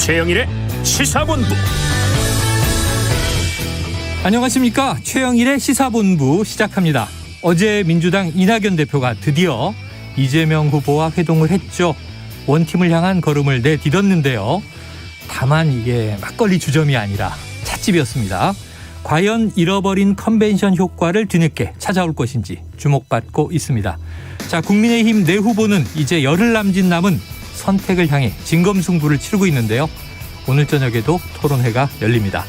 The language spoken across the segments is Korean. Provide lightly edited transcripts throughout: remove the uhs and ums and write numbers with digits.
최영일의 시사본부. 안녕하십니까. 최영일의 시사본부 시작합니다. 어제 민주당 이낙연 대표가 드디어 이재명 후보와 회동을 했죠. 원팀을 향한 걸음을 내딛었는데요. 다만 이게 막걸리 주점이 아니라 찻집이었습니다. 과연 잃어버린 컨벤션 효과를 뒤늦게 찾아올 것인지 주목받고 있습니다. 자, 국민의힘 내 후보는 이제 열흘 남은 선택을 향해 진검승부를 치르고 있는데요. 오늘 저녁에도 토론회가 열립니다.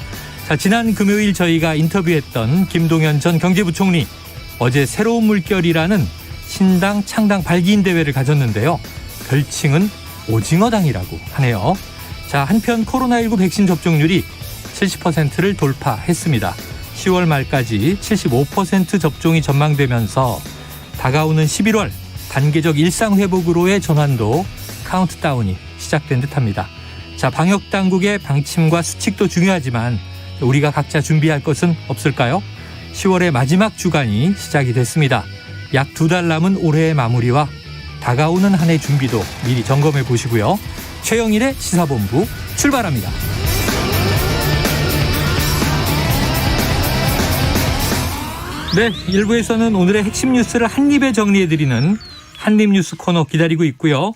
자, 지난 금요일 저희가 인터뷰했던 김동연 전 경제부총리, 어제 새로운 물결이라는 신당 창당 발기인 대회를 가졌는데요. 별칭은 오징어당이라고 하네요. 자, 한편 코로나19 백신 접종률이 70%를 돌파했습니다. 10월 말까지 75% 접종이 전망되면서 다가오는 11월 단계적 일상 회복으로의 전환도 카운트다운이 시작된 듯합니다. 자, 방역당국의 방침과 수칙도 중요하지만 우리가 각자 준비할 것은 없을까요? 10월의 마지막 주간이 시작이 됐습니다. 약 2달 남은 올해의 마무리와 다가오는 한 해 준비도 미리 점검해 보시고요. 최영일의 시사본부 출발합니다. 네, 1부에서는 오늘의 핵심 뉴스를 한입에 정리해드리는 한입뉴스 코너 기다리고 있고요.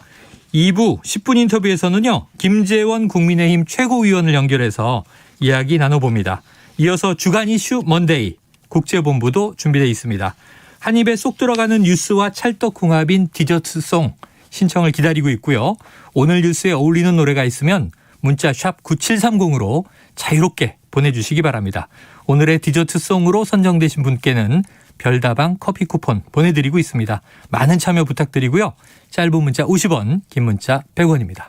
2부 10분 인터뷰에서는요, 김재원 국민의힘 최고위원을 연결해서 이야기 나눠봅니다. 이어서 주간 이슈 먼데이 국제본부도 준비되어 있습니다. 한 입에 쏙 들어가는 뉴스와 찰떡궁합인 디저트송 신청을 기다리고 있고요. 오늘 뉴스에 어울리는 노래가 있으면 문자 샵 9730으로 자유롭게 보내주시기 바랍니다. 오늘의 디저트송으로 선정되신 분께는 별다방 커피 쿠폰 보내드리고 있습니다. 많은 참여 부탁드리고요. 짧은 문자 50원, 긴 문자 100원입니다.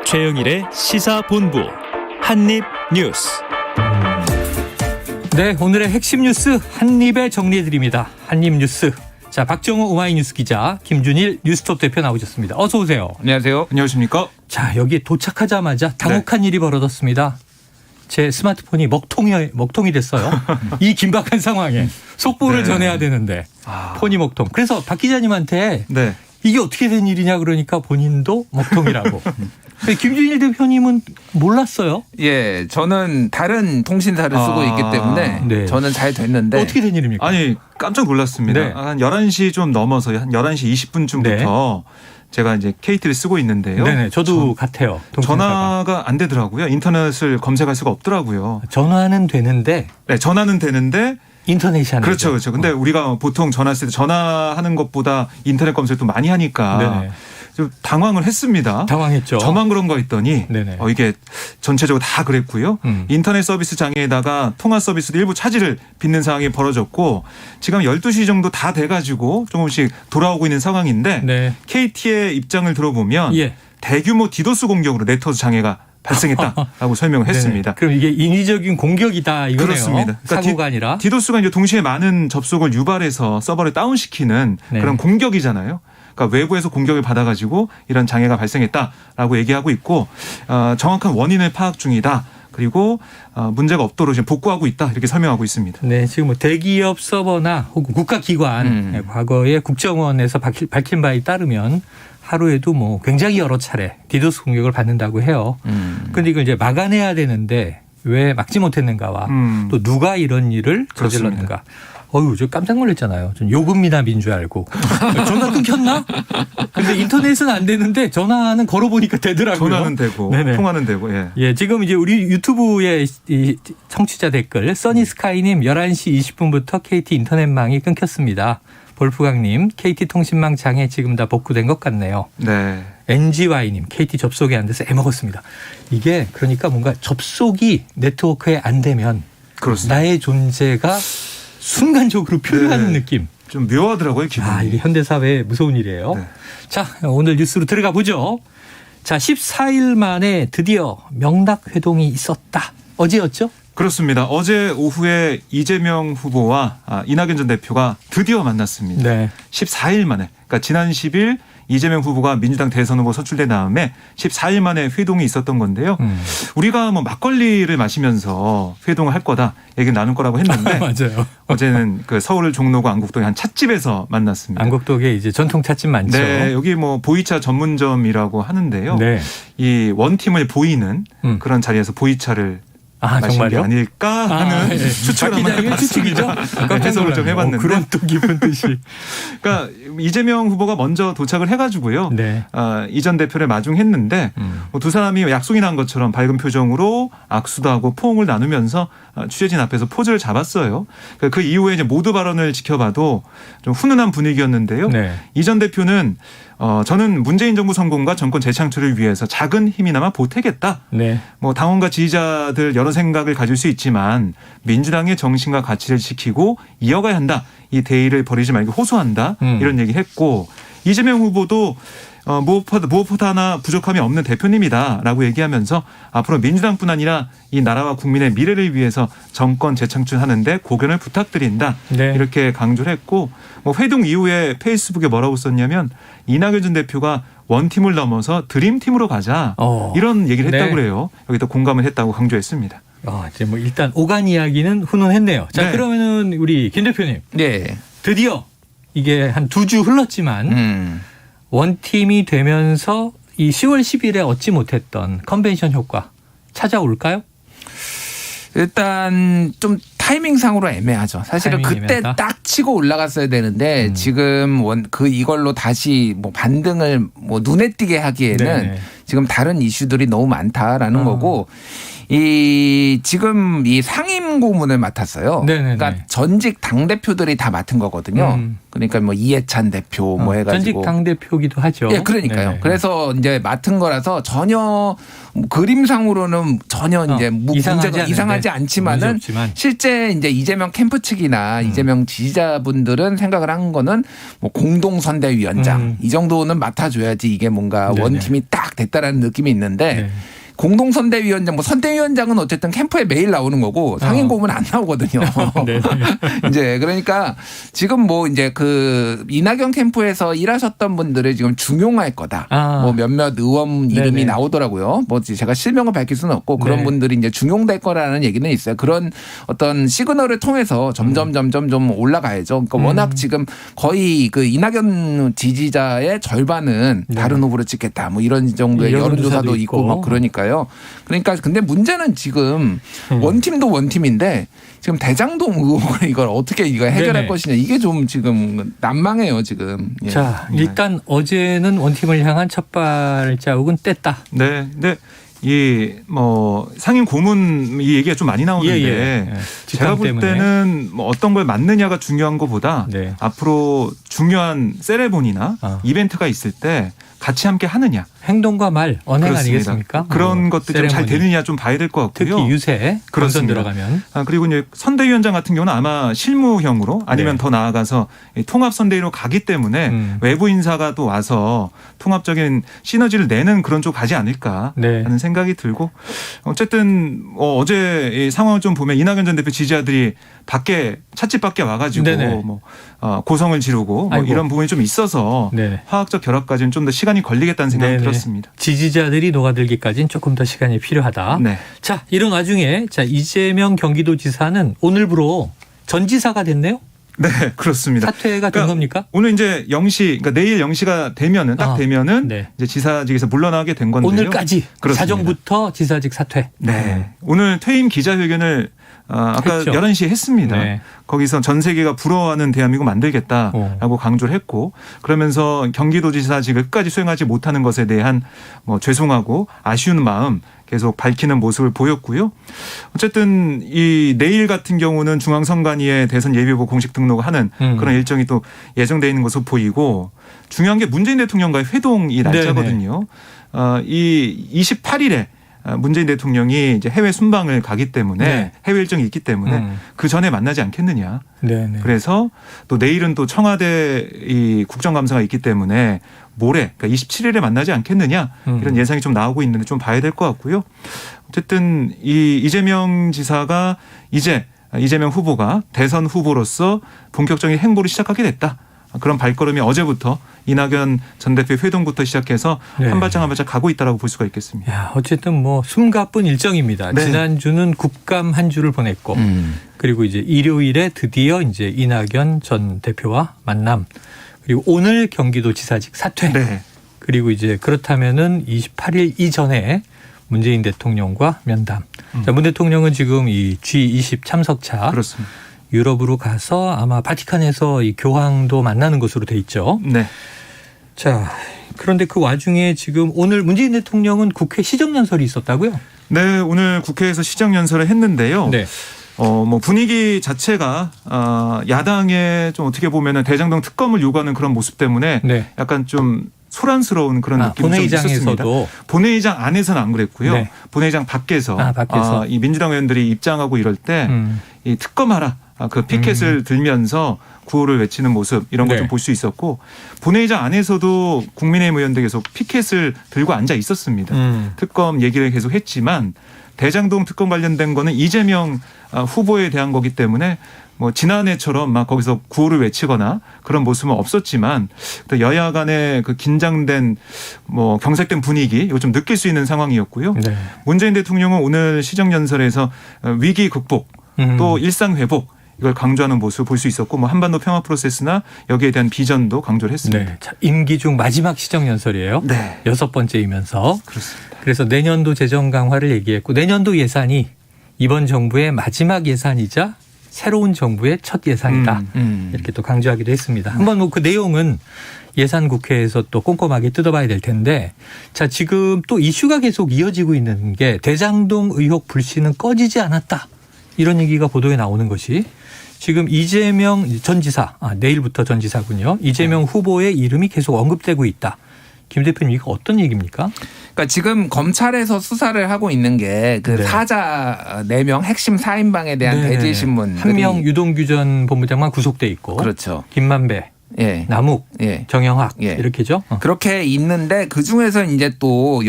최영일의 시사본부 한입뉴스. 네, 오늘의 핵심 뉴스 한입에 정리해드립니다. 한입뉴스. 자, 박정호 오마이뉴스 기자, 김준일 뉴스톱 대표 나오셨습니다. 어서 오세요. 안녕하세요. 안녕하십니까? 자, 여기에 도착하자마자 당혹한 일이 벌어졌습니다. 제 스마트폰이 먹통이 됐어요. 이 긴박한 상황에 속보를 전해야 되는데 폰이 먹통. 그래서 박 기자님한테 이게 어떻게 된 일이냐 그러니까 본인도 먹통이라고. 김준일 대표님은 몰랐어요? 예, 저는 다른 통신사를 쓰고 있기 때문에 저는 잘 됐는데. 어떻게 된 일입니까? 아니, 깜짝 놀랐습니다. 네. 한 11시 좀 넘어서 한 11시 20분쯤부터 제가 이제 KT를 쓰고 있는데요. 네네, 저도 같아요. 전화가 안 되더라고요. 인터넷을 검색할 수가 없더라고요. 전화는 되는데. 네, 전화는 되는데. 인터넷이 안 되죠. 그렇죠, 그렇죠. 근데 우리가 보통 전화했을 때 전화하는 것보다 인터넷 검색도 많이 하니까 좀 당황을 했습니다. 당황했죠. 저만 그런가 했더니 이게 전체적으로 다 그랬고요. 인터넷 서비스 장애에다가 통화 서비스도 일부 차질을 빚는 상황이 벌어졌고 지금 12시 정도 다 돼가지고 조금씩 돌아오고 있는 상황인데 KT의 입장을 들어보면 대규모 디도스 공격으로 네트워크 장애가 발생했다라고 설명을 했습니다. 그럼 이게 인위적인 공격이다 이거네요. 그렇습니다. 그러니까 사고가 아니라. 디도스가 이제 동시에 많은 접속을 유발해서 서버를 다운시키는 그런 공격이잖아요. 그러니까 외부에서 공격을 받아가지고 이런 장애가 발생했다라고 얘기하고 있고 정확한 원인을 파악 중이다. 그리고 문제가 없도록 지금 복구하고 있다 이렇게 설명하고 있습니다. 네, 지금 뭐 대기업 서버나 혹은 국가기관 과거에 국정원에서 밝힌 바에 따르면 하루에도 뭐 굉장히 여러 차례 디도스 공격을 받는다고 해요. 그런데 이걸 이제 막아내야 되는데 왜 막지 못했는가와 또 누가 이런 일을 저질렀는가. 어휴, 저 깜짝 놀랐잖아요. 전 요금미납인 줄 알고. 전화 끊겼나? 근데 인터넷은 안 되는데 전화는 걸어보니까 되더라고요. 전화는 되고 통화는 되고. 예, 지금 이제 우리 유튜브에 이 청취자 댓글 써니스카이님 11시 20분부터 KT 인터넷망이 끊겼습니다. 볼프강님, KT 통신망 장애 지금 다 복구된 것 같네요. 네. NGY님, KT 접속이 안 돼서 애먹었습니다. 이게 그러니까 뭔가 접속이 네트워크에 안 되면 그렇습니다. 나의 존재가 순간적으로 표현하는 느낌. 좀 묘하더라고요, 기분이. 이게 현대사회의 무서운 일이에요. 자, 오늘 뉴스로 들어가 보죠. 자, 14일 만에 드디어 명락회동이 있었다. 어제였죠? 그렇습니다. 어제 오후에 이재명 후보와 이낙연 전 대표가 드디어 만났습니다. 14일 만에. 그러니까 지난 10일 이재명 후보가 민주당 대선 후보 선출된 다음에 14일 만에 회동이 있었던 건데요. 우리가 뭐 막걸리를 마시면서 회동을 할 거다 얘기 나눌 거라고 했는데 맞아요. 어제는 그 서울 종로구 안국동의 한 찻집에서 만났습니다. 안국동에 이제 전통 찻집 많죠. 네, 여기 뭐 보이차 전문점이라고 하는데요. 네. 이 원팀을 보이는 그런 자리에서 보이차를 마신 정말요? 게 아닐까 하는 추측을 한번 해봤습니다. 해석을 좀 해봤는데 그런 또 깊은 뜻이. 그러니까 이재명 후보가 먼저 도착을 해가지고요. 네. 이전 대표를 마중했는데 두 사람이 약속이 난 것처럼 밝은 표정으로 악수도 하고 포옹을 나누면서 취재진 앞에서 포즈를 잡았어요. 그 이후에 이제 모두 발언을 지켜봐도 좀 훈훈한 분위기였는데요. 네. 이전 대표는 저는 문재인 정부 성공과 정권 재창출을 위해서 작은 힘이나마 보태겠다. 네. 뭐 당원과 지지자들 여러 생각을 가질 수 있지만 민주당의 정신과 가치를 지키고 이어가야 한다. 이 대의를 버리지 말고 호소한다. 이런 얘기했고 이재명 후보도 무엇보다 하나 부족함이 없는 대표님이다라고 얘기하면서 앞으로 민주당뿐 아니라 이 나라와 국민의 미래를 위해서 정권 재창출하는데 고견을 부탁드린다. 네. 이렇게 강조를 했고 뭐 회동 이후에 페이스북에 뭐라고 썼냐면 이낙연 전 대표가 원팀을 넘어서 드림팀으로 가자. 이런 얘기를 했다고 그래요. 여기도 공감을 했다고 강조했습니다. 이제 뭐 일단 오간 이야기는 훈훈했네요. 자, 네. 그러면은 우리 김 대표님. 네. 드디어 이게 한 2주 흘렀지만 원팀이 되면서 이 10월 10일에 얻지 못했던 컨벤션 효과 찾아올까요? 일단 좀 타이밍상으로 애매하죠. 사실은 타이밍이 그때 애매하다? 딱 치고 올라갔어야 되는데 지금 이걸로 다시 뭐 반등을 뭐 눈에 띄게 하기에는 네네. 지금 다른 이슈들이 너무 많다라는 거고 지금 이 상임 고문을 맡았어요. 네네네. 그러니까 전직 당 대표들이 다 맡은 거거든요. 그러니까 뭐 이해찬 대표 뭐 해가지고 전직 당 대표기도 하죠. 예, 그러니까요. 네네. 그래서 이제 맡은 거라서 전혀 그림상으로는 전혀 이제 문제가 이상하지 않지만은 문제없지만. 실제 이제 이재명 캠프 측이나 이재명 지지자분들은 생각을 한 거는 뭐 공동선대위원장 이 정도는 맡아줘야지 이게 뭔가 네네. 원팀이 딱 됐다라는 느낌이 있는데 네. 공동선대위원장, 뭐 선대위원장은 어쨌든 캠프에 매일 나오는 거고 상임고문 안 나오거든요. 네. 이제 그러니까 지금 뭐 이제 그 이낙연 캠프에서 일하셨던 분들을 지금 중용할 거다. 뭐 몇몇 의원 이름이 네네. 나오더라고요. 뭐 제가 실명을 밝힐 수는 없고 그런 네. 분들이 이제 중용될 거라는 얘기는 있어요. 그런 어떤 시그널을 통해서 점점 좀 올라가야죠. 그러니까 워낙 지금 거의 그 이낙연 지지자의 절반은 네. 다른 후보를 찍겠다. 뭐 이런 정도의 여론조사도 있고 막 그러니까요. 그러니까 근데 문제는 지금 원팀도 원팀인데 지금 대장동 의혹을 이걸 어떻게 해결할 네네. 것이냐 이게 좀 지금 난망해요 지금. 예. 자, 일단 어제는 원팀을 향한 첫 발자국은 뗐다. 네. 근데 이 뭐 상임 고문 이 얘기가 좀 많이 나오는데 제가 볼 때문에. 때는 뭐 어떤 걸 맡느냐가 중요한 것보다 네. 앞으로 중요한 세레모니나 이벤트가 있을 때 같이 함께 하느냐. 행동과 말, 언행 그렇습니다. 아니겠습니까? 그런 것들 좀 잘 세레모니. 되느냐 좀 봐야 될 것 같고요. 특히 유세, 건선 그렇습니다. 들어가면. 그리고 이제 선대위원장 같은 경우는 아마 실무형으로 아니면 네. 더 나아가서 통합선대위로 가기 때문에 외부 인사가 또 와서 통합적인 시너지를 내는 그런 쪽 가지 않을까 네. 하는 생각이 들고 어쨌든 어제 이 상황을 좀 보면 이낙연 전 대표 지지자들이 찻집 밖에 와가지고 네네. 뭐 고성을 지르고 뭐 이런 부분이 좀 있어서 네네. 화학적 결합까지는 좀 더 시간이 걸리겠다는 생각이 네네. 들었습니다. 지지자들이 녹아들기까지는 조금 더 시간이 필요하다. 네. 자, 이런 와중에 이재명 경기도지사는 오늘부로 전지사가 됐네요. 네, 그렇습니다. 사퇴가 된 겁니까? 오늘 이제 0시, 그러니까 내일 0시가 되면은 네. 이제 지사직에서 물러나게 된 건데요. 오늘까지 그렇습니다. 사정부터 지사직 사퇴. 네. 오늘 퇴임 기자회견을 아까 했죠. 11시에 했습니다. 네. 거기서 전 세계가 부러워하는 대한민국 만들겠다라고 강조를 했고 그러면서 경기도지사직을 끝까지 수행하지 못하는 것에 대한 뭐 죄송하고 아쉬운 마음 계속 밝히는 모습을 보였고요. 어쨌든 이 내일 같은 경우는 중앙선관위에 대선 예비후보 공식 등록하는 그런 일정이 또 예정돼 있는 것으로 보이고 중요한 게 문재인 대통령과의 회동이 날짜거든요. 이 28일에 문재인 대통령이 이제 해외 순방을 가기 때문에 네. 해외 일정이 있기 때문에 그 전에 만나지 않겠느냐. 네네. 그래서 또 내일은 또 청와대 이 국정감사가 있기 때문에 모레 그러니까 27일에 만나지 않겠느냐 이런 예상이 좀 나오고 있는데 좀 봐야 될 것 같고요. 어쨌든 이 이재명 지사가 이제 이재명 후보가 대선 후보로서 본격적인 행보를 시작하게 됐다. 그런 발걸음이 어제부터 이낙연 전 대표 회동부터 시작해서 네. 한 발짝 한 발짝 가고 있다라고 볼 수가 있겠습니다. 야, 어쨌든 뭐 숨가쁜 일정입니다. 네. 지난주는 국감 한 주를 보냈고 그리고 이제 일요일에 드디어 이제 이낙연 전 대표와 만남 그리고 오늘 경기도지사직 사퇴 네. 그리고 이제 그렇다면은 28일 이전에 문재인 대통령과 면담. 자, 문 대통령은 지금 이 G20 참석차 그렇습니다. 유럽으로 가서 아마 바티칸에서 이 교황도 만나는 것으로 돼 있죠. 네. 자, 그런데 그 와중에 지금 오늘 문재인 대통령은 국회 시정연설이 있었다고요? 네, 오늘 국회에서 시정연설을 했는데요. 네. 뭐 분위기 자체가 야당의 좀 어떻게 보면은 대장동 특검을 요구하는 그런 모습 때문에 네. 약간 좀 소란스러운 그런 느낌이 좀 있었습니다. 본회의장에서도 본회의장 안에서는 안 그랬고요. 네. 본회의장 밖에서, 밖에서. 이 민주당 의원들이 입장하고 이럴 때 이 특검하라 그 피켓을 들면서 구호를 외치는 모습 이런 걸 좀 네. 볼 수 있었고 본회의장 안에서도 국민의힘 의원들 계속 피켓을 들고 앉아 있었습니다. 특검 얘기를 계속 했지만 대장동 특검 관련된 거는 이재명 후보에 대한 거기 때문에 뭐 지난해처럼 막 거기서 구호를 외치거나 그런 모습은 없었지만 또 여야 간의 그 긴장된 뭐 경색된 분위기 이거 좀 느낄 수 있는 상황이었고요. 네. 문재인 대통령은 오늘 시정연설에서 위기 극복 또 일상 회복 이걸 강조하는 모습을 볼 수 있었고 뭐 한반도 평화 프로세스나 여기에 대한 비전도 강조를 했습니다. 네. 자, 임기 중 마지막 시정연설이에요. 네. 6번째이면서. 그렇습니다. 그래서 내년도 재정 강화를 얘기했고 내년도 예산이 이번 정부의 마지막 예산이자 새로운 정부의 첫 예산이다. 이렇게 또 강조하기도 했습니다. 한번 뭐 그 내용은 예산 국회에서 또 꼼꼼하게 뜯어봐야 될 텐데 자 지금 또 이슈가 계속 이어지고 있는 게 대장동 의혹 불씨는 꺼지지 않았다. 이런 얘기가 보도에 나오는 것이 지금 이재명 전 지사, 내일부터 전 지사군요. 이재명 후보의 이름이 계속 언급되고 있다. 김 대표님 이거 어떤 얘기입니까? 그러니까 지금 검찰에서 수사를 하고 있는 게 그 네. 사자 4명 핵심 4인방에 대한 네. 대질 신문들이 한 명 유동규 전 본부장만 구속돼 있고 그렇죠. 김만배, 예. 남욱, 예. 정영학 예. 이렇게죠. 그렇게 있는데 그 중에서 이제 또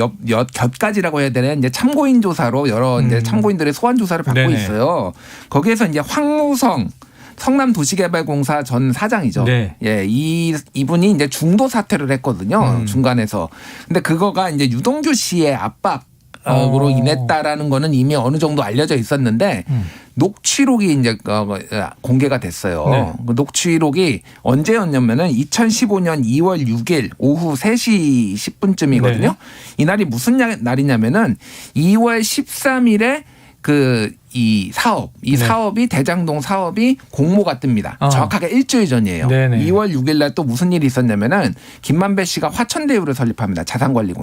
곁가지라고 해야 되나 이제 참고인 조사로 여러 이제 참고인들의 소환 조사를 받고 네네. 있어요. 거기에서 이제 황무성 성남도시개발공사 전 사장이죠. 네. 예, 이분이 이제 중도 사퇴를 했거든요. 중간에서. 근데 그거가 이제 유동규 씨의 압박으로 인했다라는 거는 이미 어느 정도 알려져 있었는데 녹취록이 이제 공개가 됐어요. 네. 그 녹취록이 언제였냐면은 2015년 2월 6일 오후 3시 10분쯤이거든요. 네. 이날이 무슨 날이냐면은 2월 13일에 이 사업이 대장동 사업이 공모가 뜹니다. 정확하게 일주일 전이에요. 네네. 2월 6일 날 또 무슨 일이 있었냐면은 김만배 씨가 화천대유를 설립합니다. 자산관리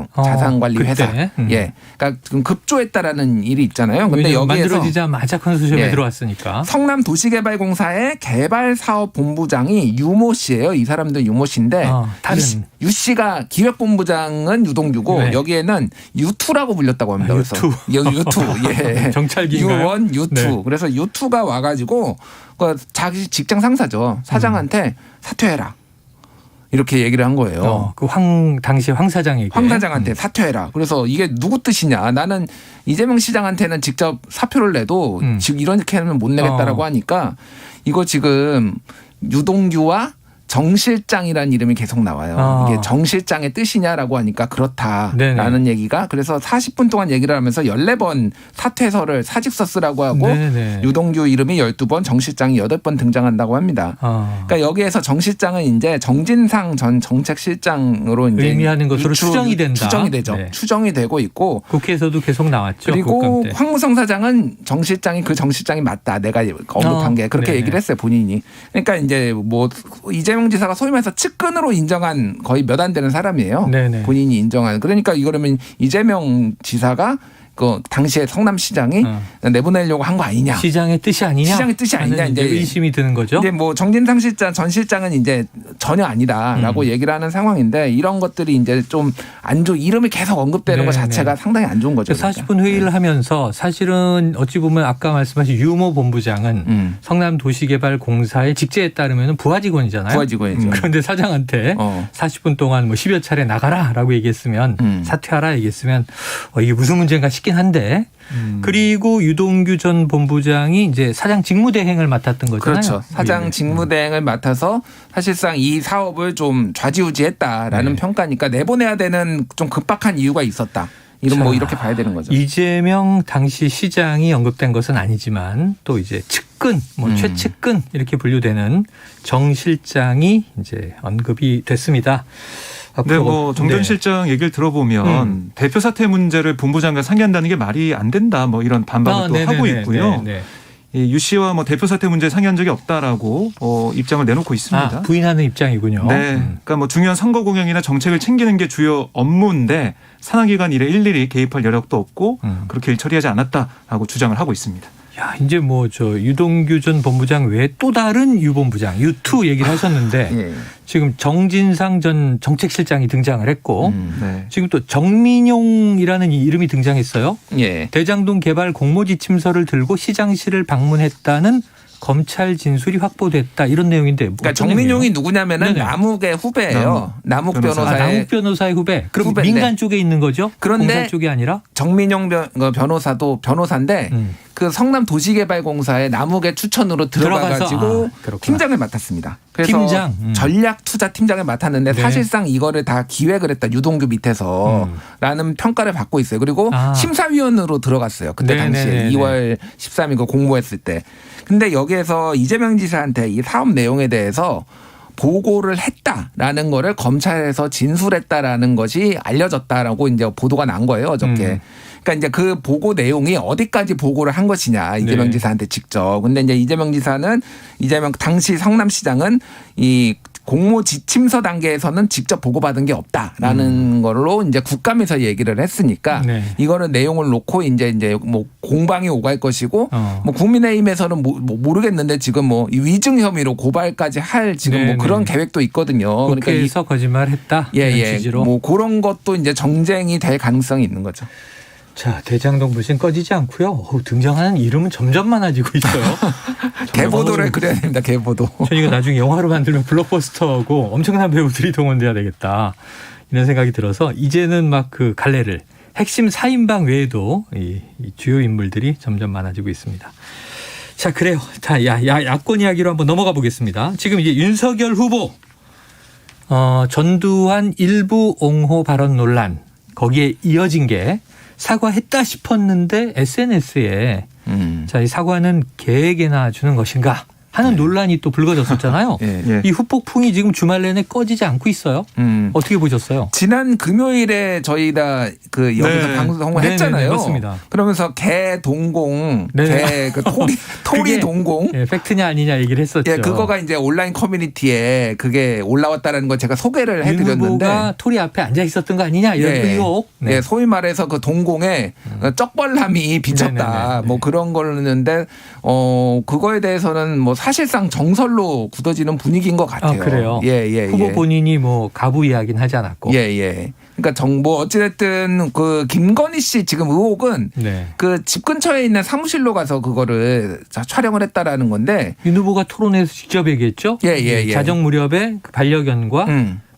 회사. 예. 그러니까 지금 급조했다라는 일이 있잖아요. 근데 여기에서 만들어지자마자 컨소시엄에 예. 들어왔으니까. 성남도시개발공사의 개발사업본부장이 유모 씨예요. 이 사람도 유모 씨인데 다른. 유 씨가 기획본부장은 유동규고 네. 여기에는 유투라고 불렸다고 합니다. 그래서 유투. 예. 경찰기인가요? 유원 유투. 네. 그래서 유투가 와가지고 자기 직장 상사죠. 사장한테 사퇴해라. 이렇게 얘기를 한 거예요. 당시 황 사장에게. 황 사장한테 사퇴해라. 그래서 이게 누구 뜻이냐. 나는 이재명 시장한테는 직접 사표를 내도 지금 이렇게 하면 못 내겠다라고 하니까 이거 지금 유동규와 정 실장이라는 이름이 계속 나와요. 이게 정 실장의 뜻이냐라고 하니까 그렇다라는 네네. 얘기가 그래서 40분 동안 얘기를 하면서 14번 사퇴서를 사직서 쓰라고 하고 네네. 유동규 이름이 12번 정 실장이 8번 등장한다고 합니다. 그러니까 여기에서 정 실장은 이제 정진상 전 정책실장으로 이제 의미하는 것으로 추정이 된다. 추정이 되죠. 네. 추정이 되고 있고 국회에서도 계속 나왔죠. 그리고 황무성 사장은 정 실장이 그 정 실장이 맞다. 내가 언급한 게 그렇게 네네. 얘기를 했어요. 본인이. 그러니까 이제 뭐 이재명 지사가 소위 말해서 측근으로 인정한 거의 몇 안 되는 사람이에요. 네네. 본인이 인정한. 그러니까 이거라면 이재명 지사가 그 당시에 성남시장이 내보내려고 한 거 아니냐. 시장의 뜻이 아니냐. 시장의 뜻이 아니냐. 이제 의심이 드는 거죠. 이제 뭐 정진상 실장 전 실장은 이제 전혀 아니다라고 얘기를 하는 상황인데 이런 것들이 이제 좀 안 좋은 이름이 계속 언급되는 것 자체가 상당히 안 좋은 거죠. 40분 회의를 하면서 사실은 어찌 보면 아까 말씀하신 유모 본부장은 성남도시개발공사의 직제에 따르면 부하 직원이잖아요. 부하 직원이죠. 그런데 사장한테 40분 동안 뭐 10여 차례 나가라라고 얘기했으면 사퇴하라 얘기했으면 이게 무슨 문제인가 싶겠 싶긴 한데 그리고 유동규 전 본부장이 이제 사장 직무대행을 맡았던 거잖아요. 그렇죠. 사장 직무대행을 맡아서 사실상 이 사업을 좀 좌지우지했다라는 평가니까 내보내야 되는 좀 급박한 이유가 있었다. 이런 뭐 이렇게 봐야 되는 거죠. 이재명 당시 시장이 언급된 것은 아니지만 또 이제 측근, 뭐 최측근 이렇게 분류되는 정 실장이 이제 언급이 됐습니다. 네, 뭐 정 전 실장 얘기를 들어보면 대표 사퇴 문제를 본부장과 상의한다는 게 말이 안 된다. 뭐 이런 반박을 또 하고 있고요. 유 씨와 뭐 대표 사퇴 문제 상의한 적이 없다라고 입장을 내놓고 있습니다. 부인하는 입장이군요. 네, 그러니까 뭐 중요한 선거 공약이나 정책을 챙기는 게 주요 업무인데 산하기관 일에 일일이 개입할 여력도 없고 그렇게 일 처리하지 않았다라고 주장을 하고 있습니다. 야, 이제 뭐 저 유동규 전 본부장 외에 또 다른 유 본부장 U2 얘기를 하셨는데 예. 지금 정진상 전 정책실장이 등장을 했고 네. 지금 또 정민용이라는 이 이름이 등장했어요. 예. 대장동 개발 공모지침서를 들고 시장실을 방문했다는 검찰 진술이 확보됐다 이런 내용인데. 그러니까 정민용이 누구냐면은 네네. 남욱의 후배예요. 남욱 변호사의. 남욱 변호사의 후배. 그럼 후배인데. 민간 쪽에 있는 거죠? 그런데 공사 쪽이 아니라? 정민용 변호사도 변호사인데 그 성남 도시개발공사에 남욱의 추천으로 들어가가지고 팀장을 맡았습니다. 그래서 팀장? 전략투자팀장을 맡았는데 네. 사실상 이거를 다 기획을 했다. 유동규 밑에서 라는 평가를 받고 있어요. 그리고 심사위원으로 들어갔어요. 그때 당시에 2월 13일 공모했을 때. 근데 여기에서 이재명 지사한테 이 사업 내용에 대해서 보고를 했다라는 거를 검찰에서 진술했다라는 것이 알려졌다라고 이제 보도가 난 거예요, 어저께. 그러니까 이제 그 보고 내용이 어디까지 보고를 한 것이냐, 이재명 지사한테 직접. 근데 이제 이재명 지사는 당시 성남시장은 이 공모 지침서 단계에서는 직접 보고받은 게 없다라는 걸로 이제 국감에서 얘기를 했으니까 이거는 내용을 놓고 이제 뭐 공방이 오갈 것이고 뭐 국민의힘에서는 모르겠는데 지금 뭐 위증 혐의로 고발까지 할 지금 뭐 그런 계획도 있거든요. 국회에서 거짓말했다. 예. 뭐 그런 것도 이제 정쟁이 될 가능성이 있는 거죠. 자, 대장동 불신 꺼지지 않고요. 등장하는 이름은 점점 많아지고 있어요. 개보도를 그려야 됩니다. 개보도. 저희가 나중에 영화로 만들면 블록버스터하고 엄청난 배우들이 동원돼야 되겠다. 이런 생각이 들어서 이제는 막 그 갈래를 핵심 4인방 외에도 이 주요 인물들이 점점 많아지고 있습니다. 자, 그래요. 자, 야권 이야기로 한번 넘어가 보겠습니다. 지금 이제 윤석열 후보 전두환 일부 옹호 발언 논란 거기에 이어진 게 사과했다 싶었는데 SNS에 자, 이 사과는 개에게나 주는 것인가 하는 논란이 또 불거졌었잖아요. 이 후폭풍이 지금 주말 내내 꺼지지 않고 있어요. 어떻게 보셨어요? 지난 금요일에 저희가 그 여기서 방송을 했잖아요. 맞습니다. 그러면서 개 동공, 개 그 토리 동공. 팩트냐 아니냐 얘기를 했었죠. 예, 그거가 이제 온라인 커뮤니티에 그게 올라왔다라는 걸 제가 소개를 윤 해드렸는데. 후보가 토리 앞에 앉아 있었던 거 아니냐 이런 의혹. 네, 소위 말해서 그 동공에 떡벌남이 비쳤다. 뭐 그런 거였는데 그거에 대해서는 뭐 사실상 정설로 굳어지는 분위기인 것 같아요. 그래요. 예. 후보 본인이 뭐 가부 이야기는 하지 않았고. 예. 그러니까 뭐 어찌됐든 그 김건희 씨 지금 의혹은 그 집 근처에 있는 사무실로 가서 그거를 촬영을 했다라는 건데 윤 후보가 토론에서 직접 얘기했죠. 예. 자정 무렵에 그 반려견과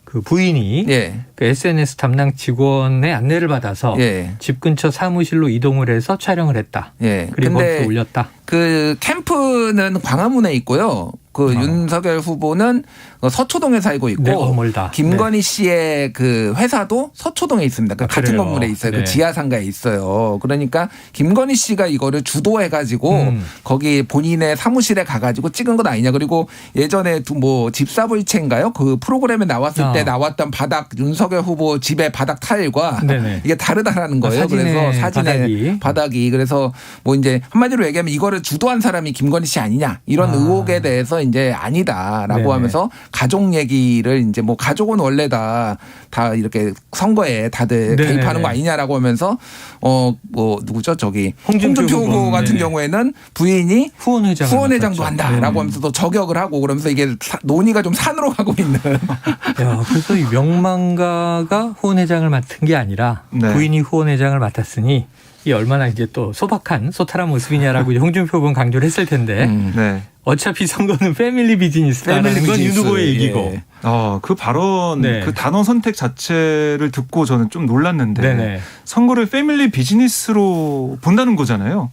그 부인이 그 SNS 담당 직원의 안내를 받아서 집 근처 사무실로 이동을 해서 촬영을 했다. 그리고 거기서 올렸다. 그 캠프는 광화문에 있고요. 그 윤석열 후보는 서초동에 살고 있고 멀다. 김건희 씨의 그 회사도 서초동에 있습니다. 그 같은 그래요. 건물에 있어요. 그 지하상가에 있어요. 그러니까 김건희 씨가 이거를 주도해가지고 거기 본인의 사무실에 가가지고 찍은 건 아니냐. 그리고 예전에 뭐 집사부일체인가요? 그 프로그램에 나왔을 때 나왔던 바닥 윤석열 후보 집의 바닥 타일과 이게 다르다라는 거예요. 그래서 사진의 바닥이 그래서 뭐 이제 한마디로 얘기하면 이거를 주도한 사람이 김건희 씨 아니냐 이런 의혹에 대해서 이제 아니다라고 하면서 가족 얘기를 이제 뭐 가족은 원래 다 이렇게 선거에 다들 개입하는 거 아니냐라고 하면서 뭐 누구죠 저기 홍준표 후보 같은 경우에는 부인이 후원회장도 한다라고 하면서 또 저격을 하고 그러면서 이게 논의가 좀 산으로 가고 있는. 야, 그래서 이 명망가가 후원회장을 맡은 게 아니라 부인이 후원회장을 맡았으니 이 얼마나 이제 또 소박한 소탈한 모습이냐라고 이제 홍준표 의원 강조를 했을 텐데 네. 어차피 선거는 패밀리 비즈니스다라는 건 윤 후보의 얘기고. 예. 그 발언, 네. 그 단어 선택 자체를 듣고 저는 좀 놀랐는데 네네. 선거를 패밀리 비즈니스로 본다는 거잖아요.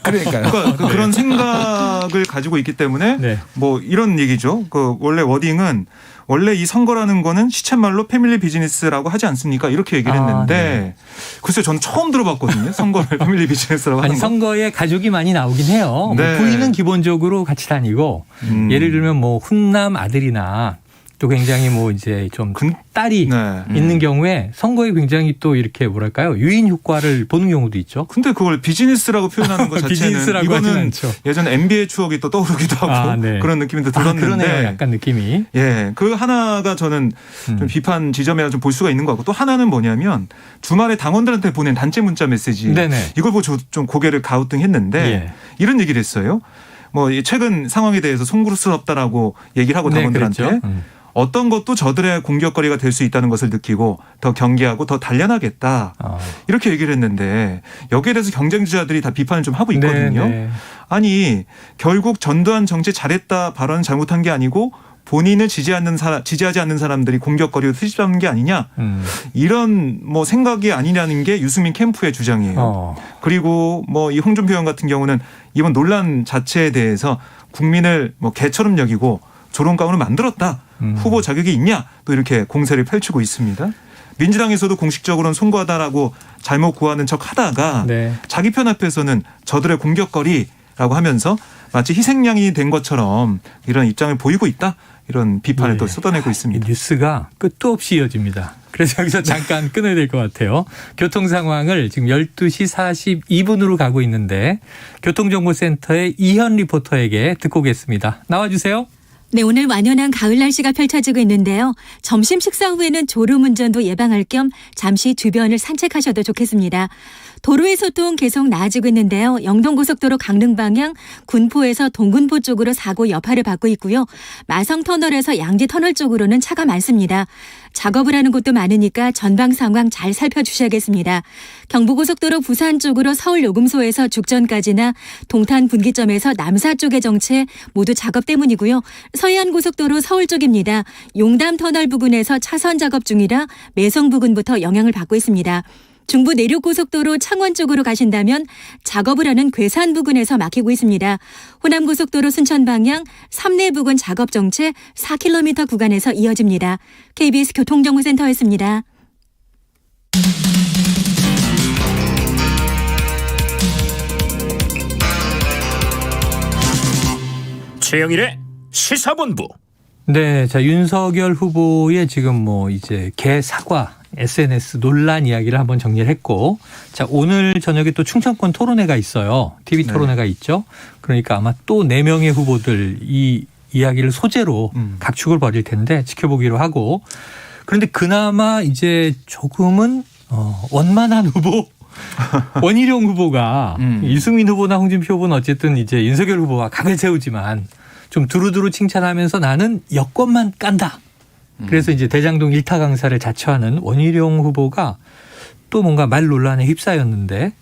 그러니까요. 그러니까 그런 생각을 가지고 있기 때문에 네. 뭐 이런 얘기죠. 그 원래 워딩은 원래 이 선거라는 거는 시쳇말로 패밀리 비즈니스라고 하지 않습니까? 이렇게 얘기를 했는데 네. 글쎄요, 저는 처음 들어봤거든요. 선거를 패밀리 비즈니스라고 하는 아니 거. 선거에 가족이 많이 나오긴 해요. 네. 뭐 부인은 기본적으로 같이 다니고 예를 들면 뭐 훈남 아들이나 또 굉장히 뭐 이제 좀 딸이 네. 있는 경우에 선거에 굉장히 또 이렇게 뭐랄까요 유인 효과를 보는 경우도 있죠. 근데 그걸 비즈니스라고 표현하는 것 자체는 비즈니스라고 하진 이거는 않죠. 예전 NBA 추억이 또 떠오르기도 하고 네. 그런 느낌이 또 들었는데 그러네요. 약간 느낌이. 예, 그 하나가 저는 좀 비판 지점이라 좀 볼 수가 있는 것 같고 또 하나는 뭐냐면 주말에 당원들한테 보낸 단체 문자 메시지 네네. 이걸 보고 좀 고개를 가우뚱했는데 예. 이런 얘기를 했어요. 뭐 최근 상황에 대해서 송구스럽다라고 얘기를 하고 네, 당원들한테 그랬죠. 어떤 것도 저들의 공격거리가 될 수 있다는 것을 느끼고 더 경계하고 더 단련하겠다. 이렇게 얘기를 했는데 여기에 대해서 경쟁주자들이 다 비판을 좀 하고 있거든요. 네. 아니 결국 전두환 정치 잘했다 발언은 잘못한 게 아니고 본인을 지지하지 않는 사람들이 공격거리로 트집잡는 게 아니냐. 이런 뭐 생각이 아니냐는 게 유승민 캠프의 주장이에요. 그리고 뭐 이 홍준표 의원 같은 경우는 이번 논란 자체에 대해서 국민을 뭐 개처럼 여기고 조롱감으로 만들었다. 후보 자격이 있냐. 또 이렇게 공세를 펼치고 있습니다. 민주당에서도 공식적으로는 송구하다라고 잘못 구하는 척 하다가 네. 자기 편 앞에서는 저들의 공격거리라고 하면서 마치 희생양이 된 것처럼 이런 입장을 보이고 있다. 이런 비판을 네. 또 쏟아내고 있습니다. 이 뉴스가 끝도 없이 이어집니다. 그래서 여기서 잠깐 끊어야 될 것 같아요. 교통 상황을 지금 12시 42분으로 가고 있는데 교통정보센터의 이현 리포터에게 듣고 오겠습니다. 나와주세요. 네, 오늘 완연한 가을 날씨가 펼쳐지고 있는데요. 점심 식사 후에는 졸음운전도 예방할 겸 잠시 주변을 산책하셔도 좋겠습니다. 도로의 소통 계속 나아지고 있는데요. 영동고속도로 강릉 방향 군포에서 동군포 쪽으로 사고 여파를 받고 있고요. 마성터널에서 양지터널 쪽으로는 차가 많습니다. 작업을 하는 곳도 많으니까 전방 상황 잘 살펴주셔야겠습니다. 경부고속도로 부산 쪽으로 서울요금소에서 죽전까지나 동탄 분기점에서 남사 쪽의 정체 모두 작업 때문이고요. 서해안고속도로 서울 쪽입니다. 용담터널 부근에서 차선 작업 중이라 매성 부근부터 영향을 받고 있습니다. 중부 내륙고속도로 창원 쪽으로 가신다면 작업을 하는 괴산 부근에서 막히고 있습니다. 호남고속도로 순천 방향 삼내 부근 작업 정체 4km 구간에서 이어집니다. KBS 교통정보센터였습니다. 최영일의 시사본부. 네, 자 윤석열 후보의 지금 뭐 이제 개사과 SNS 논란 이야기를 한번 정리를 했고, 자 오늘 저녁에 또 충청권 토론회가 있어요. TV 토론회가 있죠. 그러니까 아마 또 4명의 후보들 이 이야기를 소재로 각축을 벌일 텐데 지켜보기로 하고, 그런데 그나마 이제 조금은 원만한 후보. 원희룡 후보가 유승민 후보나 홍준표 후보는 어쨌든 이제 윤석열 후보와 각을 세우지만 좀 두루두루 칭찬하면서 나는 여권만 깐다. 그래서 이제 대장동 일타 강사를 자처하는 원희룡 후보가 또 뭔가 말 논란에 휩싸였는데,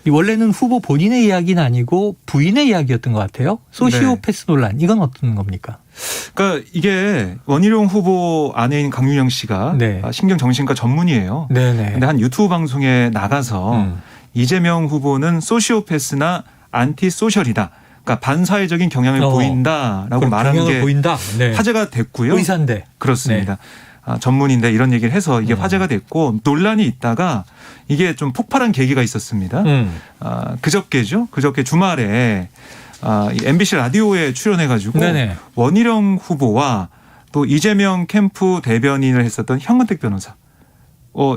이 원래는 후보 본인의 이야기는 아니고 부인의 이야기였던 것 같아요. 소시오패스 논란, 이건 어떤 겁니까? 그러니까 이게 원희룡 후보 아내인 강윤영 씨가 네. 신경정신과 전문의예요. 네네. 근데 한 유튜브 방송에 나가서 이재명 후보는 소시오패스나 안티소셜이다. 그러니까 반사회적인 경향을 보인다라고 말한 게 보인다. 네. 화제가 됐고요. 의사인데. 그렇습니다. 전문인데 이런 얘기를 해서 이게 화제가 됐고 논란이 있다가 이게 좀 폭발한 계기가 있었습니다. 그저께죠. 그저께 주말에 MBC 라디오에 출연해가지고 네네. 원희룡 후보와 또 이재명 캠프 대변인을 했었던 현근택 변호사.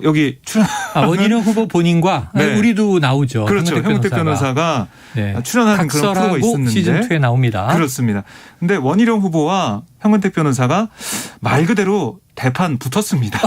여기 출연. 원희룡 후보 본인과 네. 우리도 나오죠. 그렇죠. 현근택 변호사가 네. 출연하는 그런 프로가 있었는데. 시즌 2에 나옵니다. 그렇습니다. 근데 원희룡 후보와 현근택 변호사가 말 그대로 대판 붙었습니다.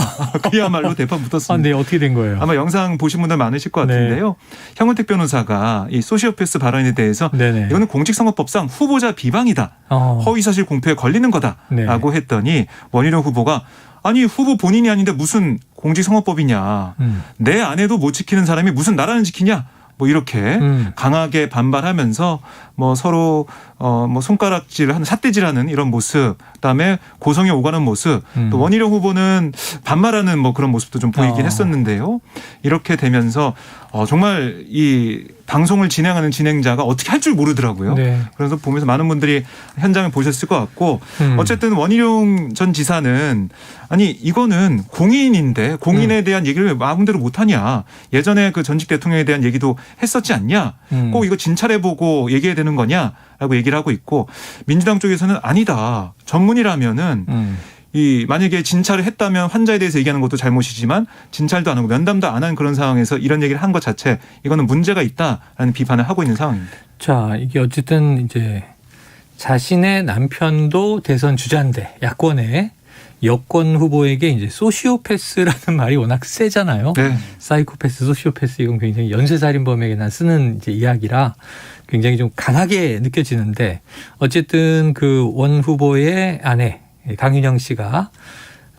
그야말로 대판 붙었습니다. 네, 어떻게 된 거예요? 아마 영상 보신 분들 많으실 것 같은데요. 네. 현근택 변호사가 이 소시오패스 발언에 대해서 네네. 이거는 공직선거법상 후보자 비방이다. 허위사실 공표에 걸리는 거다라고 네. 했더니 원희룡 후보가 아니 후보 본인이 아닌데 무슨 공직선거법이냐. 내 아내도 못 지키는 사람이 무슨 나라를 지키냐. 뭐 이렇게 강하게 반발하면서 뭐 서로 뭐 손가락질하는 삿대질하는 이런 모습, 그다음에 고성에 오가는 모습, 또 원희룡 후보는 반말하는 뭐 그런 모습도 좀 보이긴 했었는데요. 이렇게 되면서 정말 이 방송을 진행하는 진행자가 어떻게 할 줄 모르더라고요. 네. 그래서 보면서 많은 분들이 현장을 보셨을 것 같고 어쨌든 원희룡 전 지사는 아니 이거는 공인인데 공인에 대한 얘기를 왜 마음대로 못하냐. 예전에 그 전직 대통령에 대한 얘기도 했었지 않냐. 꼭 이거 진찰해보고 얘기해야 되는 거냐라고 얘기를 하고 있고 민주당 쪽에서는 아니다. 전문이라면은 이 만약에 진찰을 했다면 환자에 대해서 얘기하는 것도 잘못이지만 진찰도 안 하고 면담도 안 한 그런 상황에서 이런 얘기를 한 것 자체 이거는 문제가 있다라는 비판을 하고 있는 상황입니다. 자, 이게 어쨌든 이제 자신의 남편도 대선 주자인데 야권의 여권 후보에게 이제 소시오패스라는 말이 워낙 세잖아요. 네. 사이코패스, 소시오패스 이건 굉장히 연쇄살인범에게나 쓰는 이제 이야기라 굉장히 좀 강하게 느껴지는데 어쨌든 그 원 후보의 아내 강윤영 씨가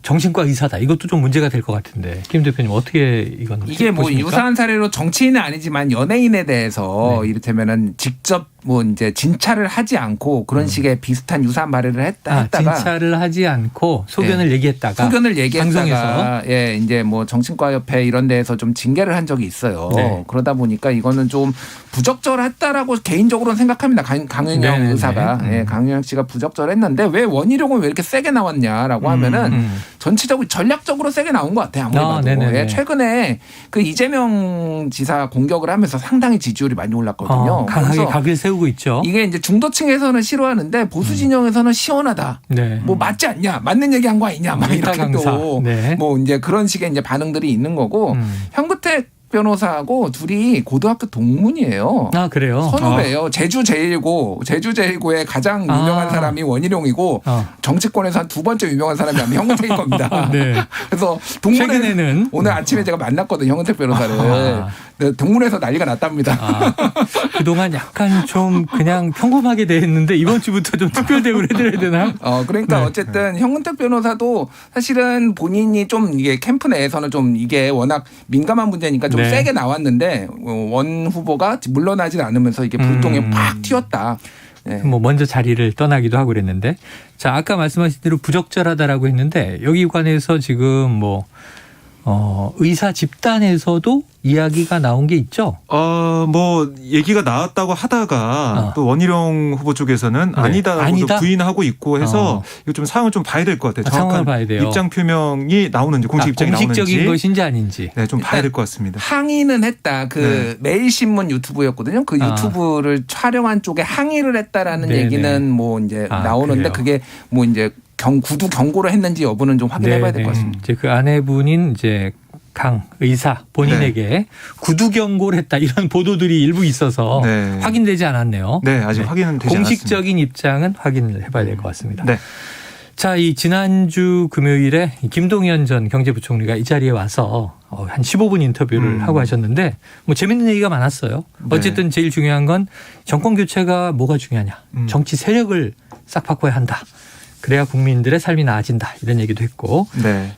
정신과 의사다. 이것도 좀 문제가 될 것 같은데 김 대표님 어떻게 이건 이게 뭐 보십니까? 유사한 사례로 정치인은 아니지만 연예인에 대해서 네. 이를테면은 직접 뭐 이제 진찰을 하지 않고 그런 식의 비슷한 유사한 말을 했다가 진찰을 하지 않고 소견을 얘기했다가 방송에서 예 이제 뭐 정신과 협회 이런 데에서 좀 징계를 한 적이 있어요. 네. 그러다 보니까 이거는 좀 부적절했다라고 개인적으로는 생각합니다. 강윤영 네, 의사가 네. 예, 강윤영 씨가 부적절했는데 왜 원희룡은 왜 이렇게 세게 나왔냐라고 하면은 전체적으로 전략적으로 세게 나온 것 같아요. 아무리 봐도 예, 최근에 그 이재명 지사 공격을 하면서 상당히 지지율이 많이 올랐거든요. 강하게 각을 세우고 있죠. 이게 이제 중도층에서는 싫어하는데 보수 진영에서는 시원하다. 네. 뭐 맞지 않냐, 맞는 얘기한 거 아니냐, 막 이렇게 또 뭐 이제 그런 식의 이제 반응들이 있는 거고 현근택 변호사하고 둘이 고등학교 동문이에요. 아 그래요? 선후배예요. 제주제일고의 가장 유명한 사람이 원희룡이고 정치권에서 한 두 번째 유명한 사람이 아마 현근택일 겁니다. 네. 그래서 최근에는 오늘 아침에 제가 만났거든요. 현근택 변호사를. 네, 동문에서 난리가 났답니다. 그동안 약간 좀 그냥 평범하게 대했는데 이번 주부터 좀 특별 대우를 해드려야 되나? 그러니까 네. 어쨌든 현근택 변호사도 사실은 본인이 좀 이게 캠프 내에서는 좀 이게 워낙 민감한 문제니까 좀 세게 나왔는데 원 후보가 물러나질 않으면서 이게 불똥에 팍 튀었다. 네. 뭐 먼저 자리를 떠나기도 하고 그랬는데 자 아까 말씀하신 대로 부적절하다라고 했는데 여기 관해서 지금 뭐 의사 집단에서도 이야기가 나온 게 있죠. 뭐 얘기가 나왔다고 하다가 또 원희룡 후보 쪽에서는 아니다라고 부인하고 있고 해서 이거 좀 상황을 좀 봐야 될 것 같아요. 정확한 봐야 돼요. 입장 표명이 나오는지 공식 입장이 나오는지 공식적인 것인지 아닌지. 네, 좀 봐야 될 것 같습니다. 항의는 했다. 매일신문 유튜브였거든요. 그 유튜브를 촬영한 쪽에 항의를 했다라는 얘기는 뭐 이제 나오는데 그래요. 그게 뭐 이제 구두 경고를 했는지 여부는 좀 확인해봐야 될 것 같습니다. 이제 그 아내분인 이제 강 의사 본인에게 구두 경고를 했다 이런 보도들이 일부 있어서 확인되지 않았네요. 네, 아직 확인은 되지 않았습니다. 공식적인 입장은 확인을 해봐야 될 것 같습니다. 네. 자, 이 지난주 금요일에 김동연 전 경제부총리가 이 자리에 와서 한 15분 인터뷰를 하고 하셨는데 뭐 재밌는 얘기가 많았어요. 어쨌든 제일 중요한 건 정권 교체가 뭐가 중요하냐. 정치 세력을 싹 바꿔야 한다. 그래야 국민들의 삶이 나아진다. 이런 얘기도 했고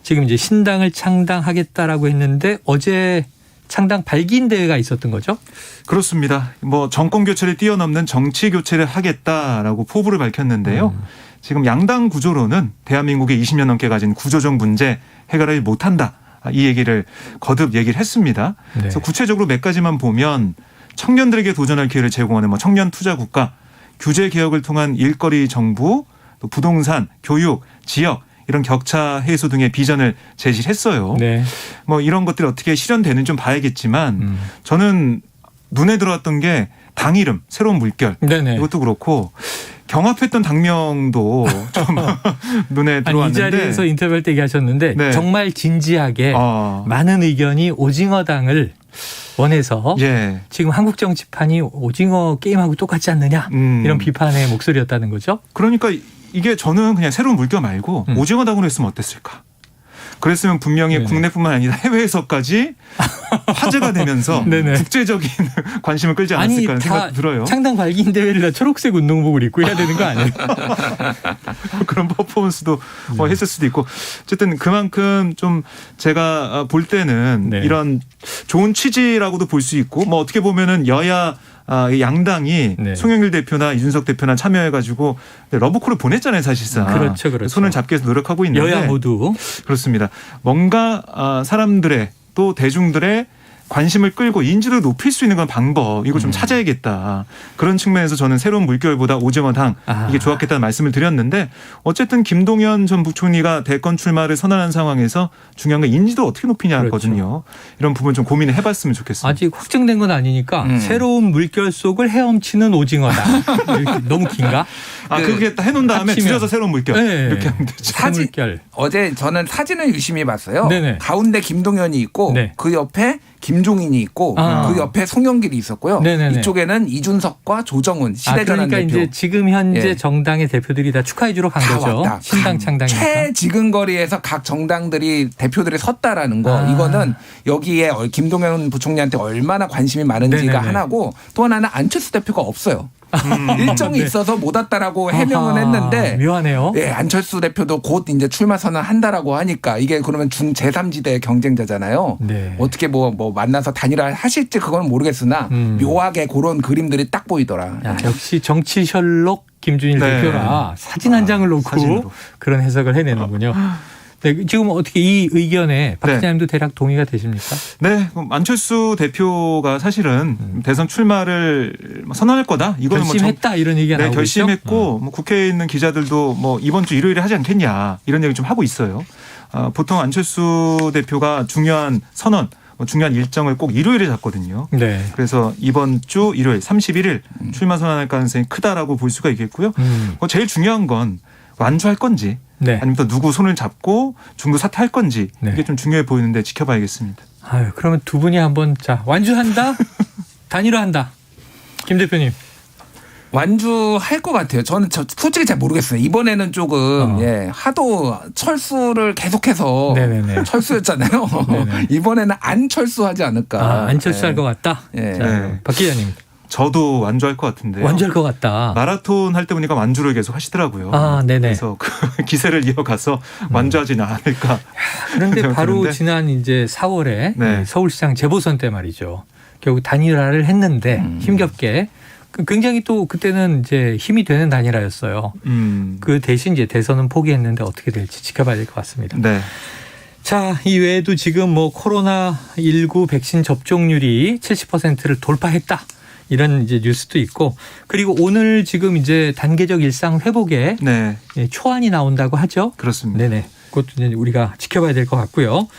지금 이제 신당을 창당하겠다라고 했는데 어제 창당 발기인 대회가 있었던 거죠? 그렇습니다. 뭐 정권 교체를 뛰어넘는 정치 교체를 하겠다라고 포부를 밝혔는데요. 지금 양당 구조로는 대한민국의 20년 넘게 가진 구조적 문제 해결을 못한다. 이 얘기를 거듭 얘기를 했습니다. 그래서 구체적으로 몇 가지만 보면 청년들에게 도전할 기회를 제공하는 뭐 청년 투자 국가, 규제 개혁을 통한 일거리 정부, 또 부동산, 교육, 지역 이런 격차 해소 등의 비전을 제시했어요. 뭐 이런 것들이 어떻게 실현되는지 좀 봐야겠지만 저는 눈에 들어왔던 게 당 이름, 새로운 물결 이것도 그렇고 경합했던 당명도 좀 눈에 들어왔는데 이 자리에서 인터뷰할 때 얘기하셨는데 정말 진지하게 많은 의견이 오징어당을 원해서 지금 한국 정치판이 오징어 게임하고 똑같지 않느냐 이런 비판의 목소리였다는 거죠. 그러니까 이게 저는 그냥 새로운 물결 말고 오징어당으로 했으면 어땠을까. 그랬으면 분명히 국내뿐만 아니라 해외에서까지 화제가 되면서 국제적인 관심을 끌지 않았을까 하는 생각이 들어요. 창당 발기인 대회를 다 초록색 운동복을 입고 해야 되는 거 아니에요? 그런 퍼포먼스도 했을 수도 있고 어쨌든 그만큼 좀 제가 볼 때는 이런 좋은 취지라고도 볼 수 있고 뭐 어떻게 보면은 여야 양당이 네. 송영길 대표나 이준석 대표나 참여해가지고 러브콜을 보냈잖아요, 사실상. 그렇죠, 그렇죠. 손을 잡기 위해서 노력하고 있는데 여야 모두 그렇습니다. 뭔가 사람들의 또 대중들의 관심을 끌고 인지도를 높일 수 있는 건 방법 이거 좀 찾아야겠다. 그런 측면에서 저는 새로운 물결보다 오징어당 이게 좋았겠다는 말씀을 드렸는데 어쨌든 김동연 전 부총리가 대권 출마를 선언한 상황에서 중요한 건 인지도를 어떻게 높이냐거든요. 그렇죠. 이런 부분 좀 고민을 해봤으면 좋겠습니다. 아직 확정된 건 아니니까 새로운 물결 속을 헤엄치는 오징어다. 너무 긴가? 그게 딱 해놓은 다음에 합치면. 줄여서 새로운 물결 네. 이렇게 하면 되죠. 물결. 어제 저는 사진을 유심히 봤어요. 네네. 가운데 김동연이 있고 네. 그 옆에 김종인이 있고 그 옆에 송영길이 있었고요. 네네네. 이쪽에는 이준석과 조정훈 시대전환 그러니까 대표. 이제 지금 현재 예. 정당의 대표들이 다 축하해주러 간 다 거죠. 왔다. 신당 창당이니까. 최지근거리에서 각 정당들이 대표들이 섰다라는 거 이거는 여기에 김동연 부총리한테 얼마나 관심이 많은지가 네네네. 하나고 또 하나는 안철수 대표가 없어요. 일정이 네. 있어서 못 왔다라고 해명은 했는데 묘하네요. 예, 안철수 대표도 곧 이제 출마 선언한다라고 하니까 이게 그러면 제3지대의 경쟁자잖아요. 네. 어떻게 뭐 만나서 단일화 하실지 그건 모르겠으나 묘하게 그런 그림들이 딱 보이더라. 야, 역시 정치 셜록 김준일 네. 대표라 사진 한 장을 놓고 사진으로. 그런 해석을 해내는군요. 네, 지금 어떻게 이 의견에 박 네. 기자님도 대략 동의가 되십니까? 네, 그럼 안철수 대표가 사실은 대선 출마를 선언할 거다. 이거는 결심했다 이런 얘기가 네, 나오고 결심했고 뭐 국회에 있는 기자들도 뭐 이번 주 일요일에 하지 않겠냐 이런 얘기 좀 하고 있어요. 보통 안철수 대표가 중요한 선언, 중요한 일정을 꼭 일요일에 잡거든요. 네. 그래서 이번 주 일요일 31일 출마 선언할 가능성이 크다라고 볼 수가 있겠고요. 제일 중요한 건 완주할 건지 네. 아니면 또 누구 손을 잡고 중도 사퇴할 건지 네. 이게 좀 중요해 보이는데 지켜봐야겠습니다. 아유, 그러면 두 분이 한번 자 완주한다, 단일화한다. 김 대표님. 완주할 것 같아요. 저는 솔직히 잘 모르겠어요. 이번에는 조금 하도 철수를 계속해서 네네네. 철수였잖아요. 네네. 이번에는 안 철수하지 않을까. 안 철수할 것 같다. 예. 자, 네. 박 기자님. 저도 완주할 것 같은데요. 완주할 것 같다. 마라톤 할 때 보니까 완주를 계속 하시더라고요. 네네. 그래서 그 기세를 이어가서 완주하지는 않을까. 그런데 바로 생각드는데. 지난 이제 4월에 네. 서울시장 재보선 때 말이죠. 결국 단일화를 했는데 힘겹게 굉장히 또 그때는 이제 힘이 되는 단일화였어요. 그 대신 이제 대선은 포기했는데 어떻게 될지 지켜봐야 될 것 같습니다. 네. 자, 이 외에도 지금 뭐 코로나19 백신 접종률이 70%를 돌파했다. 이런 이제 뉴스도 있고, 그리고 오늘 지금 이제 단계적 일상 회복에 네. 초안이 나온다고 하죠. 그렇습니다. 네네. 그것도 이제 우리가 지켜봐야 될 것 같고요.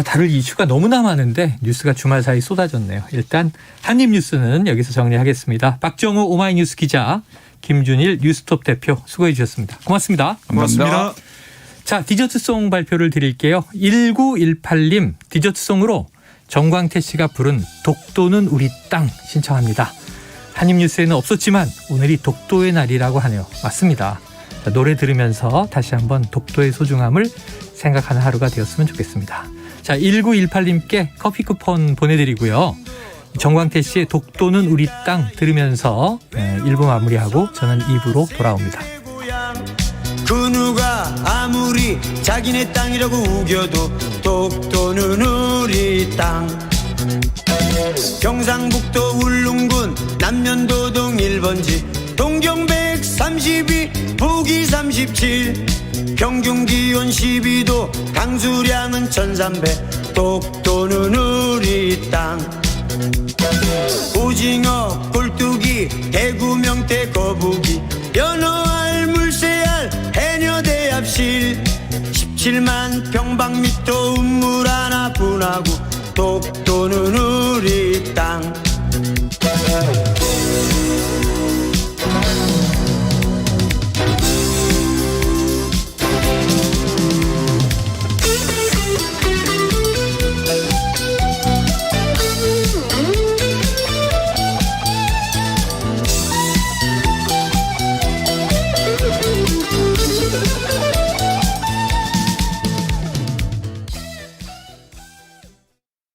다룰 이슈가 너무나 많은데 뉴스가 주말 사이 쏟아졌네요. 일단 한입뉴스는 여기서 정리하겠습니다. 박정우 오마이뉴스 기자, 김준일 뉴스톱 대표 수고해 주셨습니다. 고맙습니다. 고맙습니다. 자, 디저트송 발표를 드릴게요. 1918님 디저트송으로 정광태 씨가 부른 독도는 우리 땅 신청합니다. 한입뉴스에는 없었지만 오늘이 독도의 날이라고 하네요. 맞습니다. 자, 노래 들으면서 다시 한번 독도의 소중함을 생각하는 하루가 되었으면 좋겠습니다. 자, 1918님께 커피 쿠폰 보내드리고요. 정광태 씨의 독도는 우리 땅 들으면서 1부 마무리하고 저는 2부로 돌아옵니다. 그 누가 아무리 자기네 땅이라고 우겨도 독도는 우리 땅. 경상북도 울릉군 남면도동 1번지 동경 132 북위 37 평균기온 12도 강수량은 1300 독도는 우리 땅. 오징어 꼴뚜기 대구 명태 거북이 연어알 물새알 해녀 대합실 17만 평방미터 우물 하나 분하고 독도는 우리 땅.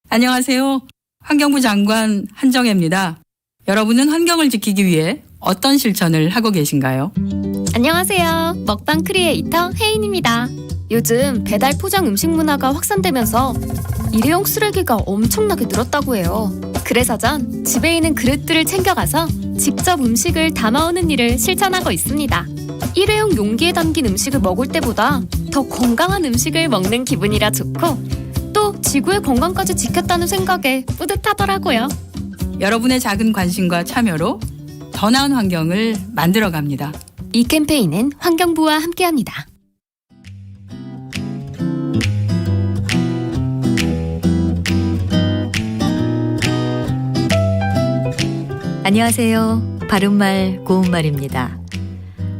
안녕하세요. 환경부 장관 한정혜입니다. 여러분은 환경을 지키기 위해 어떤 실천을 하고 계신가요? 안녕하세요. 먹방 크리에이터 혜인입니다. 요즘 배달 포장 음식 문화가 확산되면서 일회용 쓰레기가 엄청나게 늘었다고 해요. 그래서 전 집에 있는 그릇들을 챙겨가서 직접 음식을 담아오는 일을 실천하고 있습니다. 일회용 용기에 담긴 음식을 먹을 때보다 더 건강한 음식을 먹는 기분이라 좋고 또 지구의 건강까지 지켰다는 생각에 뿌듯하더라고요. 여러분의 작은 관심과 참여로 더 나은 환경을 만들어갑니다. 이 캠페인은 환경부와 함께합니다. 안녕하세요. 바른말 고운말입니다.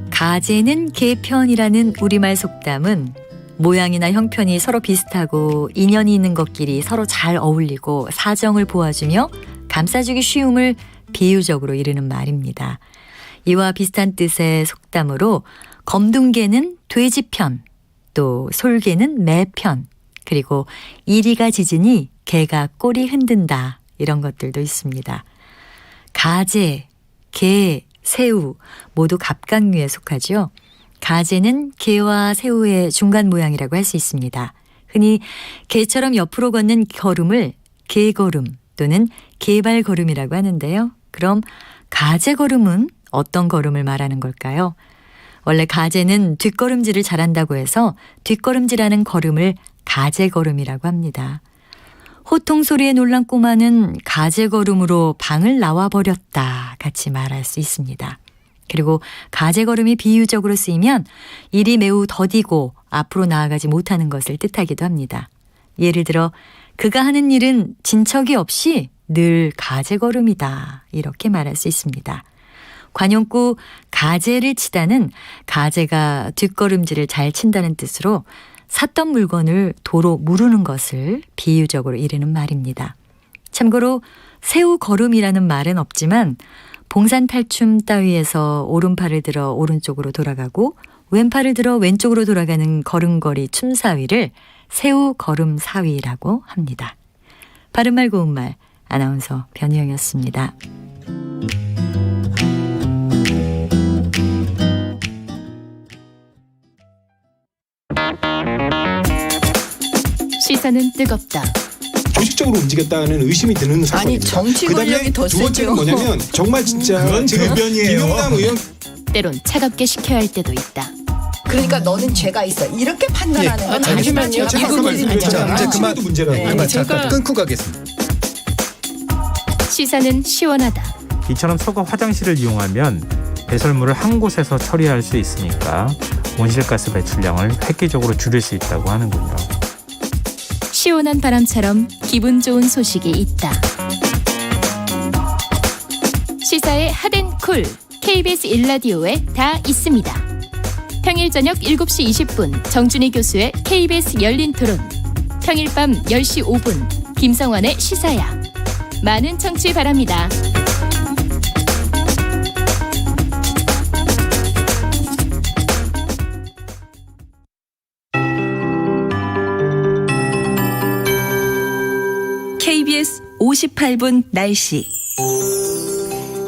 가재는 개편이라는 우리말 속담은 모양이나 형편이 서로 비슷하고 인연이 있는 것끼리 서로 잘 어울리고 사정을 보아주며 감싸주기 쉬움을 비유적으로 이르는 말입니다. 이와 비슷한 뜻의 속담으로 검둥개는 돼지편, 또 솔개는 매편, 그리고 이리가 짖으니 개가 꼬리 흔든다 이런 것들도 있습니다. 가재, 개, 새우 모두 갑각류에 속하죠. 가재는 개와 새우의 중간 모양이라고 할 수 있습니다. 흔히 개처럼 옆으로 걷는 걸음을 개걸음 또는 개발걸음이라고 하는데요. 그럼 가재걸음은 어떤 걸음을 말하는 걸까요? 원래 가재는 뒷걸음질을 잘한다고 해서 뒷걸음질하는 걸음을 가재걸음이라고 합니다. 호통 소리에 놀란 꼬마는 가재걸음으로 방을 나와버렸다 같이 말할 수 있습니다. 그리고 가재걸음이 비유적으로 쓰이면 일이 매우 더디고 앞으로 나아가지 못하는 것을 뜻하기도 합니다. 예를 들어 그가 하는 일은 진척이 없이 늘 가재걸음이다 이렇게 말할 수 있습니다. 관용구 가재를 치다는 가재가 뒷걸음질을 잘 친다는 뜻으로 샀던 물건을 도로 무르는 것을 비유적으로 이르는 말입니다. 참고로 새우 걸음이라는 말은 없지만 봉산탈춤 따위에서 오른팔을 들어 오른쪽으로 돌아가고 왼팔을 들어 왼쪽으로 돌아가는 걸음걸이 춤사위를 새우 걸음 사위라고 합니다. 바른말 고운말 아나운서 변희영이었습니다. 시선은 뜨겁다. 조직적으로 움직였다는 의심이 드는 사건입니다. 아니 정치 권력이 더 두 번째는 뭐냐면 정말 진짜 지금 김영남 의원 때론 차갑게 식혀야 할 때도 있다. 그러니까 너는 죄가 있어 이렇게 판단하는 건 잠시만요. 이 부분이 이제 그만 제가 끊고 가겠습니다. 시선은 시원하다. 이처럼 소가 화장실을 이용하면 배설물을 한 곳에서 처리할 수 있으니까 온실가스 배출량을 획기적으로 줄일 수 있다고 하는군요. 시원한 바람처럼 기분 좋은 소식이 있다. 시사의 핫앤쿨 KBS 1라디오에 다 있습니다. 평일 저녁 7시 20분 정준희 교수의 KBS 열린 토론, 평일 밤 10시 5분 김성환의 시사야. 많은 청취 바랍니다. KBS 58분 날씨.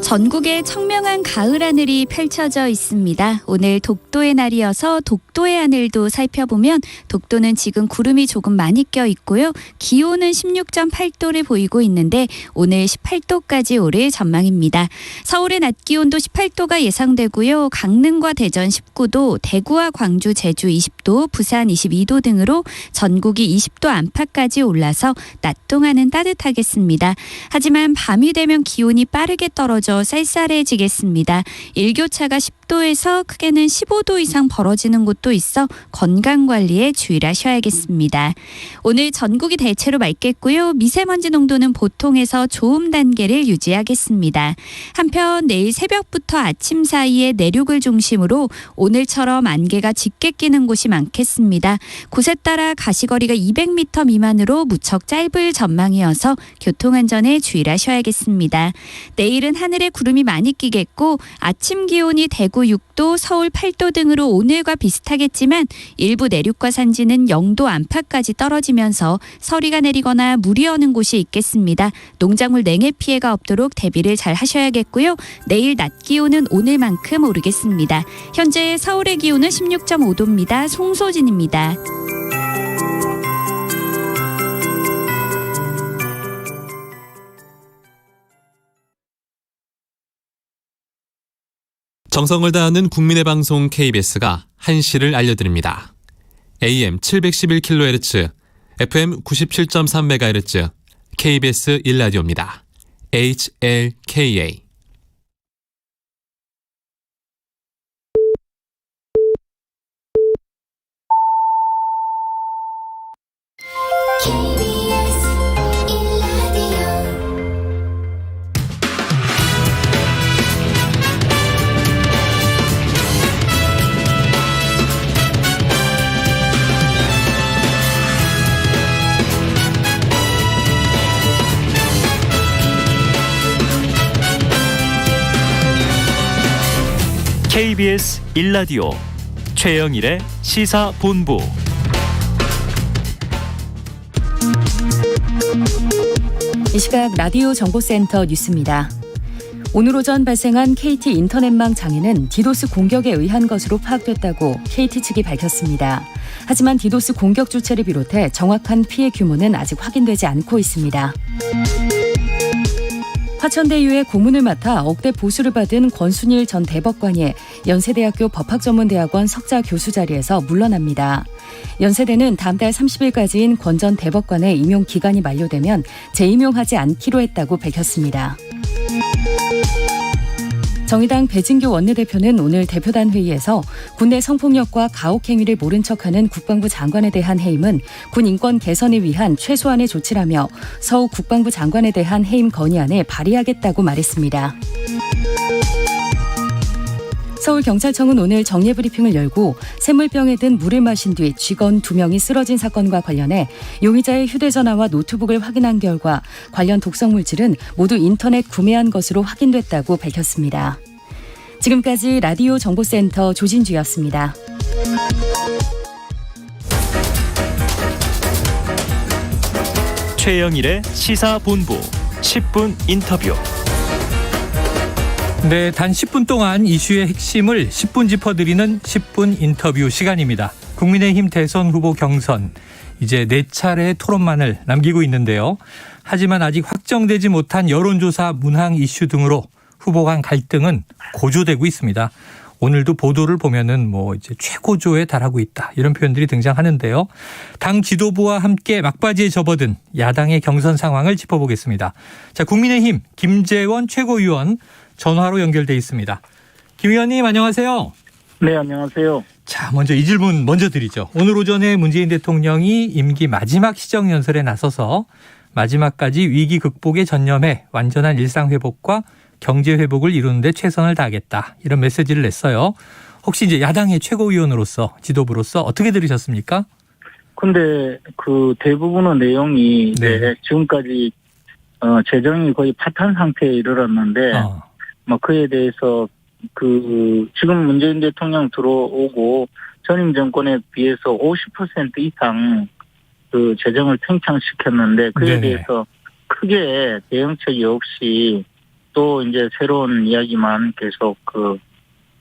전국에 청명한 가을 하늘이 펼쳐져 있습니다. 오늘 독도의 날이어서 독도의 하늘도 살펴보면 독도는 지금 구름이 조금 많이 껴 있고요. 기온은 16.8도를 보이고 있는데 오늘 18도까지 오를 전망입니다. 서울의 낮 기온도 18도가 예상되고요. 강릉과 대전 19도, 대구와 광주, 제주 20도, 부산 22도 등으로 전국이 20도 안팎까지 올라서 낮 동안은 따뜻하겠습니다. 하지만 밤이 되면 기온이 빠르게 떨어져 쌀쌀해지겠습니다. 일교차가 10도에서 크게는 15도 이상 벌어지는 곳도 있어 건강관리에 주의를 하셔야겠습니다. 오늘 전국이 대체로 맑겠고요. 미세먼지 농도는 보통에서 좋음 단계를 유지하겠습니다. 한편 내일 새벽부터 아침 사이에 내륙을 중심으로 오늘처럼 안개가 짙게 끼는 곳이 많겠습니다. 곳에 따라 가시거리가 200m 미만으로 무척 짧을 전망이어서 교통안전에 주의를 하셔야겠습니다. 내일은 하늘에 구름이 많이 끼겠고 아침 기온이 대구 6도, 서울 8도 등으로 오늘과 비슷하겠지만 일부 내륙과 산지는 0도 안팎까지 떨어지면서 서리가 내리거나 물이 오는 곳이 있겠습니다. 농작물 냉해 피해가 없도록 대비를 잘 하셔야겠고요. 내일 낮 기온은 오늘만큼 오르겠습니다. 현재 서울의 기온은 16.5도입니다. 송소진입니다. 정성을 다하는 국민의 방송 KBS가 한시를 알려드립니다. AM 711kHz, FM 97.3MHz, KBS 1라디오입니다. HLKA. KBS 1라디오 최영일의 시사본부. 이 시각 라디오 정보센터 뉴스입니다. 오늘 오전 발생한 KT 인터넷망 장애는 디도스 공격에 의한 것으로 파악됐다고 KT 측이 밝혔습니다. 하지만 디도스 공격 주체를 비롯해 정확한 피해 규모는 아직 확인되지 않고 있습니다. 화천대유의 고문을 맡아 억대 보수를 받은 권순일 전 대법관이 연세대학교 법학전문대학원 석좌 교수 자리에서 물러납니다. 연세대는 다음 달 30일까지인 권 전 대법관의 임용 기간이 만료되면 재임용하지 않기로 했다고 밝혔습니다. 정의당 배진교 원내대표는 오늘 대표단 회의에서 군내 성폭력과 가혹행위를 모른 척하는 국방부 장관에 대한 해임은 군 인권 개선을 위한 최소한의 조치라며 서우 국방부 장관에 대한 해임 건의안을 발의하겠다고 말했습니다. 서울경찰청은 오늘 정례브리핑을 열고 샘물병에 든 물을 마신 뒤 직원 2명이 쓰러진 사건과 관련해 용의자의 휴대전화와 노트북을 확인한 결과 관련 독성물질은 모두 인터넷 구매한 것으로 확인됐다고 밝혔습니다. 지금까지 라디오 정보센터 조진주였습니다. 최영일의 시사본부 10분 인터뷰. 네, 단 10분 동안 이슈의 핵심을 10분 짚어드리는 10분 인터뷰 시간입니다. 국민의힘 대선 후보 경선, 이제 4차례의 토론만을 남기고 있는데요. 하지만 아직 확정되지 못한 여론조사 문항 이슈 등으로 후보 간 갈등은 고조되고 있습니다. 오늘도 보도를 보면은 이제 최고조에 달하고 있다, 이런 표현들이 등장하는데요. 당 지도부와 함께 막바지에 접어든 야당의 경선 상황을 짚어보겠습니다. 자, 국민의힘 김재원 최고위원 전화로 연결돼 있습니다. 김 의원님, 안녕하세요. 네, 안녕하세요. 자, 먼저 이 질문 먼저 드리죠. 오늘 오전에 문재인 대통령이 임기 마지막 시정연설에 나서서 마지막까지 위기 극복에 전념해 완전한 일상 회복과 경제 회복을 이루는 데 최선을 다하겠다, 이런 메시지를 냈어요. 혹시 이제 야당의 최고위원으로서, 지도부로서 어떻게 들으셨습니까? 근데 그 대부분의 내용이 네. 지금까지 재정이 거의 파탄 상태에 이르렀는데 그에 대해서 지금 문재인 대통령 들어오고 전임 정권에 비해서 50% 이상 그 재정을 팽창시켰는데 그에 네네. 대해서 크게 대응책이 없이 또 이제 새로운 이야기만 계속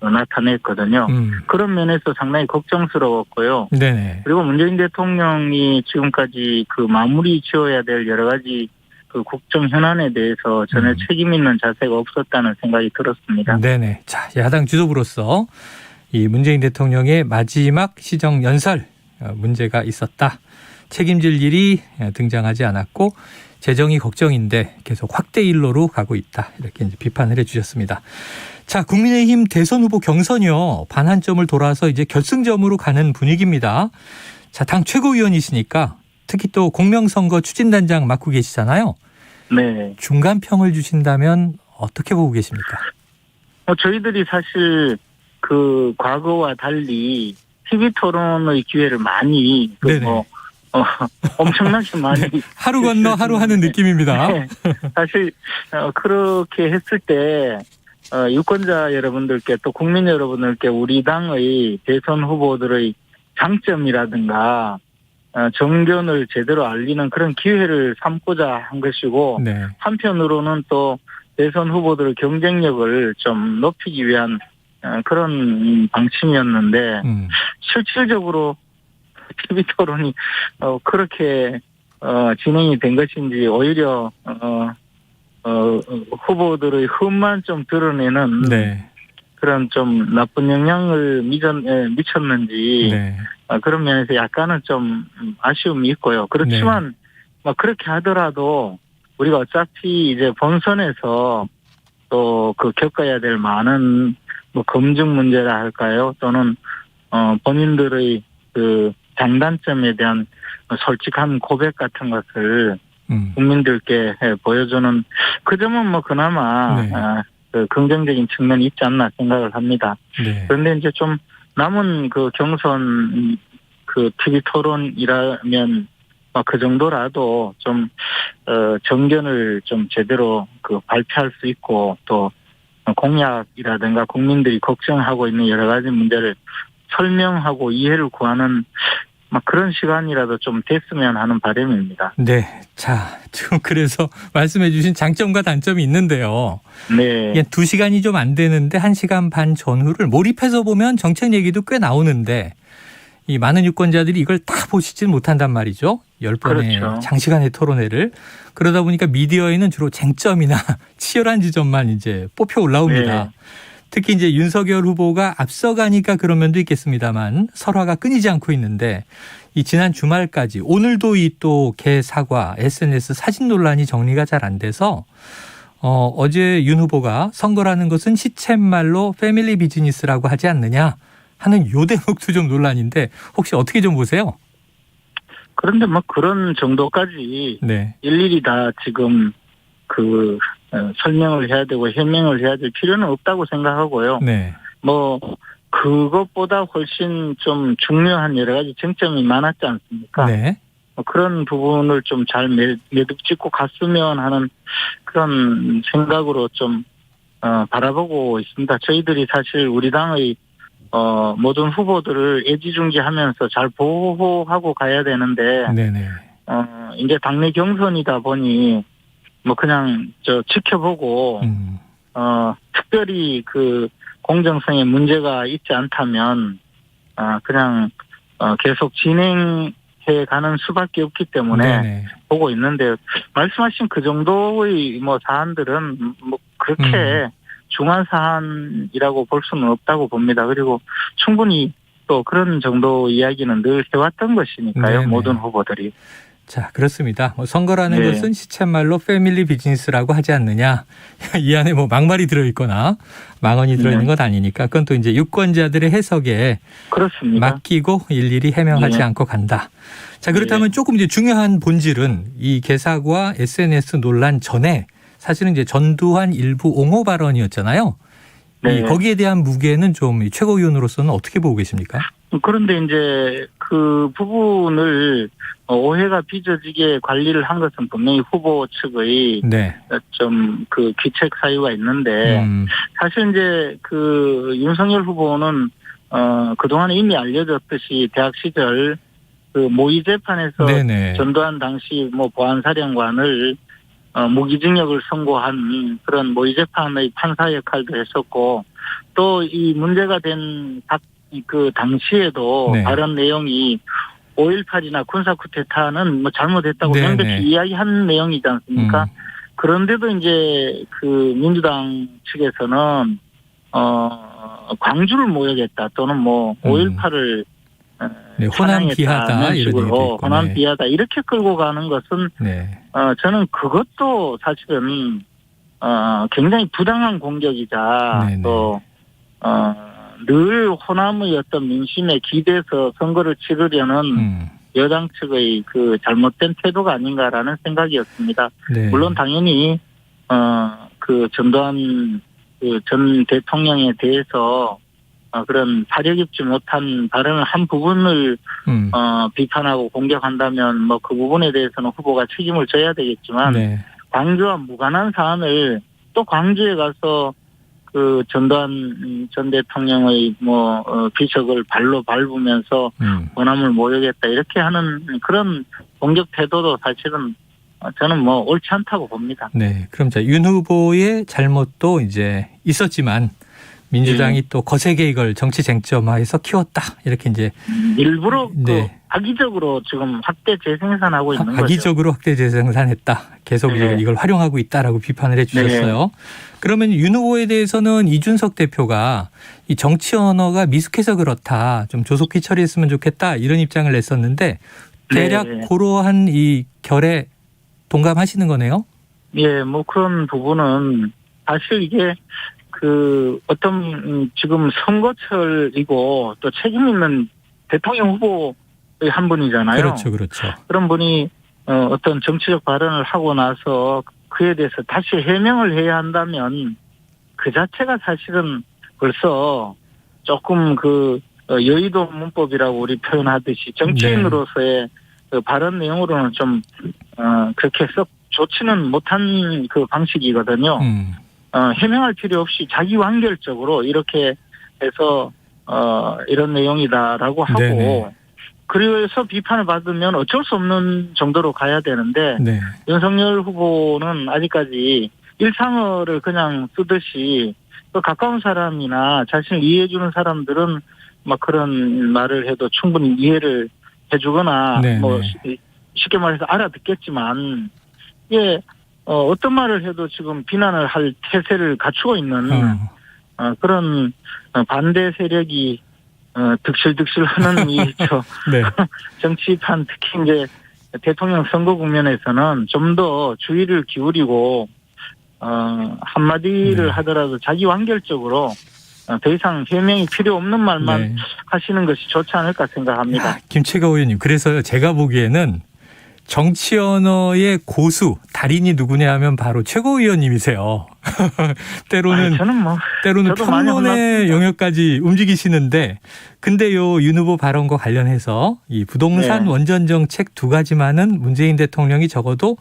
나타냈거든요. 그런 면에서 상당히 걱정스러웠고요. 네네. 그리고 문재인 대통령이 지금까지 마무리 지어야 될 여러 가지 국정 현안에 대해서 전혀 책임 있는 자세가 없었다는 생각이 들었습니다. 네네. 자, 야당 지도부로서 이 문재인 대통령의 마지막 시정 연설 문제가 있었다. 책임질 일이 등장하지 않았고 재정이 걱정인데 계속 확대 일로로 가고 있다, 이렇게 이제 비판을 해주셨습니다. 자, 국민의힘 대선 후보 경선이요, 반환점을 돌아서 이제 결승점으로 가는 분위기입니다. 자, 당 최고위원이시니까 특히 또 공명선거 추진단장 맡고 계시잖아요. 네. 중간평을 주신다면 어떻게 보고 계십니까? 저희들이 사실 과거와 달리 TV 토론의 기회를 많이 엄청나게 많이 하루 건너 하루 하는 느낌입니다. 네. 사실 그렇게 했을 때 유권자 여러분들께 또 국민 여러분들께 우리 당의 대선 후보들의 장점이라든가 정견을 제대로 알리는 그런 기회를 삼고자 한 것이고 네. 한편으로는 또 대선 후보들의 경쟁력을 좀 높이기 위한 그런 방침이었는데 실질적으로 TV 토론이 그렇게 진행이 된 것인지 오히려 후보들의 흠만 좀 드러내는 네. 그런 좀 나쁜 영향을 미쳤는지 네. 그런 면에서 약간은 좀 아쉬움이 있고요. 그렇지만 뭐 그렇게 하더라도 우리가 어차피 이제 본선에서 또 그 겪어야 될 많은 뭐 검증 문제라 할까요? 또는 본인들의 그 장단점에 대한 솔직한 고백 같은 것을 국민들께 보여주는 그 점은 뭐 그나마 그 긍정적인 측면이 있지 않나 생각을 합니다. 네. 그런데 이제 좀 남은 그 경선 그 TV 토론이라면 그 정도라도 좀 정견을 좀 제대로 그 발표할 수 있고 또 공약이라든가 국민들이 걱정하고 있는 여러 가지 문제를 설명하고 이해를 구하는 그런 시간이라도 좀 됐으면 하는 바람입니다. 네. 자, 지금 그래서 말씀해 주신 장점과 단점이 있는데요. 네. 2시간이 좀 안 되는데 1시간 반 전후를 몰입해서 보면 정책 얘기도 꽤 나오는데 이 많은 유권자들이 이걸 다 보시지는 못한단 말이죠. 10번의 그렇죠. 장시간의 토론회를. 그러다 보니까 미디어에는 주로 쟁점이나 치열한 지점만 이제 뽑혀 올라옵니다. 네. 특히 이제 윤석열 후보가 앞서가니까 그런 면도 있겠습니다만 설화가 끊이지 않고 있는데 이 지난 주말까지 오늘도 이 또 개 사과 SNS 사진 논란이 정리가 잘 안 돼서 어제 윤 후보가 선거라는 것은 시쳇말로 패밀리 비즈니스라고 하지 않느냐 하는 요 대목도 좀 논란인데 혹시 어떻게 좀 보세요? 그런데 뭐 그런 정도까지 네. 일일이 다 지금 그 설명을 해야 되고 해명을 해야 될 필요는 없다고 생각하고요. 네. 뭐 그것보다 훨씬 좀 중요한 여러 가지 쟁점이 많았지 않습니까? 네. 그런 부분을 좀 잘 매듭 짓고 갔으면 하는 그런 생각으로 좀 바라보고 있습니다. 저희들이 사실 우리 당의 모든 후보들을 애지중지하면서 잘 보호하고 가야 되는데 네네. 이제 당내 경선이다 보니 뭐 그냥 지켜보고 특별히 그 공정성에 문제가 있지 않다면 그냥 계속 진행해 가는 수밖에 없기 때문에 네네. 보고 있는데 말씀하신 그 정도의 뭐 사안들은 뭐 그렇게 중한 사안이라고 볼 수는 없다고 봅니다. 그리고 충분히 또 그런 정도 이야기는 늘 해왔던 것이니까요. 네네. 모든 후보들이. 자, 그렇습니다. 선거라는 네. 것은 시쳇말로 패밀리 비즈니스라고 하지 않느냐. 이 안에 뭐 막말이 들어있거나 망언이 들어있는 것 아니니까 그건 또 이제 유권자들의 해석에 그렇습니다. 맡기고 일일이 해명하지 네. 않고 간다. 자, 그렇다면 조금 이제 중요한 본질은 이 개사과 SNS 논란 전에 사실은 이제 전두환 일부 옹호 발언이었잖아요. 네. 거기에 대한 무게는 좀 최고위원으로서는 어떻게 보고 계십니까? 그런데 이제 그 부분을 오해가 빚어지게 관리를 한 것은 분명히 후보 측의 네. 좀 그 기책 사유가 있는데 사실 이제 그 윤석열 후보는 그동안 이미 알려졌듯이 대학 시절 그 모의 재판에서 네네. 전두환 당시 뭐 보안사령관을 무기징역을 선고한 그런 모의 재판의 판사 역할도 했었고 또 이 문제가 된 그 당시에도 네. 발언 내용이 5.18이나 군사 쿠데타는 뭐 잘못했다고 네네. 명백히 이야기한 내용이지 않습니까? 그런데도 이제 그 민주당 측에서는 광주를 모욕했다 또는 뭐 5.18을 네, 호남 비하다 이런 얘기도 있고. 호남 비하다 이렇게 끌고 가는 것은 네. 저는 그것도 사실은 굉장히 부당한 공격이자 네네. 또 늘 호남의 어떤 민심에 기대서 선거를 치르려는 여당 측의 그 잘못된 태도가 아닌가라는 생각이었습니다. 네. 물론 당연히 그 전두환 그 전 대통령에 대해서 그런 사려 깊지 못한 발언을 한 부분을 비판하고 공격한다면 뭐 그 부분에 대해서는 후보가 책임을 져야 되겠지만 네. 광주와 무관한 사안을 또 광주에 가서 그 전두환 전 대통령의 뭐 비석을 발로 밟으면서 호남을 모욕했다 이렇게 하는 그런 공격 태도도 사실은 저는 뭐 옳지 않다고 봅니다. 네, 그럼 자 윤 후보의 잘못도 이제 있었지만 민주당이 또 거세게 이걸 정치 쟁점화해서 키웠다 이렇게 이제 일부러 네. 악의적으로 지금 확대 재생산하고 있는 거죠. 악의적으로 확대 재생산했다. 계속 이걸 활용하고 있다라고 비판을 해주셨어요. 그러면 윤 후보에 대해서는 이준석 대표가 이 정치 언어가 미숙해서 그렇다. 좀 조속히 처리했으면 좋겠다. 이런 입장을 냈었는데 대략 그러한 이 결에 동감하시는 거네요? 예, 뭐 그런 부분은 사실 이게 어떤 지금 선거철이고 또 책임 있는 대통령 후보의 한 분이잖아요. 그렇죠, 그렇죠. 그런 분이 어떤 정치적 발언을 하고 나서 그에 대해서 다시 해명을 해야 한다면 그 자체가 사실은 벌써 조금 여의도 문법이라고 우리 표현하듯이 정치인으로서의 그 발언 내용으로는 좀 그렇게 썩 좋지는 못한 그 방식이거든요. 해명할 필요 없이 자기완결적으로 이렇게 해서 이런 내용이다라고 하고 네네. 그래서 비판을 받으면 어쩔 수 없는 정도로 가야 되는데 윤석열 후보는 아직까지 일상어를 그냥 쓰듯이 또 가까운 사람이나 자신을 이해해주는 사람들은 막 그런 말을 해도 충분히 이해를 해주거나 뭐 쉽게 말해서 알아듣겠지만 이게 어떤 말을 해도 지금 비난을 할 태세를 갖추고 있는 그런 반대 세력이 득실득실하는 정치판 특히 이제 대통령 선거 국면에서는 좀 더 주의를 기울이고 한마디를 하더라도 자기완결적으로 더 이상 해명이 필요 없는 말만 하시는 것이 좋지 않을까 생각합니다. 김채가 의원님, 그래서 제가 보기에는 정치 언어의 고수, 달인이 누구냐 하면 바로 최고위원님이세요. 때로는 평론의 영역까지 움직이시는데, 근데 윤 후보 발언과 관련해서 이 부동산 원전 정책 두 가지만은 문재인 대통령이 적어도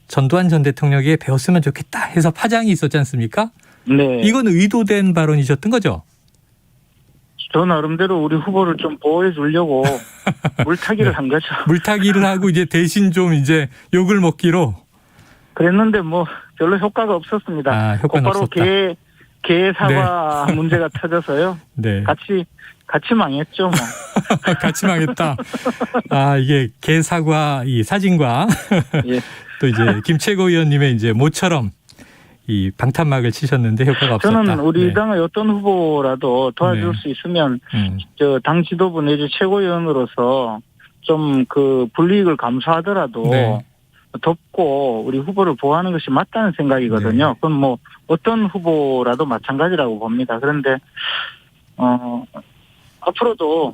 전두환 전 대통령에게 배웠으면 좋겠다 해서 파장이 있었지 않습니까? 네. 이건 의도된 발언이셨던 거죠? 저 나름대로 우리 후보를 좀 보호해 주려고 물타기를 한 거죠. 물타기를 하고 이제 대신 좀 이제 욕을 먹기로. 그랬는데 뭐 별로 효과가 없었습니다. 효과는 곧바로 없었다. 개 사과 문제가 터져서요. 같이 망했죠. 뭐. 같이 망했다. 이게 개 사과 이 사진과 또 이제 김채고 의원님의 이제 모처럼 이 방탄막을 치셨는데 효과가 없었다. 저는 우리 당의 어떤 후보라도 도와줄 수 있으면 당 지도부 내지 최고위원으로서 좀 불이익을 감수하더라도 돕고 우리 후보를 보호하는 것이 맞다는 생각이거든요. 그건 뭐 어떤 후보라도 마찬가지라고 봅니다. 그런데 앞으로도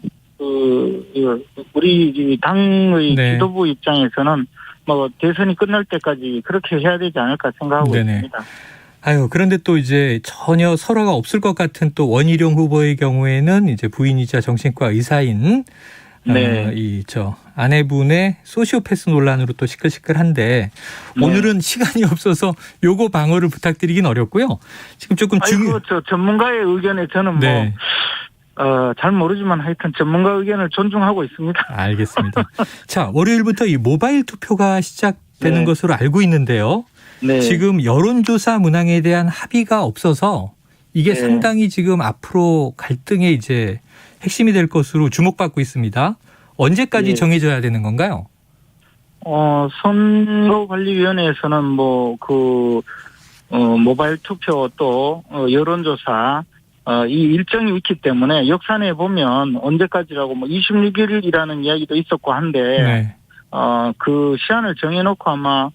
우리 당의 지도부 입장에서는 뭐 대선이 끝날 때까지 그렇게 해야 되지 않을까 생각하고 있습니다. 그런데 또 이제 전혀 설화가 없을 것 같은 또 원희룡 후보의 경우에는 이제 부인이자 정신과 의사인 아내분의 소시오패스 논란으로 또 시끌시끌한데 오늘은 시간이 없어서 요거 방어를 부탁드리긴 어렵고요. 지금 조금 전문가의 의견에 저는 잘 모르지만 하여튼 전문가 의견을 존중하고 있습니다. 알겠습니다. 자, 월요일부터 이 모바일 투표가 시작되는 것으로 알고 있는데요. 지금 여론조사 문항에 대한 합의가 없어서 이게 상당히 지금 앞으로 갈등의 이제 핵심이 될 것으로 주목받고 있습니다. 언제까지 정해져야 되는 건가요? 선거관리위원회에서는 모바일 투표 또 여론조사 이 일정이 있기 때문에 역산해 보면 언제까지라고 26일이라는 이야기도 있었고 한데 그 시한을 정해놓고 아마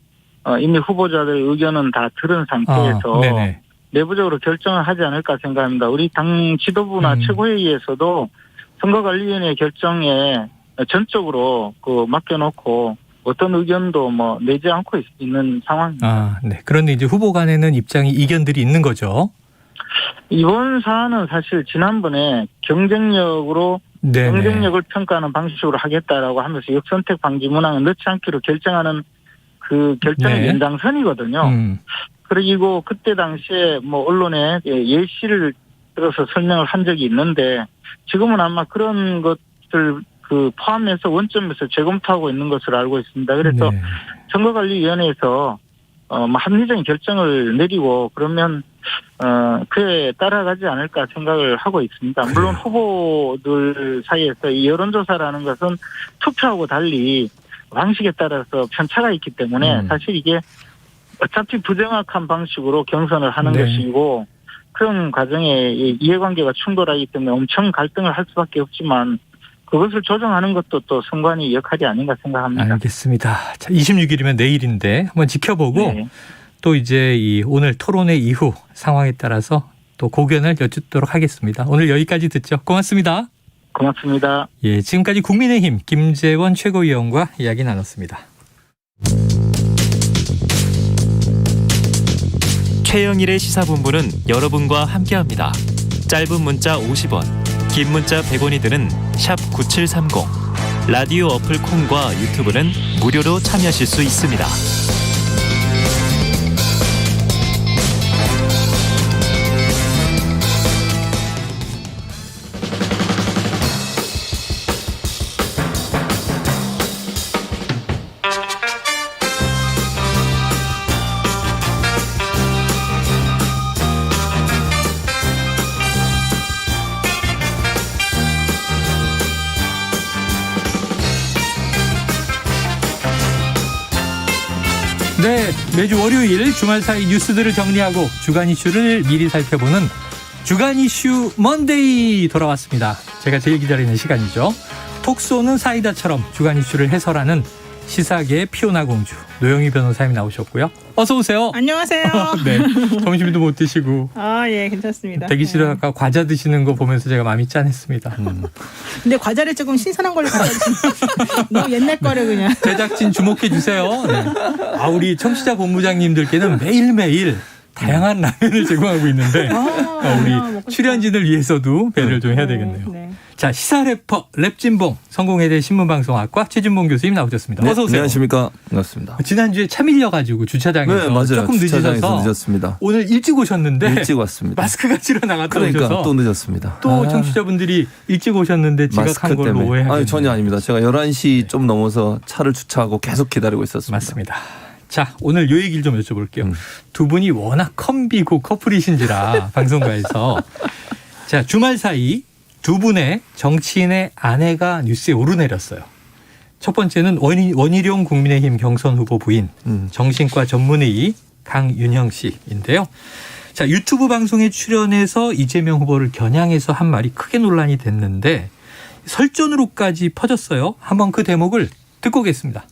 이미 후보자들의 의견은 다 들은 상태에서 내부적으로 결정을 하지 않을까 생각합니다. 우리 당 지도부나 최고회의에서도 선거관리위원회 결정에 전적으로 맡겨놓고 어떤 의견도 내지 않고 있는 상황입니다. 그런데 이제 후보 간에는 이견들이 있는 거죠. 이번 사안은 사실 지난번에 경쟁력을 평가하는 방식으로 하겠다라고 하면서 역선택 방지 문항을 넣지 않기로 결정하는 그 결정의 연장선이거든요. 그리고 그때 당시에 언론에 예시를 들어서 설명을 한 적이 있는데 지금은 아마 그런 것들 포함해서 원점에서 재검토하고 있는 것으로 알고 있습니다. 그래서 선거관리위원회에서 합리적인 결정을 내리고 그러면 그에 따라가지 않을까 생각을 하고 있습니다. 물론 후보들 사이에서 이 여론조사라는 것은 투표하고 달리 방식에 따라서 편차가 있기 때문에 사실 이게 어차피 부정확한 방식으로 경선을 하는 것이고 그런 과정에 이해관계가 충돌하기 때문에 엄청 갈등을 할 수밖에 없지만 그것을 조정하는 것도 또 선관위 역할이 아닌가 생각합니다. 알겠습니다. 자, 26일이면 내일인데 한번 지켜보고 또 이제 이 오늘 토론회 이후 상황에 따라서 또 고견을 여쭙도록 하겠습니다. 오늘 여기까지 듣죠. 고맙습니다. 고맙습니다. 예, 지금까지 국민의힘 김재원 최고위원과 이야기 나눴습니다. 최영일의 시사본부는 여러분과 함께합니다. 짧은 문자 50원, 긴 문자 100원이 드는 샵 9730. 라디오 어플 콩과 유튜브는 무료로 참여하실 수 있습니다. 네, 매주 월요일 주말 사이 뉴스들을 정리하고 주간 이슈를 미리 살펴보는 주간 이슈 먼데이 돌아왔습니다. 제가 제일 기다리는 시간이죠. 톡 쏘는 사이다처럼 주간 이슈를 해설하는 시사계의 피오나 공주 노영희 변호사님 나오셨고요. 어서 오세요. 안녕하세요. 네, 점심도 못 드시고. 예, 괜찮습니다. 대기실에 아까 과자 드시는 거 보면서 제가 마음이 짠했습니다. 근데 과자를 조금 신선한 걸로 갖다 주시면 너무 옛날 거를 그냥. 제작진 주목해 주세요. 네. 우리 청취자 본부장님들께는 매일매일 다양한 라면을 제공하고 있는데 우리 출연진을 위해서도 배려를 좀 해야 되겠네요. 네. 자, 시사 래퍼 랩진봉 성공회대 신문방송학과 최진봉 교수님 나오셨습니다. 네, 어서 오세요. 안녕하십니까. 반갑습니다. 지난주에 차 밀려가지고 주차장에서 네, 맞아요. 조금 늦으셔서 늦었습니다. 오늘 일찍 오셨는데 일찍 왔습니다. 마스크가 치러 나갔다 그러니까 오셔서 또 늦었습니다. 또 청취자분들이 일찍 오셨는데 지각한 걸로 오해하겠네요. 아니, 전혀 아닙니다. 제가 11시 좀 넘어서 차를 주차하고 계속 기다리고 있었습니다. 맞습니다. 자, 오늘 요 얘기를 좀 여쭤볼게요. 두 분이 워낙 컴비고 커플이신지라 방송가에서 자, 주말 사이 두 분의 정치인의 아내가 뉴스에 오르내렸어요. 첫 번째는 원희룡 국민의힘 경선 후보 부인 정신과 전문의 강윤형 씨인데요. 자, 유튜브 방송에 출연해서 이재명 후보를 겨냥해서 한 말이 크게 논란이 됐는데 설전으로까지 퍼졌어요. 한번 그 대목을 듣고 오겠습니다.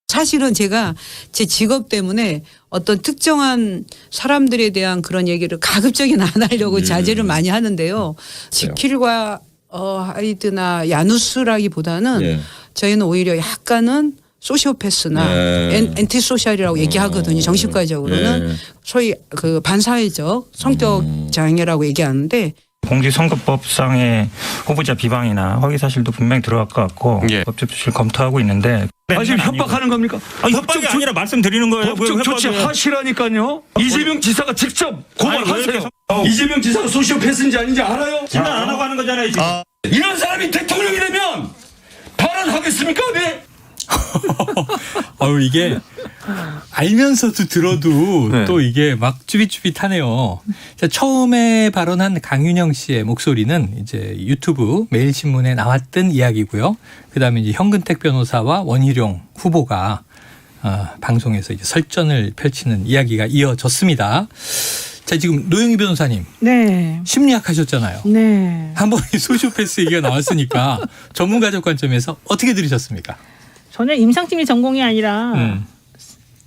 사실은 제가 제 직업 때문에 어떤 특정한 사람들에 대한 그런 얘기를 가급적이나 안 하려고 자제를 많이 하는데요. 지킬과 하이드나 야누스라기보다는 저희는 오히려 약간은 소시오패스나 엔티소셜이라고 얘기하거든요. 정신과적으로는 소위 그 반사회적 성격 장애라고 얘기하는데 공직선거법상의 후보자 비방이나 허위 사실도 분명히 들어갈 것 같고 법적 조치를 검토하고 있는데 지금 협박하는 겁니까? 협박이 아니라 말씀드리는 거예요. 법적 조치 하시라니까요. 이재명 지사가 직접 고발하세요. 이재명 지사가 소시오패스인지 아닌지 알아요? 진단 안 하고 하는 거잖아요. 지금. 이런 사람이 대통령이 되면 발언하겠습니까? 네. 이게 알면서도 들어도 또 이게 막 쭈삣쭈삣하네요. 자, 처음에 발언한 강윤형 씨의 목소리는 이제 유튜브 매일신문에 나왔던 이야기고요. 그다음에 이제 현근택 변호사와 원희룡 후보가 방송에서 이제 설전을 펼치는 이야기가 이어졌습니다. 자, 지금 노영희 변호사님. 네. 심리학 하셨잖아요. 네. 한번 소시오패스 얘기가 나왔으니까 전문가적 관점에서 어떻게 들으셨습니까? 저는 임상심리 전공이 아니라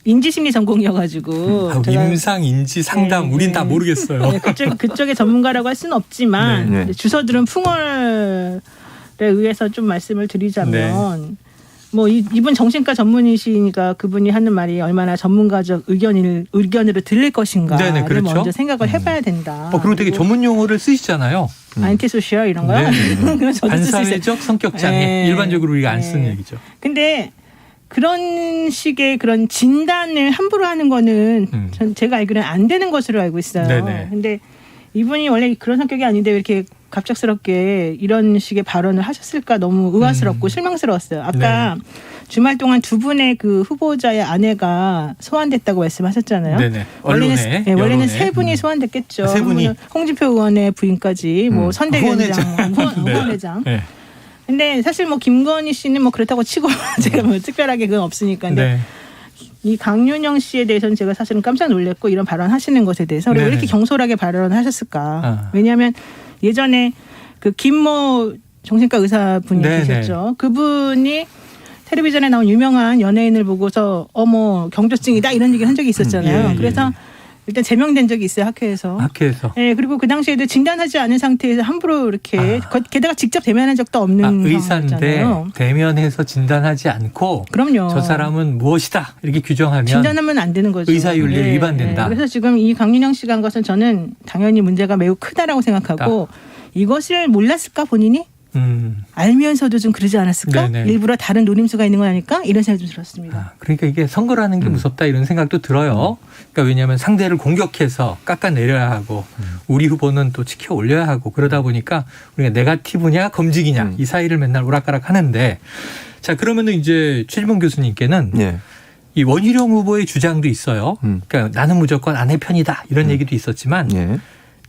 인지심리 전공이어가지고 임상, 인지, 상담 우린 다 모르겠어요. 네, 그쪽의 전문가라고 할 수는 없지만 주서들은 풍월에 의해서 좀 말씀을 드리자면 뭐 이분 정신과 전문의시니까 그분이 하는 말이 얼마나 전문가적 의견으로 들릴 것인가를 그렇죠. 먼저 생각을 해봐야 된다. 그리고 되게 전문 용어를 쓰시잖아요. 안티소셜 이런 거요? 반사회적 성격 장애. 일반적으로 우리가 안 쓰는 얘기죠. 근데 그런 식의 그런 진단을 함부로 하는 거는 제가 알기로는 안 되는 것으로 알고 있어요. 근데 이분이 원래 그런 성격이 아닌데 왜 이렇게 갑작스럽게 이런 식의 발언을 하셨을까 너무 의아스럽고 실망스러웠어요. 아까 주말 동안 두 분의 그 후보자의 아내가 소환됐다고 말씀하셨잖아요. 네네. 원래는 세 분이 소환됐겠죠. 세 분이. 홍준표 의원의 부인까지 뭐 선대위원장, 후원회장. 네. 근데 사실 뭐 김건희 씨는 뭐 그렇다고 치고 제가 뭐 특별하게 그건 없으니까. 근데 이 강윤영 씨에 대해서는 제가 사실은 깜짝 놀랐고 이런 발언하시는 것에 대해서 왜 이렇게 경솔하게 발언하셨을까? 왜냐하면 예전에 그 김모 정신과 의사분이 계셨죠. 그분이 텔레비전에 나온 유명한 연예인을 보고서 어머 경조증이다 이런 얘기를 한 적이 있었잖아요. 그래서 일단 제명된 적이 있어요, 학회에서. 네, 그리고 그 당시에도 진단하지 않은 상태에서 함부로 이렇게 게다가 직접 대면한 적도 없는 의사인데 대면해서 진단하지 않고 그럼요. 저 사람은 무엇이다 이렇게 규정하면 진단하면 안 되는 거죠. 의사윤리에 위반된다. 그래서 지금 이 강윤영 씨가 한 것은 저는 당연히 문제가 매우 크다라고 생각하고 이것을 몰랐을까 본인이? 알면서도 좀 그러지 않았을까? 일부러 다른 노림수가 있는 거 아닐까? 이런 생각이 좀 들었습니다. 그러니까 이게 선거라는 게 무섭다 이런 생각도 들어요. 그러니까 왜냐하면 상대를 공격해서 깎아내려야 하고 우리 후보는 또 지켜 올려야 하고 그러다 보니까 우리가 네거티브냐 검직이냐 이 사이를 맨날 오락가락 하는데 자 그러면은 이제 최진봉 교수님께는 이 원희룡 후보의 주장도 있어요. 그러니까 나는 무조건 아내 편이다 이런 얘기도 있었지만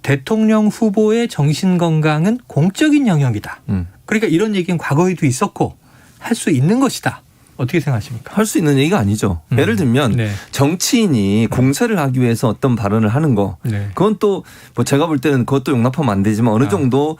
대통령 후보의 정신건강은 공적인 영역이다. 그러니까 이런 얘기는 과거에도 있었고 할 수 있는 것이다. 어떻게 생각하십니까? 할 수 있는 얘기가 아니죠. 예를 들면 정치인이 공세를 하기 위해서 어떤 발언을 하는 거 그건 또 뭐 제가 볼 때는 그것도 용납하면 안 되지만 어느 정도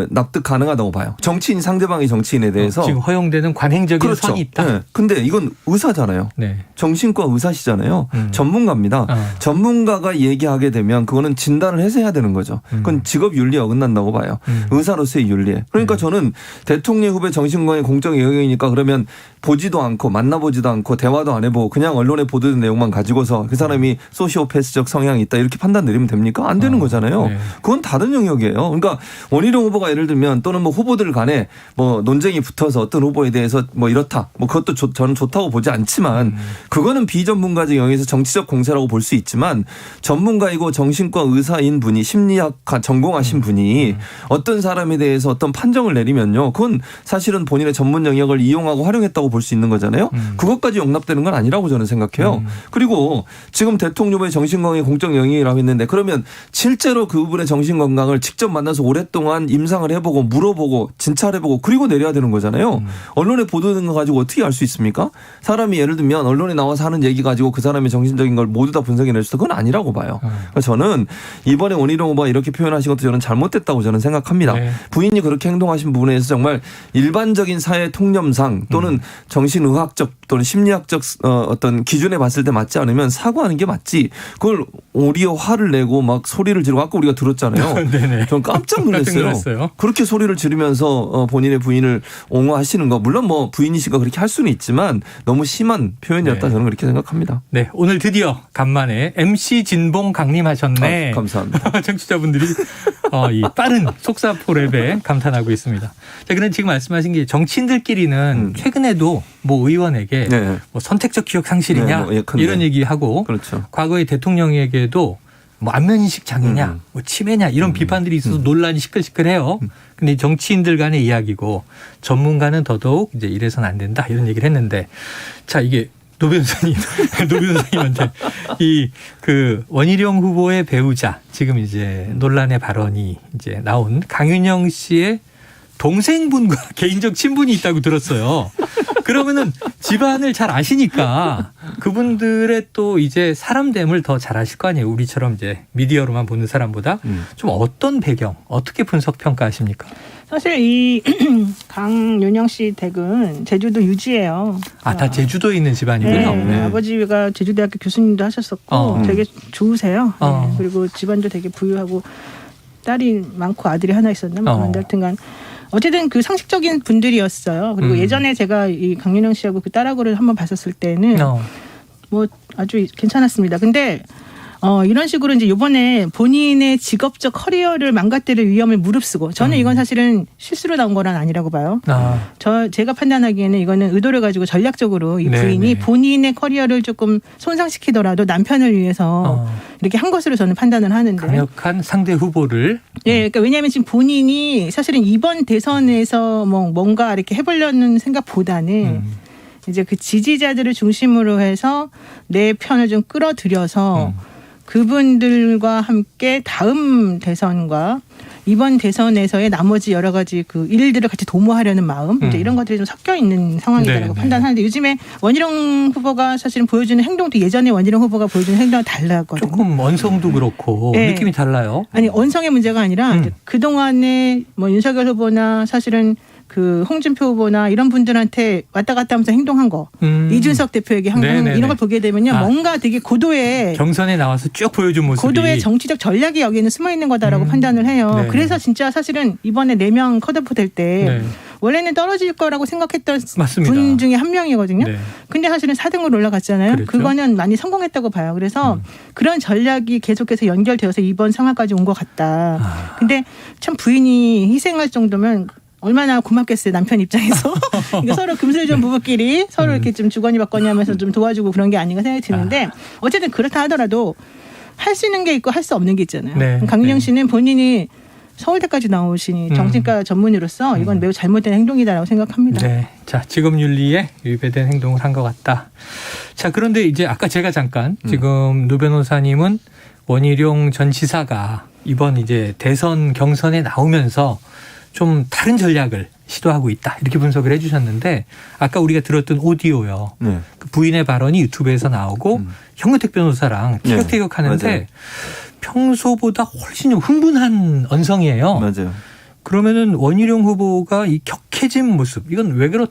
납득 가능하다고 봐요. 정치인 상대방의 정치인에 대해서 지금 허용되는 관행적인 선이 있다. 근데 이건 의사잖아요. 정신과 의사시잖아요. 전문가입니다. 전문가가 얘기하게 되면 그거는 진단을 해서 해야 되는 거죠. 그건 직업 윤리에 어긋난다고 봐요. 의사로서의 윤리에. 그러니까 저는 대통령 후보의 정신건강의 공적 영역이니까 그러면 보지도 않고 만나보지도 않고 대화도 안 해보고 그냥 언론에 보도된 내용만 가지고서 그 사람이 소시오패스적 성향이 있다 이렇게 판단 내리면 됩니까? 안 되는 거잖아요. 그건 다른 영역이에요. 그러니까 원희룡 후보가 예를 들면 또는 뭐 후보들 간에 뭐 논쟁이 붙어서 어떤 후보에 대해서 뭐 이렇다. 뭐 그것도 저는 좋다고 보지 않지만 그거는 비전문가적 영역에서 정치적 공세라고 볼 수 있지만 전문가이고 정신과 의사인 분이 심리학 전공하신 분이 어떤 사람에 대해서 어떤 판정을 내리면요. 그건 사실은 본인의 전문 영역을 이용하고 활용했다고 볼 수 있는 거잖아요. 그것까지 용납되는 건 아니라고 저는 생각해요. 그리고 지금 대통령의 정신건강의 공적 영역이라고 했는데 그러면 실제로 그분의 정신건강을 직접 만나서 오랫동안 임상을 해보고 물어보고 진찰해보고 그리고 내려야 되는 거잖아요. 언론에 보도된 거 가지고 어떻게 알 수 있습니까? 사람이 예를 들면 언론에 나와서 하는 얘기 가지고 그 사람의 정신적인 걸 모두 다 분석해낼 수 있다. 그건 아니라고 봐요. 그러니까 저는 이번에 원희룡 후보가 이렇게 표현하신 것도 저는 잘못됐다고 저는 생각합니다. 부인이 그렇게 행동하신 부분에서 정말 일반적인 사회 통념상 또는 정신의학적 또는 심리학적 어떤 기준에 봤을 때 맞지 않으면 사과하는 게 맞지. 그걸 오히려 화를 내고 막 소리를 지르고 아까 우리가 들었잖아요. 저는 깜짝 놀랐어요. 그렇게 소리를 지르면서 본인의 부인을 옹호하시는 거. 물론 뭐 부인이시가 그렇게 할 수는 있지만 너무 심한 표현이었다 저는 그렇게 생각합니다. 네, 오늘 드디어 간만에 MC 진봉 강림하셨네. 감사합니다. 청취자분들이 이 빠른 속사포랩에 감탄하고 있습니다. 자, 그럼 지금 말씀하신 게 정치인들끼리는 최근에도 뭐 의원에게 뭐 선택적 기억 상실이냐 이런 얘기하고 과거에 대통령에게도 뭐 안면인식 장애냐 뭐 치매냐 이런 비판들이 있어서 논란이 시끌시끌해요. 근데 정치인들 간의 이야기고 전문가는 더더욱 이제 이래서는 안 된다 이런 얘기를 했는데 자 이게 노 변호사님한테 그 원희룡 후보의 배우자 지금 이제 논란의 발언이 이제 나온 강윤영 씨의 동생분과 개인적 친분이 있다고 들었어요. 그러면은 집안을 잘 아시니까 그분들의 또 이제 사람됨을 더 잘 아실 거 아니에요. 우리처럼 이제 미디어로만 보는 사람보다 좀 어떤 배경, 어떻게 분석 평가하십니까? 사실 이 강윤영 씨 댁은 제주도 유지예요. 다 제주도에 있는 집안이군요. 네. 아버지가 제주대학교 교수님도 하셨었고 되게 좋으세요. 그리고 집안도 되게 부유하고 딸이 많고 아들이 하나 있었나? 그런데 하여튼간 어쨌든 그 상식적인 분들이었어요. 그리고 예전에 제가 이 강윤영 씨하고 그 딸하고를 한번 봤었을 때는 뭐 아주 괜찮았습니다. 근데 이런 식으로 이제 이번에 본인의 직업적 커리어를 망가뜨릴 위험을 무릅쓰고 저는 이건 사실은 실수로 나온 거란 아니라고 봐요. 제가 판단하기에는 이거는 의도를 가지고 전략적으로 이 부인이 본인의 커리어를 조금 손상시키더라도 남편을 위해서 이렇게 한 것으로 저는 판단을 하는데 강력한 상대 후보를 그러니까 왜냐하면 지금 본인이 사실은 이번 대선에서 뭔가 이렇게 해보려는 생각보다는 이제 그 지지자들을 중심으로 해서 내 편을 좀 끌어들여서 그분들과 함께 다음 대선과 이번 대선에서의 나머지 여러 가지 그 일들을 같이 도모하려는 마음 이제 이런 것들이 좀 섞여 있는 상황이라고 판단하는데 요즘에 원희룡 후보가 사실은 보여주는 행동도 예전에 원희룡 후보가 보여주는 행동과 달랐거든요. 조금 언성도 그렇고 느낌이 달라요. 아니 언성의 문제가 아니라 이제 그동안에 뭐 윤석열 후보나 사실은 그 홍준표 후보나 이런 분들한테 왔다 갔다 하면서 행동한 거 이준석 대표에게 행동 이런 걸 보게 되면요 뭔가 되게 고도의 경선에 나와서 쭉 보여준 모습이 고도의 정치적 전략이 여기는 숨어 있는 거다라고 판단을 해요. 그래서 진짜 사실은 이번에 4명 컷오프 될 때 원래는 떨어질 거라고 생각했던 맞습니다. 분 중에 한 명이거든요. 근데 사실은 4등으로 올라갔잖아요. 그랬죠? 그거는 많이 성공했다고 봐요. 그래서 그런 전략이 계속해서 연결되어서 이번 상황까지 온 것 같다. 근데 참 부인이 희생할 정도면 얼마나 고맙겠어요 남편 입장에서. 그러니까 서로 금슬좀 부부끼리 서로 이렇게 좀 주거니 받거니 하면서 좀 도와주고 그런 게 아닌가 생각이 드는데 어쨌든 그렇다 하더라도 할 수 있는 게 있고 할 수 없는 게 있잖아요. 강민영 씨는 본인이 서울대까지 나오시니 정신과 전문의로서 이건 매우 잘못된 행동이다라고 생각합니다. 네, 자 직업윤리에 위배된 행동을 한 것 같다. 자 그런데 이제 아까 제가 잠깐 지금 노 변호사님은 원희룡 전 지사가 이번 이제 대선 경선에 나오면서 좀 다른 전략을 시도하고 있다 이렇게 분석을 해주셨는데 아까 우리가 들었던 오디오요. 그 부인의 발언이 유튜브에서 나오고 현근택 변호사랑 티격태격하는데 평소보다 훨씬 흥분한 언성이에요. 맞아요. 그러면은 원희룡 후보가 이 격해진 모습 이건 왜 그런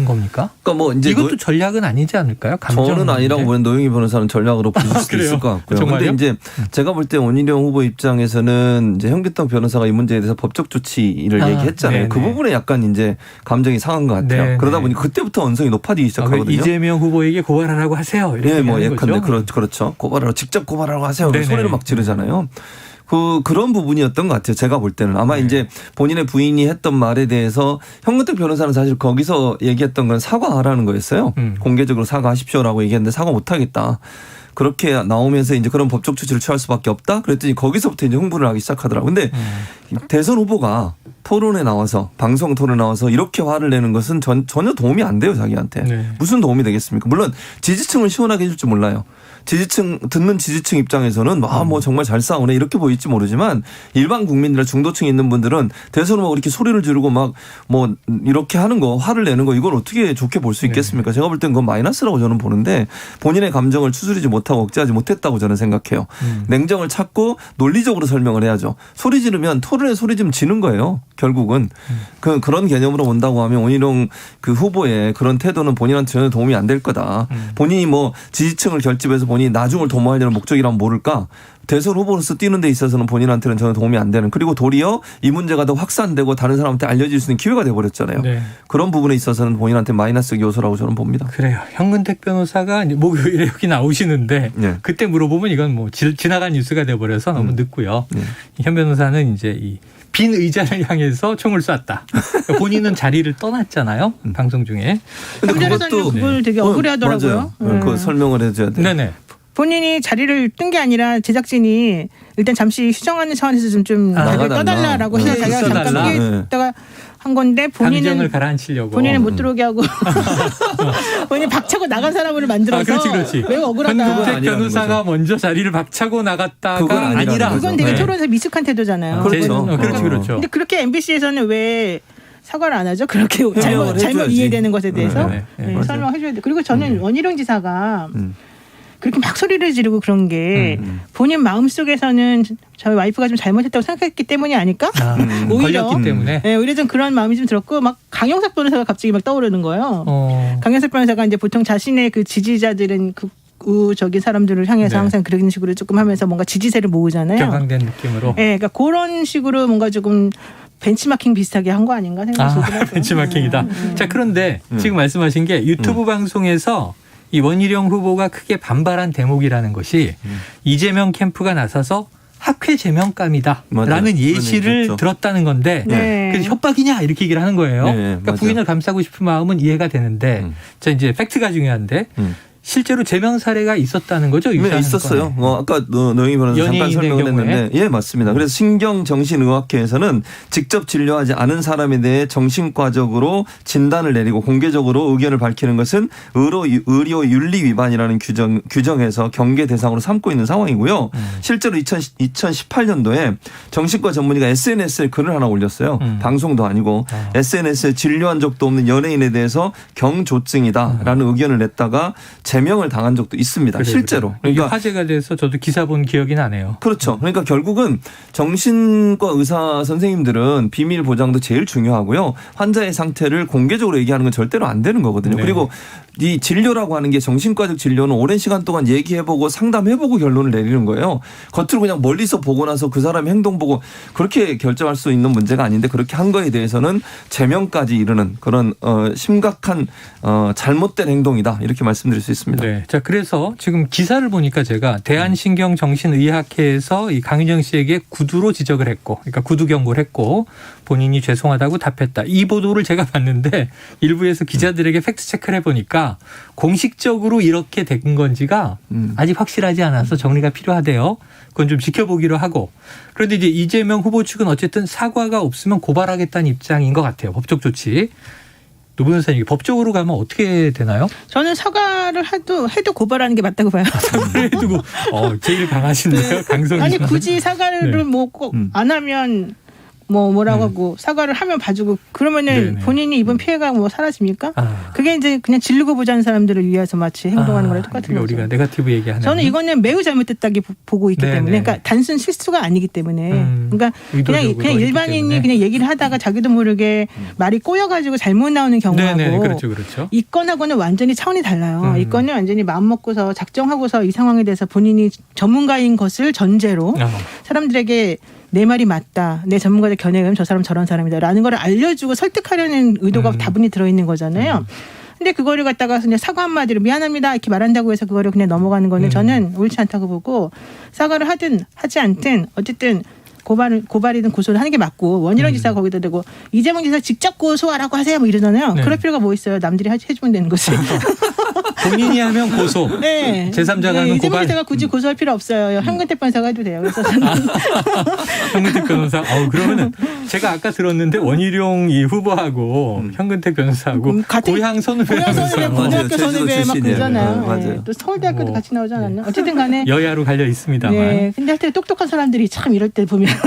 겁니까? 그러니까 뭐 이제 이것도 전략은 아니지 않을까요? 저는 아니라고 보는 노영희 변호사는 전략으로 볼 수도 있을 것 같고요. 그런데 이제 제가 볼 때 원희룡 후보 입장에서는 이제 현근택 변호사가 이 문제에 대해서 법적 조치를 얘기했잖아요. 네네. 그 부분에 약간 이제 감정이 상한 것 같아요. 네네. 그러다 보니 그때부터 언성이 높아지기 시작하거든요. 이재명 후보에게 고발하라고 하세요. 이렇게 네, 뭐 예컨대 그렇죠. 고발하라고 직접 고발하라고 하세요. 소리를 막 지르잖아요. 그런 부분이었던 것 같아요. 제가 볼 때는. 아마 이제 본인의 부인이 했던 말에 대해서 현근택 변호사는 사실 거기서 얘기했던 건 사과하라는 거였어요. 공개적으로 사과하십시오라고 얘기했는데 사과 못하겠다. 그렇게 나오면서 이제 그런 법적 조치를 취할 수밖에 없다. 그랬더니 거기서부터 이제 흥분을 하기 시작하더라고요. 근데 대선 후보가 토론에 나와서 방송 토론에 나와서 이렇게 화를 내는 것은 전혀 도움이 안 돼요. 자기한테. 무슨 도움이 되겠습니까? 물론 지지층을 시원하게 해줄 줄 몰라요. 듣는 지지층 입장에서는 뭐 정말 잘 싸우네 이렇게 보일지 모르지만 일반 국민들 중도층에 있는 분들은 대선 후보가 이렇게 소리를 지르고 막 뭐 이렇게 하는 거 화를 내는 거 이걸 어떻게 좋게 볼 수 있겠습니까? 제가 볼 땐 그건 마이너스라고 저는 보는데 본인의 감정을 추스리지 못하고 억제하지 못했다고 저는 생각해요. 냉정을 찾고 논리적으로 설명을 해야죠. 소리 지르면 토론에 소리 좀 지는 거예요. 결국은 그런 개념으로 본다고 하면 원희룡 그 후보의 그런 태도는 본인한테 전혀 도움이 안 될 거다. 본인이 뭐 지지층을 결집해서 본인이 나중을 도모하려는 목적이라면 모를까? 대선 후보로서 뛰는 데 있어서는 본인한테는 전혀 도움이 안 되는 그리고 도리어 이 문제가 더 확산되고 다른 사람한테 알려질 수 있는 기회가 돼버렸잖아요. 그런 부분에 있어서는 본인한테 마이너스 요소라고 저는 봅니다. 그래요. 현근택 변호사가 목요일에 여기 나오시는데 그때 물어보면 이건 뭐 지나간 뉴스가 돼버려서 너무 늦고요. 현 변호사는 이제 이 빈 의자를 향해서 총을 쐈다. 그러니까 본인은 자리를 떠났잖아요. 방송 중에. 근데 그것도 그걸 되게 억울해하더라고요. 그 설명을 해줘야 돼요. 네네. 본인이 자리를 뜬 게 아니라 제작진이 일단 잠시 휴정하는 차원에서 좀 떠달라라고 해서 자기가 잠깐 피했다가 한 건데 감정을 가라앉히려고 본인은 못 들어오게 하고 본인이 박차고 나간 사람을 만들어서 그렇지. 매우 억울하다. 현근택 변호사가 먼저 자리를 박차고 나갔다가 아니라 그건 되게 토론에서 미숙한 태도잖아요. 그렇죠. 그렇죠. 근데 그렇게 MBC에서는 왜 사과를 안 하죠? 그렇게 잘못 이해되는 것에 대해서 설명해 줘야 돼. 그리고 저는 원희룡 지사가 그렇게 막 소리를 지르고 그런 게 본인 마음속에서는 저희 와이프가 좀 잘못했다고 생각했기 때문이 아닐까? 오히려 걸렸기 때문에. 네, 오히려 좀 그런 마음이 좀 들었고 막 강영석 변호사가 갑자기 막 떠오르는 거예요. 강영석 변호사가 이제 보통 자신의 그 지지자들은 극우적인 사람들을 향해서 항상 그런 식으로 조금 하면서 뭔가 지지세를 모으잖아요. 격앙된 느낌으로. 네, 그러니까 그런 식으로 뭔가 조금 벤치마킹 비슷하게 한 거 아닌가 생각이 들더라고요. 벤치마킹이다. 자, 그런데 지금 말씀하신 게 유튜브 방송에서 이 원희룡 후보가 크게 반발한 대목이라는 것이 이재명 캠프가 나서서 학회 제명감이다라는 예시를 들었다는 건데 그래서 협박이냐 이렇게 얘기를 하는 거예요. 그러니까 부인을 감싸고 싶은 마음은 이해가 되는데 자 이제 팩트가 중요한데 실제로 제명 사례가 있었다는 거죠? 네, 있었어요. 아까 노영희 변호사 잠깐 설명을 했는데, 예, 맞습니다. 그래서 신경정신의학회에서는 직접 진료하지 않은 사람에 대해 정신과적으로 진단을 내리고 공개적으로 의견을 밝히는 것은 의료 윤리 위반이라는 규정에서 경계 대상으로 삼고 있는 상황이고요. 실제로 2018년도에 정신과 전문의가 SNS에 글을 하나 올렸어요. 방송도 아니고 SNS에 진료한 적도 없는 연예인에 대해서 경조증이다라는 의견을 냈다가 제명을 당한 적도 있습니다. 그래요, 실제로. 그러니까 화제가 돼서 저도 기사 본 기억이 나네요. 그렇죠. 그러니까 결국은 정신과 의사 선생님들은 비밀 보장도 제일 중요하고요. 환자의 상태를 공개적으로 얘기하는 건 절대로 안 되는 거거든요. 네. 그리고 이 진료라고 하는 게 정신과적 진료는 오랜 시간 동안 얘기해보고 상담해보고 결론을 내리는 거예요. 겉으로 그냥 멀리서 보고 나서 그 사람의 행동 보고 그렇게 결정할 수 있는 문제가 아닌데 그렇게 한 거에 대해서는 제명까지 이르는 그런 심각한 잘못된 행동이다 이렇게 말씀드릴 수 있습니다. 네. 자, 그래서 지금 기사를 보니까 제가 대한신경정신의학회에서 이 강윤정 씨에게 구두로 지적을 했고, 그러니까 구두 경고를 했고 본인이 죄송하다고 답했다. 이 보도를 제가 봤는데 일부에서 기자들에게 팩트 체크를 해보니까 공식적으로 이렇게 된 건지가 아직 확실하지 않아서 정리가 필요하대요. 그건 좀 지켜보기로 하고. 그런데 이제 이재명 후보 측은 어쨌든 사과가 없으면 고발하겠다는 입장인 것 같아요. 법적 조치. 노 변호사님, 법적으로 가면 어떻게 되나요? 저는 사과를 해도 고발하는 게 맞다고 봐요. 사과를 해두고 제일 강하신데요, 강성이. 아니 굳이 사과를 뭐 꼭 안 하면 뭐라고 하고 사과를 하면 봐주고 그러면은 본인이 입은 피해가 뭐 사라집니까? 그게 이제 그냥 지르고 보자는 사람들을 위해서 마치 행동하는 거랑 똑같은 거죠. 우리가 네거티브 얘기하는. 저는 이거는 매우 잘못됐다고 보고 있기 때문에, 그러니까 단순 실수가 아니기 때문에, 그러니까 그냥 일반인이 그냥 얘기를 하다가 자기도 모르게 말이 꼬여가지고 잘못 나오는 경우하고, 그렇죠. 이 건하고는 완전히 차원이 달라요. 이 건은 완전히 마음 먹고서 작정하고서 이 상황에 대해서 본인이 전문가인 것을 전제로 사람들에게 내 말이 맞다. 내 전문가들 견해에 의하면 저 사람 저런 사람이다. 라는 걸 알려주고 설득하려는 의도가 다분히 들어있는 거잖아요. 근데 그거를 갖다가 그냥 사과 한마디로 미안합니다. 이렇게 말한다고 해서 그거를 그냥 넘어가는 거는 저는 옳지 않다고 보고, 사과를 하든 하지 않든 어쨌든 고발이든 고소를 하는 게 맞고, 원희룡 지사가 거기다 대고 이재명 지사 직접 고소하라고 하세요 뭐 이러잖아요. 그럴 필요가 뭐 있어요. 남들이 해주면 되는 거지. 본인이 하면 고소. 네. 제3자가 하면 이재명 고발. 지사가 굳이 고소할 필요 없어요. 현근택 변호사가 해도 돼요. 그래서 현근택 변호사. 그러면은 제가 아까 들었는데 원희룡 이 후보하고 현근택 변호사하고 고향 선후배라면서요. 고등학교 선후배 막 그러잖아요. 맞아요. 또 서울대학교도 같이 나오지 않았나? 어쨌든 간에 여야로 갈려 있습니다만. 네. 근데 하여튼 똑똑한 사람들이 참 이럴 때 보면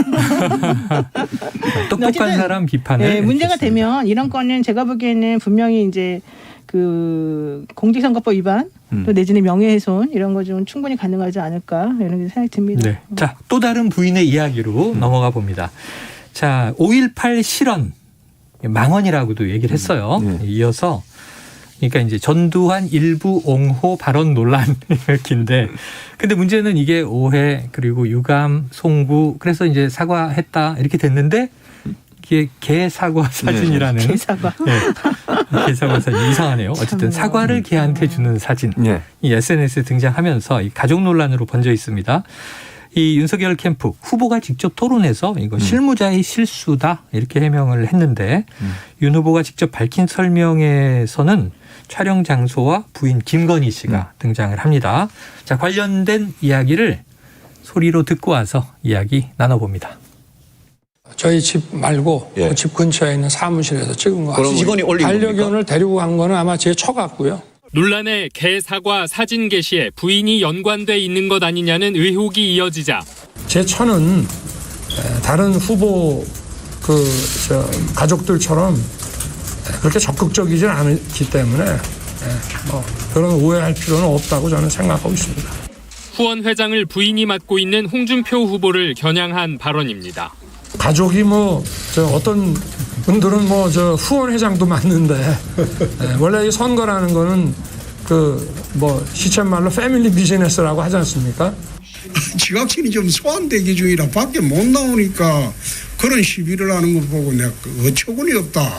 똑똑한 사람 비판을. 네, 문제가 되면 이런 건은 제가 보기에는 분명히 이제 그 공직선거법 위반 또 내지는 명예훼손 이런 거 좀 충분히 가능하지 않을까 이런 생각이 듭니다. 네. 자, 또 다른 부인의 이야기로 넘어가 봅니다. 자, 5.18 실언 망언이라고도 얘기를 했어요. 이어서 그러니까 이제 전두환 일부 옹호 발언 논란 이렇게인데, 근데 문제는 이게 오해 그리고 유감 송구 그래서 이제 사과했다 이렇게 됐는데 이게 개사과 사진이라는. 개사과. 네. 개사과 사진 이상하네요. 어쨌든 사과를 개한테 주는 사진. 이 SNS에 등장하면서 이 가족 논란으로 번져 있습니다. 이 윤석열 캠프 후보가 직접 토론해서 이거 실무자의 실수다 이렇게 해명을 했는데 윤 후보가 직접 밝힌 설명에서는 촬영 장소와 부인 김건희 씨가 등장을 합니다. 자, 관련된 이야기를 소리로 듣고 와서 이야기 나눠봅니다. 저희 집 말고 그 집 근처에 있는 사무실에서 찍은 거 같아요. 직원이 올린 겁니까? 반려견을 데리고 간 거는 아마 제 처 같고요. 논란의 개 사과 사진 게시에 부인이 연관돼 있는 것 아니냐는 의혹이 이어지자 제 처는 다른 후보 가족들처럼 그렇게 적극적이지 않기 때문에 그런 오해할 필요는 없다고 저는 생각하고 있습니다. 후원 회장을 부인이 맡고 있는 홍준표 후보를 겨냥한 발언입니다. 가족이 어떤 분들은 후원 회장도 맞는데 원래 이 선거라는 거는 시쳇말로 패밀리 비즈니스라고 하지 않습니까? 지각신이 좀 소환되기 중이라 밖에 못 나오니까 그런 시비를 하는 거 보고 내가 어처구니 없다.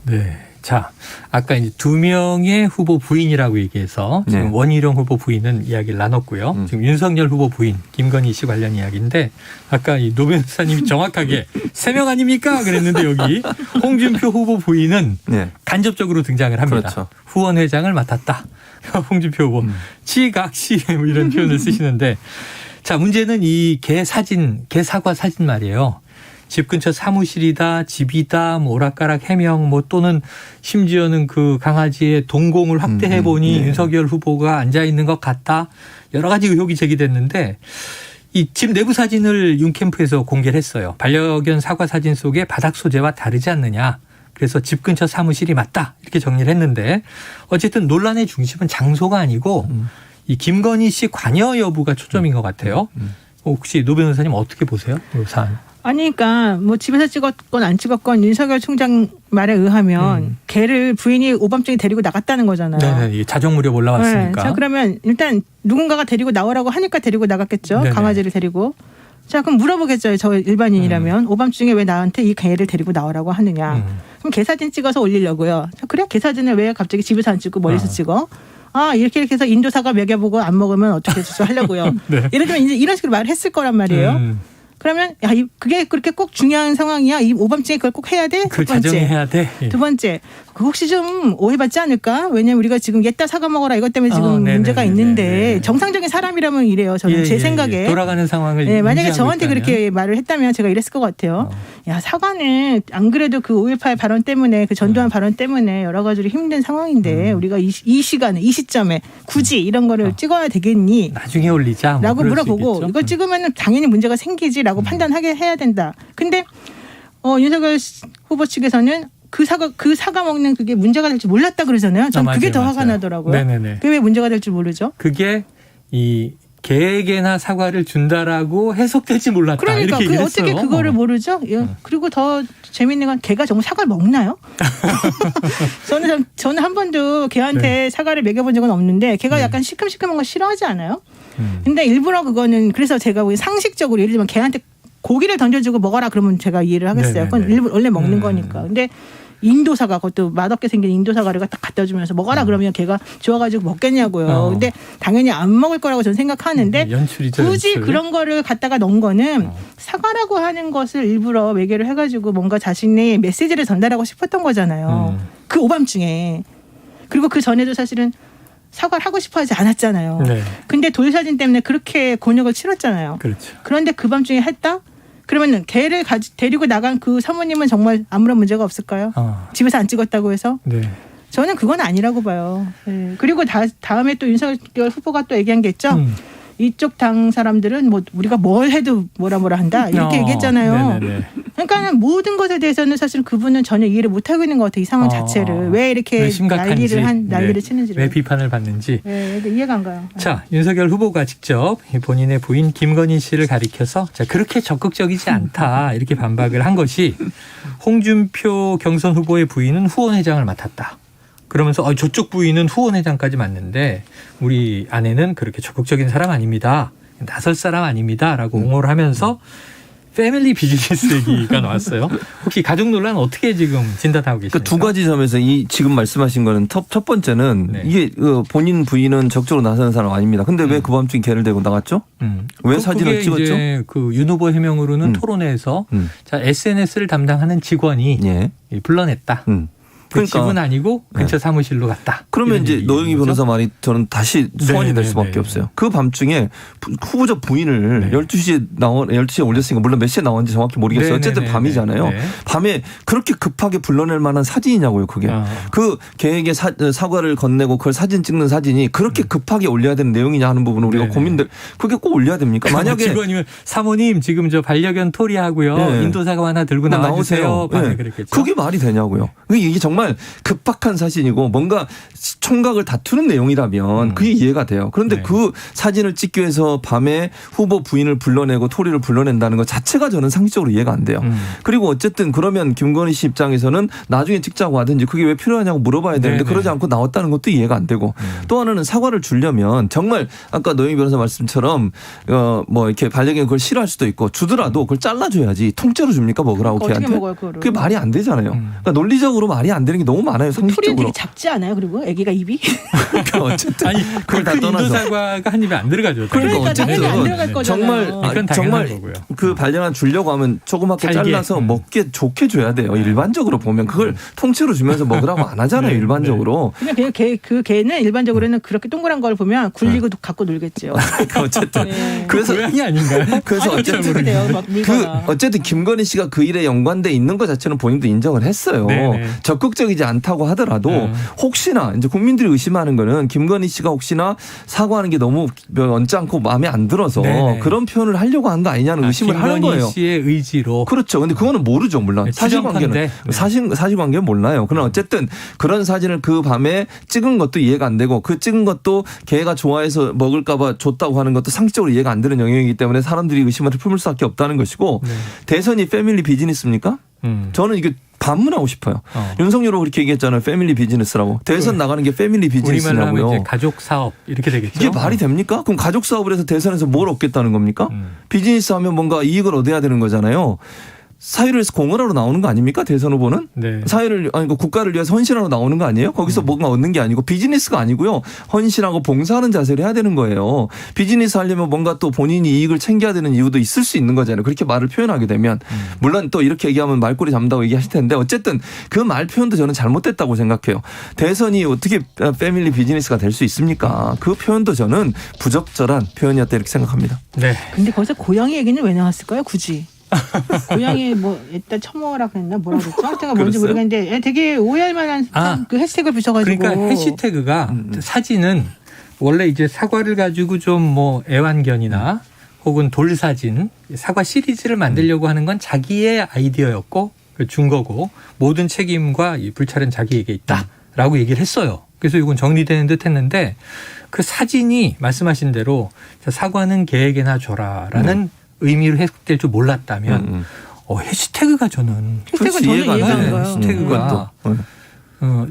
네. 자, 아까 이제 2명의 후보 부인이라고 얘기해서 지금 원희룡 후보 부인은 이야기를 나눴고요. 지금 윤석열 후보 부인 김건희 씨 관련 이야기인데, 아까 이 노 변호사님이 정확하게 3명 아닙니까? 그랬는데 여기 홍준표 후보 부인은 간접적으로 등장을 합니다. 그렇죠. 후원 회장을 맡았다. 홍준표 후보 지각시 뭐 이런 표현을 쓰시는데 자 문제는 이 개 사진, 개 사과 사진 말이에요. 집 근처 사무실이다, 집이다, 뭐 오락가락 해명, 뭐 또는 심지어는 그 강아지의 동공을 확대해 보니 윤석열 후보가 앉아 있는 것 같다. 여러 가지 의혹이 제기됐는데 이 집 내부 사진을 윤캠프에서 공개를 했어요. 반려견 사과 사진 속에 바닥 소재와 다르지 않느냐. 그래서 집 근처 사무실이 맞다. 이렇게 정리를 했는데 어쨌든 논란의 중심은 장소가 아니고 이 김건희 씨 관여 여부가 초점인 것 같아요. 혹시 노 변호사님 어떻게 보세요? 이 사안. 아니, 그러니까 뭐 집에서 찍었건 안 찍었건 윤석열 총장 말에 의하면 개를 부인이 오밤중에 데리고 나갔다는 거잖아요. 네, 자정 무렵 올라왔으니까. 네, 자, 그러면 일단 누군가가 데리고 나오라고 하니까 데리고 나갔겠죠. 네네. 강아지를 데리고. 자, 그럼 물어보겠죠. 저 일반인이라면 오밤중에 왜 나한테 이 개를 데리고 나오라고 하느냐. 그럼 개 사진 찍어서 올리려고요. 자, 그래? 개 사진을 왜 갑자기 집에서 안 찍고 멀리서 찍어? 아, 이렇게 해서 인도사과 먹여보고 안 먹으면 어떻게 하려고요. 네. 예를 들면 이제 이런 식으로 말을 했을 거란 말이에요. 그러면 야, 그게 그렇게 꼭 중요한 상황이야. 이 오밤중에 그걸 꼭 해야 돼? 그 자정해야 돼. 예. 두 번째, 그 혹시 좀 오해받지 않을까? 왜냐면 우리가 지금 옛다 사과 먹어라 이것 때문에 지금 문제가 있는데 정상적인 사람이라면 이래요. 저는 제 생각에. 돌아가는 상황을 네, 만약에 저한테 그렇게 말을 했다면 제가 이랬을 것 같아요. 야, 사과는 안 그래도 그 5.18 발언 때문에 그 전두환 발언 때문에 여러 가지로 힘든 상황인데 우리가 이 시간에 이 시점에 굳이 이런 거를 찍어야 되겠니? 나중에 올리자. 뭐 라고 물어보고 이걸 찍으면 당연히 문제가 생기지라고 판단하게 해야 된다. 근데 윤석열 후보 측에서는 그 사과 먹는 그게 문제가 될 줄 몰랐다 그러잖아요. 전 그게 더 화가 나더라고요. 네네네. 그게 왜 문제가 될 줄 모르죠? 그게 이 개에게나 사과를 준다라고 해석될지 몰랐다. 그러니까 이렇게 얘기를 어떻게 했어요. 그거를 모르죠? 그리고 더 재밌는 건 개가 정말 사과를 먹나요? 저는 한 번도 개한테 사과를 먹여본 적은 없는데 개가 약간 시큼시큼한 거 싫어하지 않아요? 근데 일부러 그거는 그래서 제가 상식적으로 예를 들면 개한테 고기를 던져주고 먹어라 그러면 제가 이해를 하겠어요. 그건 일부러 원래 먹는 거니까. 근데 인도 사과, 그것도 맛없게 생긴 인도 사과를 갖다 주면서 먹어라 그러면 걔가 좋아가지고 먹겠냐고요. 근데 당연히 안 먹을 거라고 저는 생각하는데 굳이 그런 거를 갖다가 넣은 거는 사과라고 하는 것을 일부러 외계를 해가지고 뭔가 자신의 메시지를 전달하고 싶었던 거잖아요. 그 오밤중에. 그리고 그 전에도 사실은 사과를 하고 싶어 하지 않았잖아요. 네. 근데 돌사진 때문에 그렇게 곤욕을 치렀잖아요. 그렇죠. 그런데 그 밤중에 했다? 그러면 개를 데리고 나간 그 사모님은 정말 아무런 문제가 없을까요? 집에서 안 찍었다고 해서? 네. 저는 그건 아니라고 봐요. 네. 그리고 다음에 또 윤석열 후보가 또 얘기한 게 있죠. 이쪽 당 사람들은 뭐 우리가 뭘 해도 뭐라 한다 이렇게 얘기했잖아요. 네네네. 그러니까 모든 것에 대해서는 사실 그분은 전혀 이해를 못 하고 있는 것 같아요. 이 상황 자체를 왜 이렇게 난리를 치는지를. 왜 비판을 받는지. 네, 이해가 안 가요. 자, 윤석열 후보가 직접 본인의 부인 김건희 씨를 가리켜서 자, 그렇게 적극적이지 않다 이렇게 반박을 한 것이 홍준표 경선 후보의 부인은 후원회장을 맡았다. 그러면서 저쪽 부인은 후원회장까지 맡는데 우리 아내는 그렇게 적극적인 사람 아닙니다. 나설 사람 아닙니다. 라고 옹호를 하면서 패밀리 비즈니스 얘기가 나왔어요. 혹시 가족 논란 어떻게 지금 진단하고 계십니까? 두 가지 점에서 지금 말씀하신 거는 첫 번째는 이게 본인 부인은 적극적으로 나서는 사람 아닙니다. 근데 왜 그 밤중에 개를 데리고 나갔죠? 왜 사진을 찍었죠? 이제 그 윤 후보 해명으로는 토론회에서 자, SNS를 담당하는 직원이 불러냈다. 그 집은 아니고 근처 사무실로 갔다. 그러면 이제 노영희 변호사 말이 저는 다시 소환이 될 수밖에 없어요. 그 밤중에 후보자 부인을 12시에 올렸으니까 물론 몇 시에 나왔는지 정확히 모르겠어요. 어쨌든 밤이잖아요. 밤에 그렇게 급하게 불러낼 만한 사진이냐고요. 그게. 그 개에게 사과를 건네고 그걸 사진 찍는 사진이 그렇게 급하게 올려야 되는 내용이냐 하는 부분은 우리가 고민들 그게 꼭 올려야 됩니까? 만약에 직원이면 사모님 지금 저 반려견 토리하고요. 인도사과 하나 들고 나와주세요. 그게 말이 되냐고요. 이게 정말 급박한 사진이고 뭔가 총각을 다투는 내용이라면 그게 이해가 돼요. 그런데 그 사진을 찍기 위해서 밤에 후보 부인을 불러내고 토리를 불러낸다는 것 자체가 저는 상식적으로 이해가 안 돼요. 그리고 어쨌든 그러면 김건희 씨 입장에서는 나중에 찍자고 하든지 그게 왜 필요하냐고 물어봐야 되는데 그러지 않고 나왔다는 것도 이해가 안 되고 또 하나는 사과를 주려면 정말 아까 노영희 변호사 말씀처럼 뭐 이렇게 반려견 그걸 싫어할 수도 있고 주더라도 그걸 잘라줘야지 통째로 줍니까 먹으라고 걔한테. 어떻게 먹어요, 그거를? 그게 말이 안 되잖아요. 그러니까 논리적으로 말이 안 되는 게 너무 많아요. 풀이 상식적으로. 되게 작지 않아요? 그리고 아기가 입이? 그러니까 어쨌든 아니 그걸 다 인도 떠나서. 사과가 한 입에 안 들어가죠. 그러니까 당연히 안 들어갈 어쨌든 거잖아요. 정말 거고요. 그 발견안 주려고 하면 조그맣게 잘게. 잘라서 먹기에 좋게 줘야 돼요. 일반적으로 보면 그걸 통째로 주면서 먹으라고 안 하잖아요. 일반적으로. 그냥 그 개는 일반적으로는 그렇게 동그란 걸 보면 굴리고 갖고 놀겠죠. 어쨌든 네. 그래서 고양이 아닌가요? 그래서 어쨌든 돼요. 막 물거나. 어쨌든 김건희 씨가 그 일에 연관돼 있는 것 자체는 본인도 인정을 했어요. 네네. 적극적이지 않다고 하더라도 혹시나 이제 국민들이 의심하는 거는 김건희 씨가 혹시나 사과하는 게 너무 언짢고 마음에 안 들어서 네네. 그런 표현을 하려고 한 거 아니냐는 의심을 하는 거예요. 김건희 씨의 의지로. 그렇죠. 근데 그거는 모르죠. 물론 네, 사실관계는 사실관계는 몰라요. 그러나 어쨌든 그런 사진을 그 밤에 찍은 것도 이해가 안 되고 그 찍은 것도 걔가 좋아해서 먹을까봐 줬다고 하는 것도 상식적으로 이해가 안 되는 영역이기 때문에 사람들이 의심을 품을 수밖에 없다는 것이고 대선이 패밀리 비즈니스입니까? 저는 이게 반문하고 싶어요. 윤석열 후보 그렇게 얘기했잖아요. 패밀리 비즈니스라고. 대선 나가는 게 패밀리 비즈니스라고요. 우리말로 하면 이제 가족 사업 이렇게 되겠죠. 이게 말이 됩니까? 그럼 가족 사업을 해서 대선에서 뭘 얻겠다는 겁니까? 비즈니스 하면 뭔가 이익을 얻어야 되는 거잖아요. 사회를 위해서 공헌하러 나오는 거 아닙니까? 대선 후보는? 네. 사회를, 아니, 국가를 위해서 헌신하러 나오는 거 아니에요? 거기서 뭔가 얻는 게 아니고 비즈니스가 아니고요. 헌신하고 봉사하는 자세를 해야 되는 거예요. 비즈니스 하려면 뭔가 또 본인이 이익을 챙겨야 되는 이유도 있을 수 있는 거잖아요. 그렇게 말을 표현하게 되면. 물론 또 이렇게 얘기하면 말꼬리 잡는다고 얘기하실 텐데 어쨌든 그 말 표현도 저는 잘못됐다고 생각해요. 대선이 어떻게 패밀리 비즈니스가 될 수 있습니까? 그 표현도 저는 부적절한 표현이었다 이렇게 생각합니다. 네. 근데 거기서 고양이 얘기는 왜 나왔을까요? 굳이. 고양이 뭐 일단 처먹으라 그랬나 뭐라 그랬죠? 하여튼 뭔지 모르겠는데 되게 오해할 만한 그 해시태그를 붙여가지고. 그러니까 해시태그가 사진은 원래 이제 사과를 가지고 좀 뭐 애완견이나 혹은 돌사진 사과 시리즈를 만들려고 하는 건 자기의 아이디어였고 준 거고 모든 책임과 이 불찰은 자기에게 있다라고 얘기를 했어요. 그래서 이건 정리되는 듯 했는데 그 사진이 말씀하신 대로 사과는 개에게나 줘라라는 의미로 해석될 줄 몰랐다면 해시태그가 저는 이해가 안 가요. 해시태그가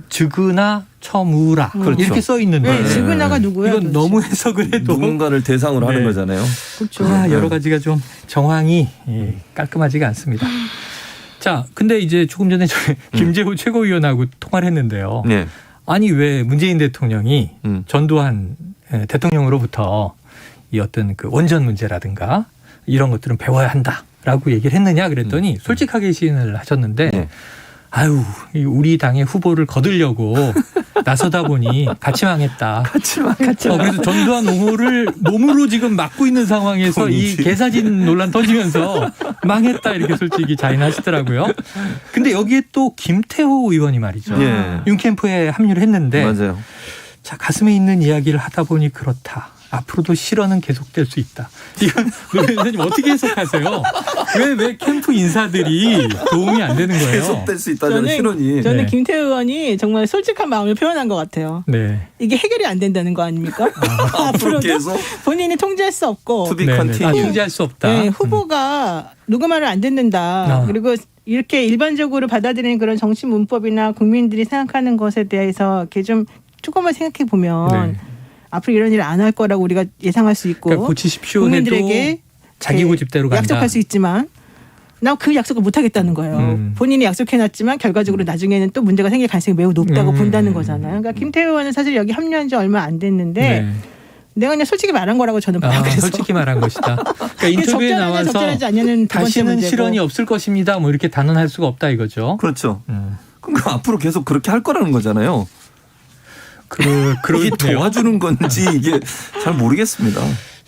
즉으나 처무라 이렇게 써 있는데 즉으나가 누구야? 이건 너무 해석을 해도 누군가를 대상으로 하는 거잖아요. 그렇죠. 여러 가지가 좀 정황이 깔끔하지가 않습니다. 자, 근데 이제 조금 전에 김재호 최고위원하고 통화를 했는데요. 네. 아니 왜 문재인 대통령이 전두환 대통령으로부터 이 어떤 그 원전 문제라든가 이런 것들은 배워야 한다라고 얘기를 했느냐 그랬더니 솔직하게 시인을 하셨는데 아유 우리 당의 후보를 거두려고 나서다 보니 같이 망했다. 같이 망했죠. 그래서 전두환 옹호를 몸으로 지금 막고 있는 상황에서 이 개사진 논란 터지면서 망했다 이렇게 솔직히 자인하시더라고요. 근데 여기에 또 김태호 의원이 말이죠. 윤캠프에 합류를 했는데 맞아요. 자 가슴에 있는 이야기를 하다 보니 그렇다. 앞으로도 실언은 계속될 수 있다. 이건 노 의원님 어떻게 해석하세요? 왜 캠프 인사들이 도움이 안 되는 거예요? 계속될 수 있다는 실언이. 저는 김태우 의원이 정말 솔직한 마음을 표현한 것 같아요. 네. 이게 해결이 안 된다는 거 아닙니까? 앞으로도 계속? 본인이 통제할 수 없고. To be continued. 통제할 수 없다. 네, 후보가 누구 말을 안 듣는다. 그리고 이렇게 일반적으로 받아들이는 그런 정치 문법이나 국민들이 생각하는 것에 대해서 이렇게 좀 조금만 생각해 보면 앞으로 이런 일을 안 할 거라고 우리가 예상할 수 있고 그러니까 고치십시오 국민들에게 해도 자기 고집대로 간다. 약속할 수 있지만 나 그 약속을 못 하겠다는 거예요. 본인이 약속해놨지만 결과적으로 나중에는 또 문제가 생길 가능성이 매우 높다고 본다는 거잖아요. 그러니까 김태우 의원은 사실 여기 합류한 지 얼마 안 됐는데 내가 그냥 솔직히 말한 거라고 저는 봐요. 솔직히 말한 것이다. 그러니까 인터뷰에 나와서 다시는 실언이 없을 것입니다. 뭐 이렇게 단언할 수가 없다 이거죠. 그렇죠. 그럼 앞으로 계속 그렇게 할 거라는 거잖아요. 이게 도와주는 건지 이게 잘 모르겠습니다.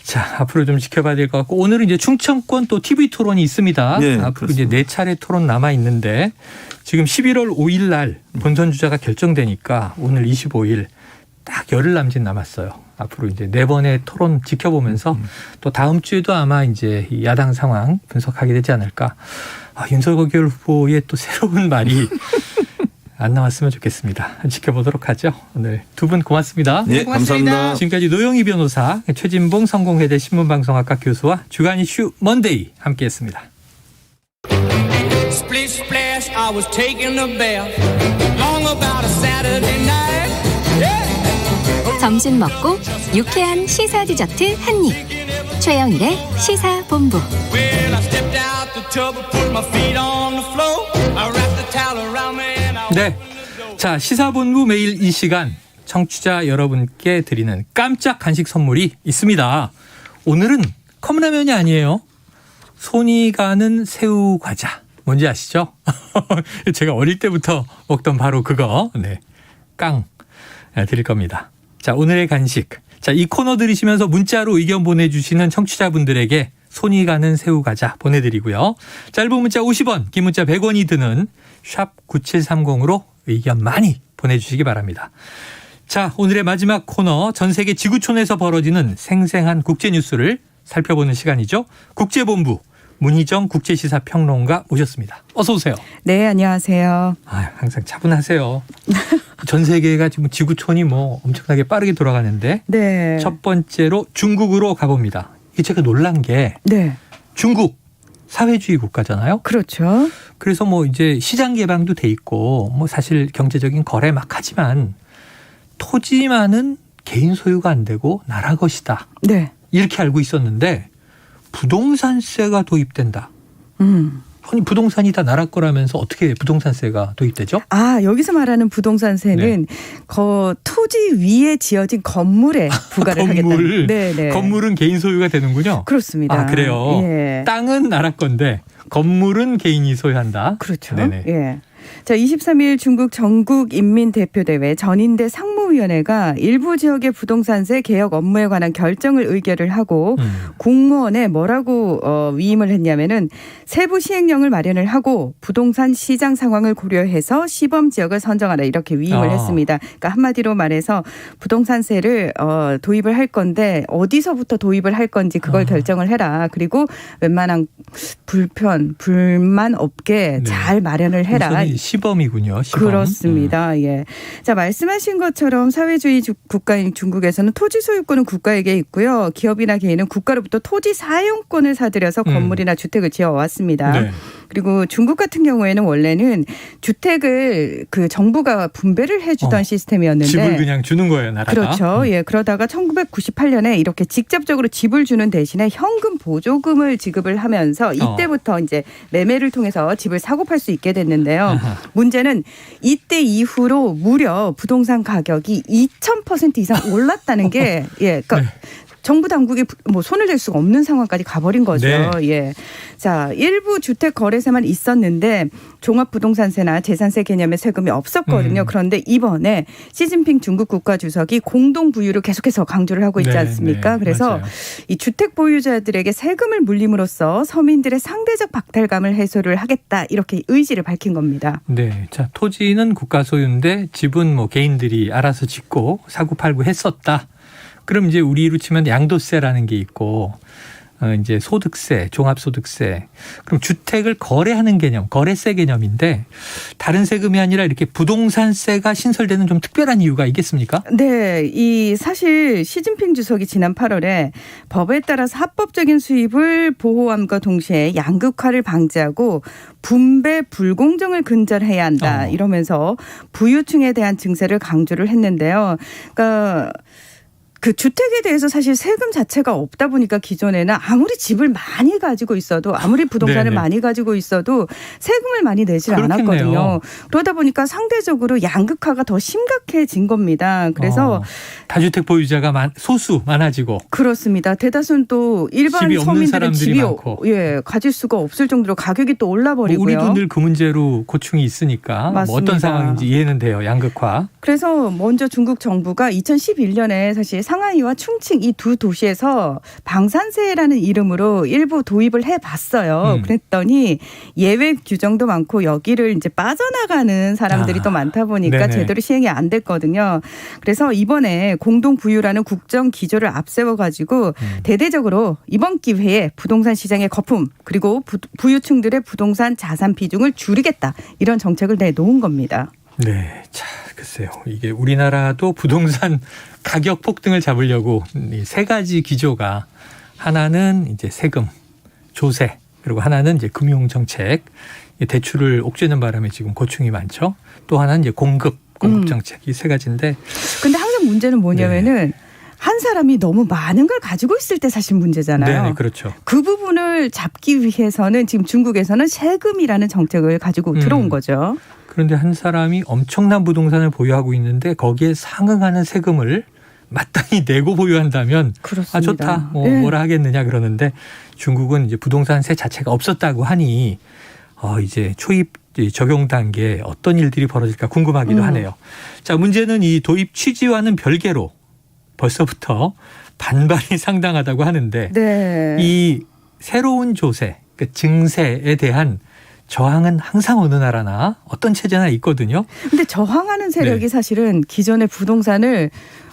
자, 앞으로 좀 지켜봐야 될 것 같고 오늘은 이제 충청권 또 TV 토론이 있습니다. 앞으로 이제 4차례 토론 남아 있는데 지금 11월 5일 날 본선 주자가 결정되니까 오늘 25일 딱 열흘 남짓 남았어요. 앞으로 이제 4번의 토론 지켜보면서 또 다음 주에도 아마 이제 야당 상황 분석하게 되지 않을까. 윤석열 후보의 또 새로운 말이 안 나왔으면 좋겠습니다. 지켜보도록 하죠. 오늘 두 분 고맙습니다. 네, 감사합니다. 지금까지 노영희 변호사, 최진봉 성공회대 신문방송학과 교수와 주간 이슈 먼데이 함께했습니다. 점심 먹고 유쾌한 시사 디저트 한 입. 최영일의 시사본부. 네, 자, 시사본부 매일 이 시간 청취자 여러분께 드리는 깜짝 간식 선물이 있습니다. 오늘은 컵라면이 아니에요. 손이 가는 새우 과자. 뭔지 아시죠? 제가 어릴 때부터 먹던 바로 그거. 네, 깡 드릴 겁니다. 자, 오늘의 간식. 자, 이 코너 들으시면서 문자로 의견 보내주시는 청취자분들에게 손이 가는 새우 과자 보내드리고요. 짧은 문자 50원, 긴 문자 100원이 드는 샵 9730으로 의견 많이 보내주시기 바랍니다. 자, 오늘의 마지막 코너, 전 세계 지구촌에서 벌어지는 생생한 국제뉴스를 살펴보는 시간이죠. 국제본부 문희정 국제시사평론가 모셨습니다. 어서 오세요. 네, 안녕하세요. 항상 차분하세요. 전 세계가 지금 지구촌이 뭐 엄청나게 빠르게 돌아가는데 네. 첫 번째로 중국으로 가봅니다. 이게 제가 놀란 게 네. 중국 사회주의 국가잖아요. 그렇죠. 그래서 뭐 이제 시장 개방도 돼 있고 뭐 사실 경제적인 거래 막 하지만 토지만은 개인 소유가 안 되고 나라 것이다. 네. 이렇게 알고 있었는데 부동산세가 도입된다. 아니 부동산이 다 나라 거라면서 어떻게 부동산세가 도입되죠? 여기서 말하는 부동산세는 토지 위에 지어진 건물에 부과를 하겠다. 네. 건물은 개인 소유가 되는군요. 그렇습니다. 그래요. 예. 땅은 나라 건데 건물은 개인이 소유한다. 그렇죠. 네네. 예. 자, 23일 중국 전국인민대표대회 전인대 상무위원회가 일부 지역의 부동산세 개혁 업무에 관한 결정을 의결을 하고 공무원에 뭐라고 위임을 했냐면은 세부 시행령을 마련을 하고 부동산 시장 상황을 고려해서 시범 지역을 선정하라 이렇게 위임을 했습니다. 그러니까 한마디로 말해서 부동산세를 도입을 할 건데 어디서부터 도입을 할 건지 그걸 결정을 해라. 그리고 웬만한 불만 없게 잘 마련을 해라. 시범이군요. 시범. 그렇습니다. 예. 자, 말씀하신 것처럼 사회주의 국가인 중국에서는 토지 소유권은 국가에게 있고요. 기업이나 개인은 국가로부터 토지 사용권을 사들여서 건물이나 주택을 지어왔습니다. 네. 그리고 중국 같은 경우에는 원래는 주택을 그 정부가 분배를 해주던 시스템이었는데 집을 그냥 주는 거예요, 나라가. 그렇죠. 예, 그러다가 1998년에 이렇게 직접적으로 집을 주는 대신에 현금 보조금을 지급을 하면서 이때부터 이제 매매를 통해서 집을 사고 팔 수 있게 됐는데요. 문제는 이때 이후로 무려 부동산 가격이 2000% 이상 올랐다는 게 그러니까 정부 당국이 뭐 손을 댈 수가 없는 상황까지 가버린 거죠. 네. 예. 자, 일부 주택 거래세만 있었는데 종합부동산세나 재산세 개념의 세금이 없었거든요. 그런데 이번에 시진핑 중국 국가주석이 공동 부유를 계속해서 강조를 하고 있지 않습니까? 그래서 맞아요. 이 주택 보유자들에게 세금을 물림으로써 서민들의 상대적 박탈감을 해소를 하겠다 이렇게 의지를 밝힌 겁니다. 네, 자 토지는 국가 소유인데 집은 뭐 개인들이 알아서 짓고 사고 팔고 했었다. 그럼 이제 우리로 치면 양도세라는 게 있고 이제 소득세, 종합소득세. 그럼 주택을 거래하는 개념, 거래세 개념인데 다른 세금이 아니라 이렇게 부동산세가 신설되는 좀 특별한 이유가 있겠습니까? 네, 이 사실 시진핑 주석이 지난 8월에 법에 따라서 합법적인 수입을 보호함과 동시에 양극화를 방지하고 분배 불공정을 근절해야 한다 이러면서 부유층에 대한 증세를 강조를 했는데요. 그러니까 그 주택에 대해서 사실 세금 자체가 없다 보니까 기존에는 아무리 집을 많이 가지고 있어도 아무리 부동산을 많이 가지고 있어도 세금을 많이 내질 않았거든요. 그러다 보니까 상대적으로 양극화가 더 심각해진 겁니다. 그래서 다주택 보유자가 소수 많아지고 그렇습니다. 대다수는 또 일반 서민들은 집이 가질 수가 없을 정도로 가격이 또 올라버리고요. 우리도 늘 그 문제로 고충이 있으니까 뭐 어떤 상황인지 이해는 돼요. 양극화. 그래서 먼저 중국 정부가 2011년에 사실 상하이와 충칭 이 두 도시에서 방산세라는 이름으로 일부 도입을 해봤어요. 그랬더니 예외 규정도 많고 여기를 이제 빠져나가는 사람들이 또 많다 보니까 제대로 시행이 안 됐거든요. 그래서 이번에 공동 부유라는 국정 기조를 앞세워가지고 대대적으로 이번 기회에 부동산 시장의 거품 그리고 부유층들의 부동산 자산 비중을 줄이겠다 이런 정책을 내놓은 겁니다. 네, 자 글쎄요. 이게 우리나라도 부동산 가격 폭등을 잡으려고 이 세 가지 기조가 하나는 이제 세금, 조세 그리고 하나는 이제 금융 정책, 대출을 옥죄는 바람에 지금 고충이 많죠. 또 하나는 이제 공급 정책 이 세 가지인데. 근데 항상 문제는 뭐냐면은 한 사람이 너무 많은 걸 가지고 있을 때 사실 문제잖아요. 네, 그렇죠. 그 부분을 잡기 위해서는 지금 중국에서는 세금이라는 정책을 가지고 들어온 거죠. 그런데 한 사람이 엄청난 부동산을 보유하고 있는데 거기에 상응하는 세금을 마땅히 내고 보유한다면 그렇습니다. 아 좋다. 네. 뭐라 하겠느냐 그러는데 중국은 이제 부동산세 자체가 없었다고 하니 이제 초입 적용 단계에 어떤 일들이 벌어질까 궁금하기도 하네요. 자, 문제는 이 도입 취지와는 별개로 벌써부터 반발이 상당하다고 하는데 네. 이 새로운 조세, 그러니까 증세에 대한 저항은 항상 어느 나라나 어떤 체제나 있거든요. 근데 저항하는 세력이 네. 사실은 기존의 부동산을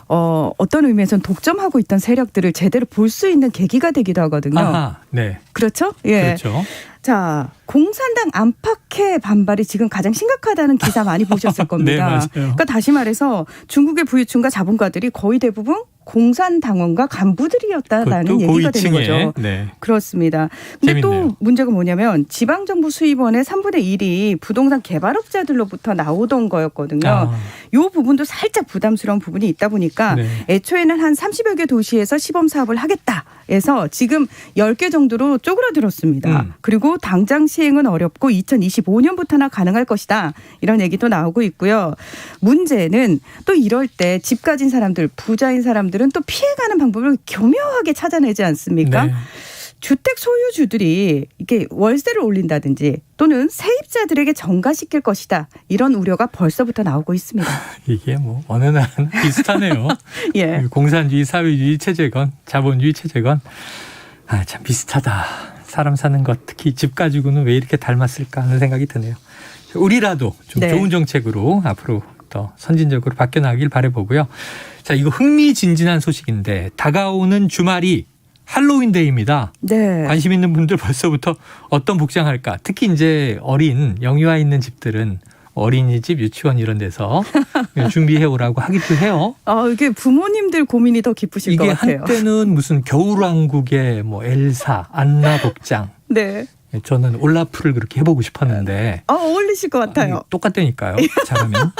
어떤 의미에서는 독점하고 있던 세력들을 제대로 볼 수 있는 계기가 되기도 하거든요. 아하, 네. 그렇죠? 예. 그렇죠. 자, 공산당 안팎의 반발이 지금 가장 심각하다는 기사 많이 보셨을 겁니다. 네, 맞아요. 그러니까 다시 말해서 중국의 부유층과 자본가들이 거의 대부분 공산당원과 간부들이었다라는 얘기가 되는 거죠. 네. 그렇습니다. 근데 재밌네요. 또 문제가 뭐냐면 지방정부 수입원의 3분의 1이 부동산 개발업자들로부터 나오던 거였거든요. 이 부분도 살짝 부담스러운 부분이 있다 보니까 네. 애초에는 한 30여 개 도시에서 시범 사업을 하겠다 해서 지금 10개 정도로 쪼그라들었습니다. 그리고 당장 시행은 어렵고 2025년부터나 가능할 것이다. 이런 얘기도 나오고 있고요. 문제는 또 이럴 때 집 가진 사람들, 부자인 사람들은 또 피해가는 방법을 교묘하게 찾아내지 않습니까? 네. 주택 소유주들이 이게 월세를 올린다든지 또는 세입자들에게 전가시킬 것이다. 이런 우려가 벌써부터 나오고 있습니다. 이게 뭐 어느 나라는 비슷하네요. 예. 공산주의, 사회주의 체제건 자본주의 체제건 참 비슷하다. 사람 사는 것 특히 집 가지고는 왜 이렇게 닮았을까 하는 생각이 드네요. 우리라도 좀 네. 좋은 정책으로 앞으로 더 선진적으로 바뀌어나가길 바라보고요. 자, 이거 흥미진진한 소식인데 다가오는 주말이 할로윈데이입니다. 네. 관심 있는 분들 벌써부터 어떤 복장할까? 특히 이제 어린 영유아 있는 집들은 어린이집, 유치원 이런 데서 준비해 오라고 하기도 해요. 이게 부모님들 고민이 더 깊으실 것 이게 같아요. 한때는 무슨 겨울왕국의 뭐 엘사, 안나 복장. 네. 저는 올라프를 그렇게 해보고 싶었는데. 어울리실 것 같아요. 똑같다니까요. 잘하면.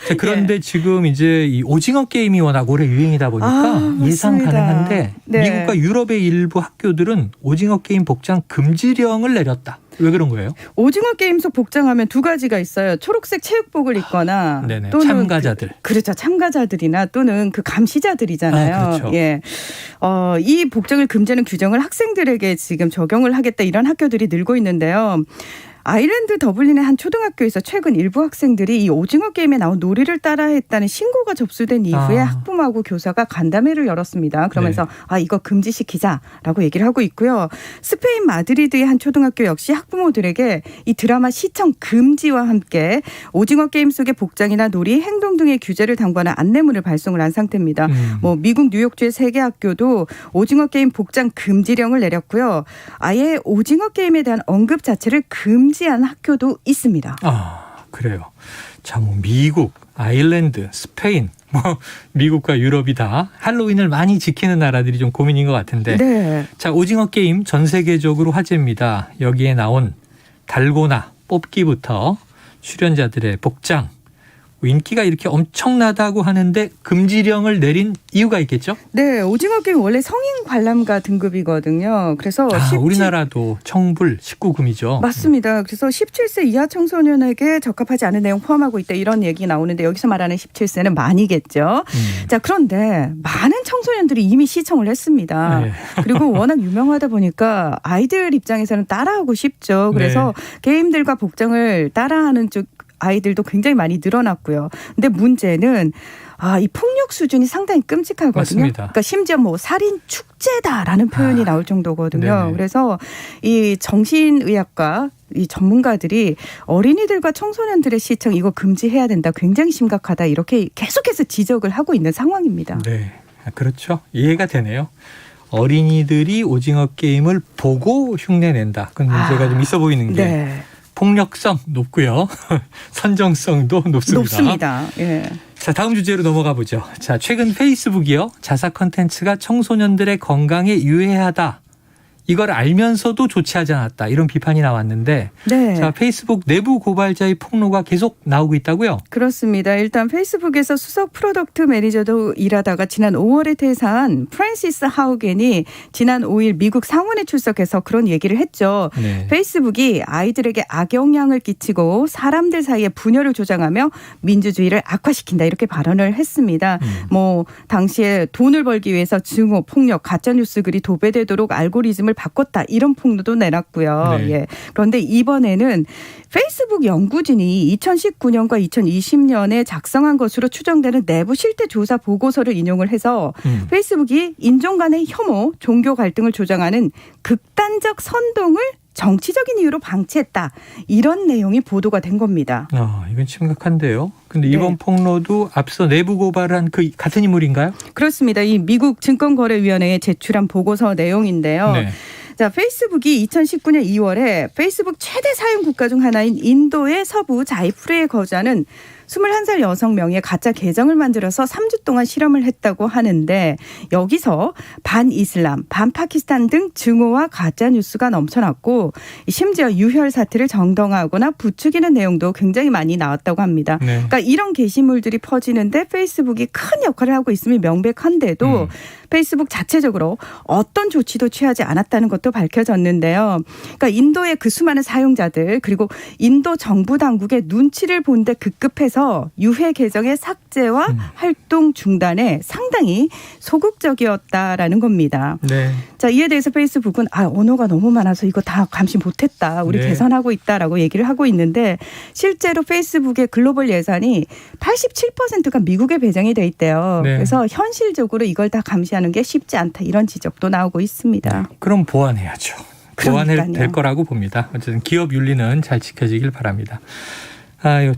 자, 그런데 지금 이제 이 오징어 게임이 워낙 오래 유행이다 보니까 예상 맞습니다. 가능한데 네. 미국과 유럽의 일부 학교들은 오징어 게임 복장 금지령을 내렸다. 왜 그런 거예요? 오징어 게임 속 복장하면 두 가지가 있어요. 초록색 체육복을 입거나 네네. 또는 참가자들. 그렇죠. 참가자들이나 또는 그 감시자들이잖아요. 그렇죠. 예. 이 복장을 금지하는 규정을 학생들에게 지금 적용을 하겠다 이런 학교들이 늘고 있는데요. 아일랜드 더블린의 한 초등학교에서 최근 일부 학생들이 이 오징어 게임에 나온 놀이를 따라했다는 신고가 접수된 이후에 학부모하고 교사가 간담회를 열었습니다. 그러면서 이거 금지시키자라고 얘기를 하고 있고요. 스페인 마드리드의 한 초등학교 역시 학부모들에게 이 드라마 시청 금지와 함께 오징어 게임 속의 복장이나 놀이, 행동 등의 규제를 당부하는 안내문을 발송을 한 상태입니다. 뭐 미국 뉴욕주의 3개 학교도 오징어 게임 복장 금지령을 내렸고요. 아예 오징어 게임에 대한 언급 자체를 금지한 학교도 있습니다. 그래요. 자, 뭐 미국, 아일랜드, 스페인, 미국과 유럽이 다 할로윈을 많이 지키는 나라들이 좀 고민인 것 같은데. 네. 자, 오징어 게임 전 세계적으로 화제입니다. 여기에 나온 달고나 뽑기부터 출연자들의 복장. 인기가 이렇게 엄청나다고 하는데 금지령을 내린 이유가 있겠죠? 네, 오징어 게임 원래 성인 관람가 등급이거든요. 그래서 우리나라도 청불 19금이죠. 맞습니다. 그래서 17세 이하 청소년에게 적합하지 않은 내용 포함하고 있다 이런 얘기 나오는데 여기서 말하는 17세는 만이겠죠. 자, 그런데 많은 청소년들이 이미 시청을 했습니다. 네. 그리고 워낙 유명하다 보니까 아이들 입장에서는 따라하고 싶죠. 그래서 게임들과 복장을 따라하는 쪽 아이들도 굉장히 많이 늘어났고요. 근데 문제는 이 폭력 수준이 상당히 끔찍하거든요. 맞습니다. 그러니까 심지어 뭐 살인 축제다라는 표현이 나올 정도거든요. 네네. 그래서 이 정신의학과 이 전문가들이 어린이들과 청소년들의 시청 이거 금지해야 된다. 굉장히 심각하다. 이렇게 계속해서 지적을 하고 있는 상황입니다. 네, 그렇죠. 이해가 되네요. 어린이들이 오징어 게임을 보고 흉내낸다. 그건 문제가 좀 있어 보이는 게. 네. 폭력성 높고요. 선정성도 높습니다. 예. 자, 다음 주제로 넘어가 보죠. 자, 최근 페이스북이요. 자사 컨텐츠가 청소년들의 건강에 유해하다. 이걸 알면서도 조치하지 않았다 이런 비판이 나왔는데 네. 자, 페이스북 내부 고발자의 폭로가 계속 나오고 있다고요? 그렇습니다. 일단 페이스북에서 수석 프로덕트 매니저도 일하다가 지난 5월에 퇴사한 프랜시스 하우겐이 지난 5일 미국 상원에 출석해서 그런 얘기를 했죠. 네. 페이스북이 아이들에게 악영향을 끼치고 사람들 사이에 분열을 조장하며 민주주의를 악화시킨다 이렇게 발언을 했습니다. 뭐 당시에 돈을 벌기 위해서 증오, 폭력, 가짜뉴스 글이 도배되도록 알고리즘을 바꿨다 이런 폭로도 내놨고요. 네. 예. 그런데 이번에는 페이스북 연구진이 2019년과 2020년에 작성한 것으로 추정되는 내부 실태 조사 보고서를 인용을 해서 페이스북이 인종 간의 혐오, 종교 갈등을 조장하는 극단적 선동을 정치적인 이유로 방치했다. 이런 내용이 보도가 된 겁니다. 이건 심각한데요. 근데 네. 이번 폭로도 앞서 내부 고발한 그 같은 인물인가요? 그렇습니다. 이 미국 증권거래위원회에 제출한 보고서 내용인데요. 네. 자, 페이스북이 2019년 2월에 페이스북 최대 사용 국가 중 하나인 인도의 서부 자이푸르에 거주하는 21살 여성 명의의 가짜 계정을 만들어서 3주 동안 실험을 했다고 하는데 여기서 반이슬람, 반파키스탄 등 증오와 가짜 뉴스가 넘쳐났고 심지어 유혈 사태를 정당화하거나 부추기는 내용도 굉장히 많이 나왔다고 합니다. 네. 그러니까 이런 게시물들이 퍼지는데 페이스북이 큰 역할을 하고 있음이 명백한데도 페이스북 자체적으로 어떤 조치도 취하지 않았다는 것도 밝혀졌는데요. 그러니까 인도의 그 수많은 사용자들 그리고 인도 정부 당국의 눈치를 본 데 급급해서 유해 계정의 삭제와 활동 중단에 상당히 소극적이었다라는 겁니다. 네. 자, 이에 대해서 페이스북은 언어가 너무 많아서 이거 다 감시 못했다. 우리 네. 개선하고 있다라고 얘기를 하고 있는데 실제로 페이스북의 글로벌 예산이 87%가 미국에 배정이 돼 있대요. 네. 그래서 현실적으로 이걸 다 감시하는 게 쉽지 않다. 이런 지적도 나오고 있습니다. 그럼 보완해야죠. 보완해야 그러니까요. 될 거라고 봅니다. 어쨌든 기업 윤리는 잘 지켜지길 바랍니다.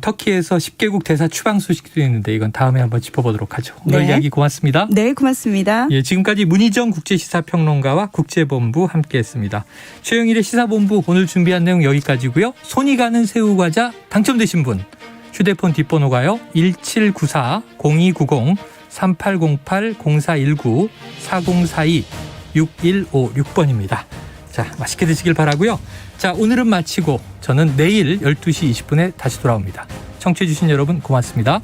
터키에서 10개국 대사 추방 소식도 있는데 이건 다음에 한번 짚어보도록 하죠. 오늘 네. 이야기 고맙습니다. 네, 고맙습니다. 예, 지금까지 문희정 국제시사평론가와 국제본부 함께했습니다. 최영일의 시사본부 오늘 준비한 내용 여기까지고요. 손이 가는 새우과자 당첨되신 분 휴대폰 뒷번호가요. 1794-0290-3808-0419-4042-6156번입니다. 자, 맛있게 드시길 바라고요. 자, 오늘은 마치고 저는 내일 12시 20분에 다시 돌아옵니다. 청취해 주신 여러분 고맙습니다.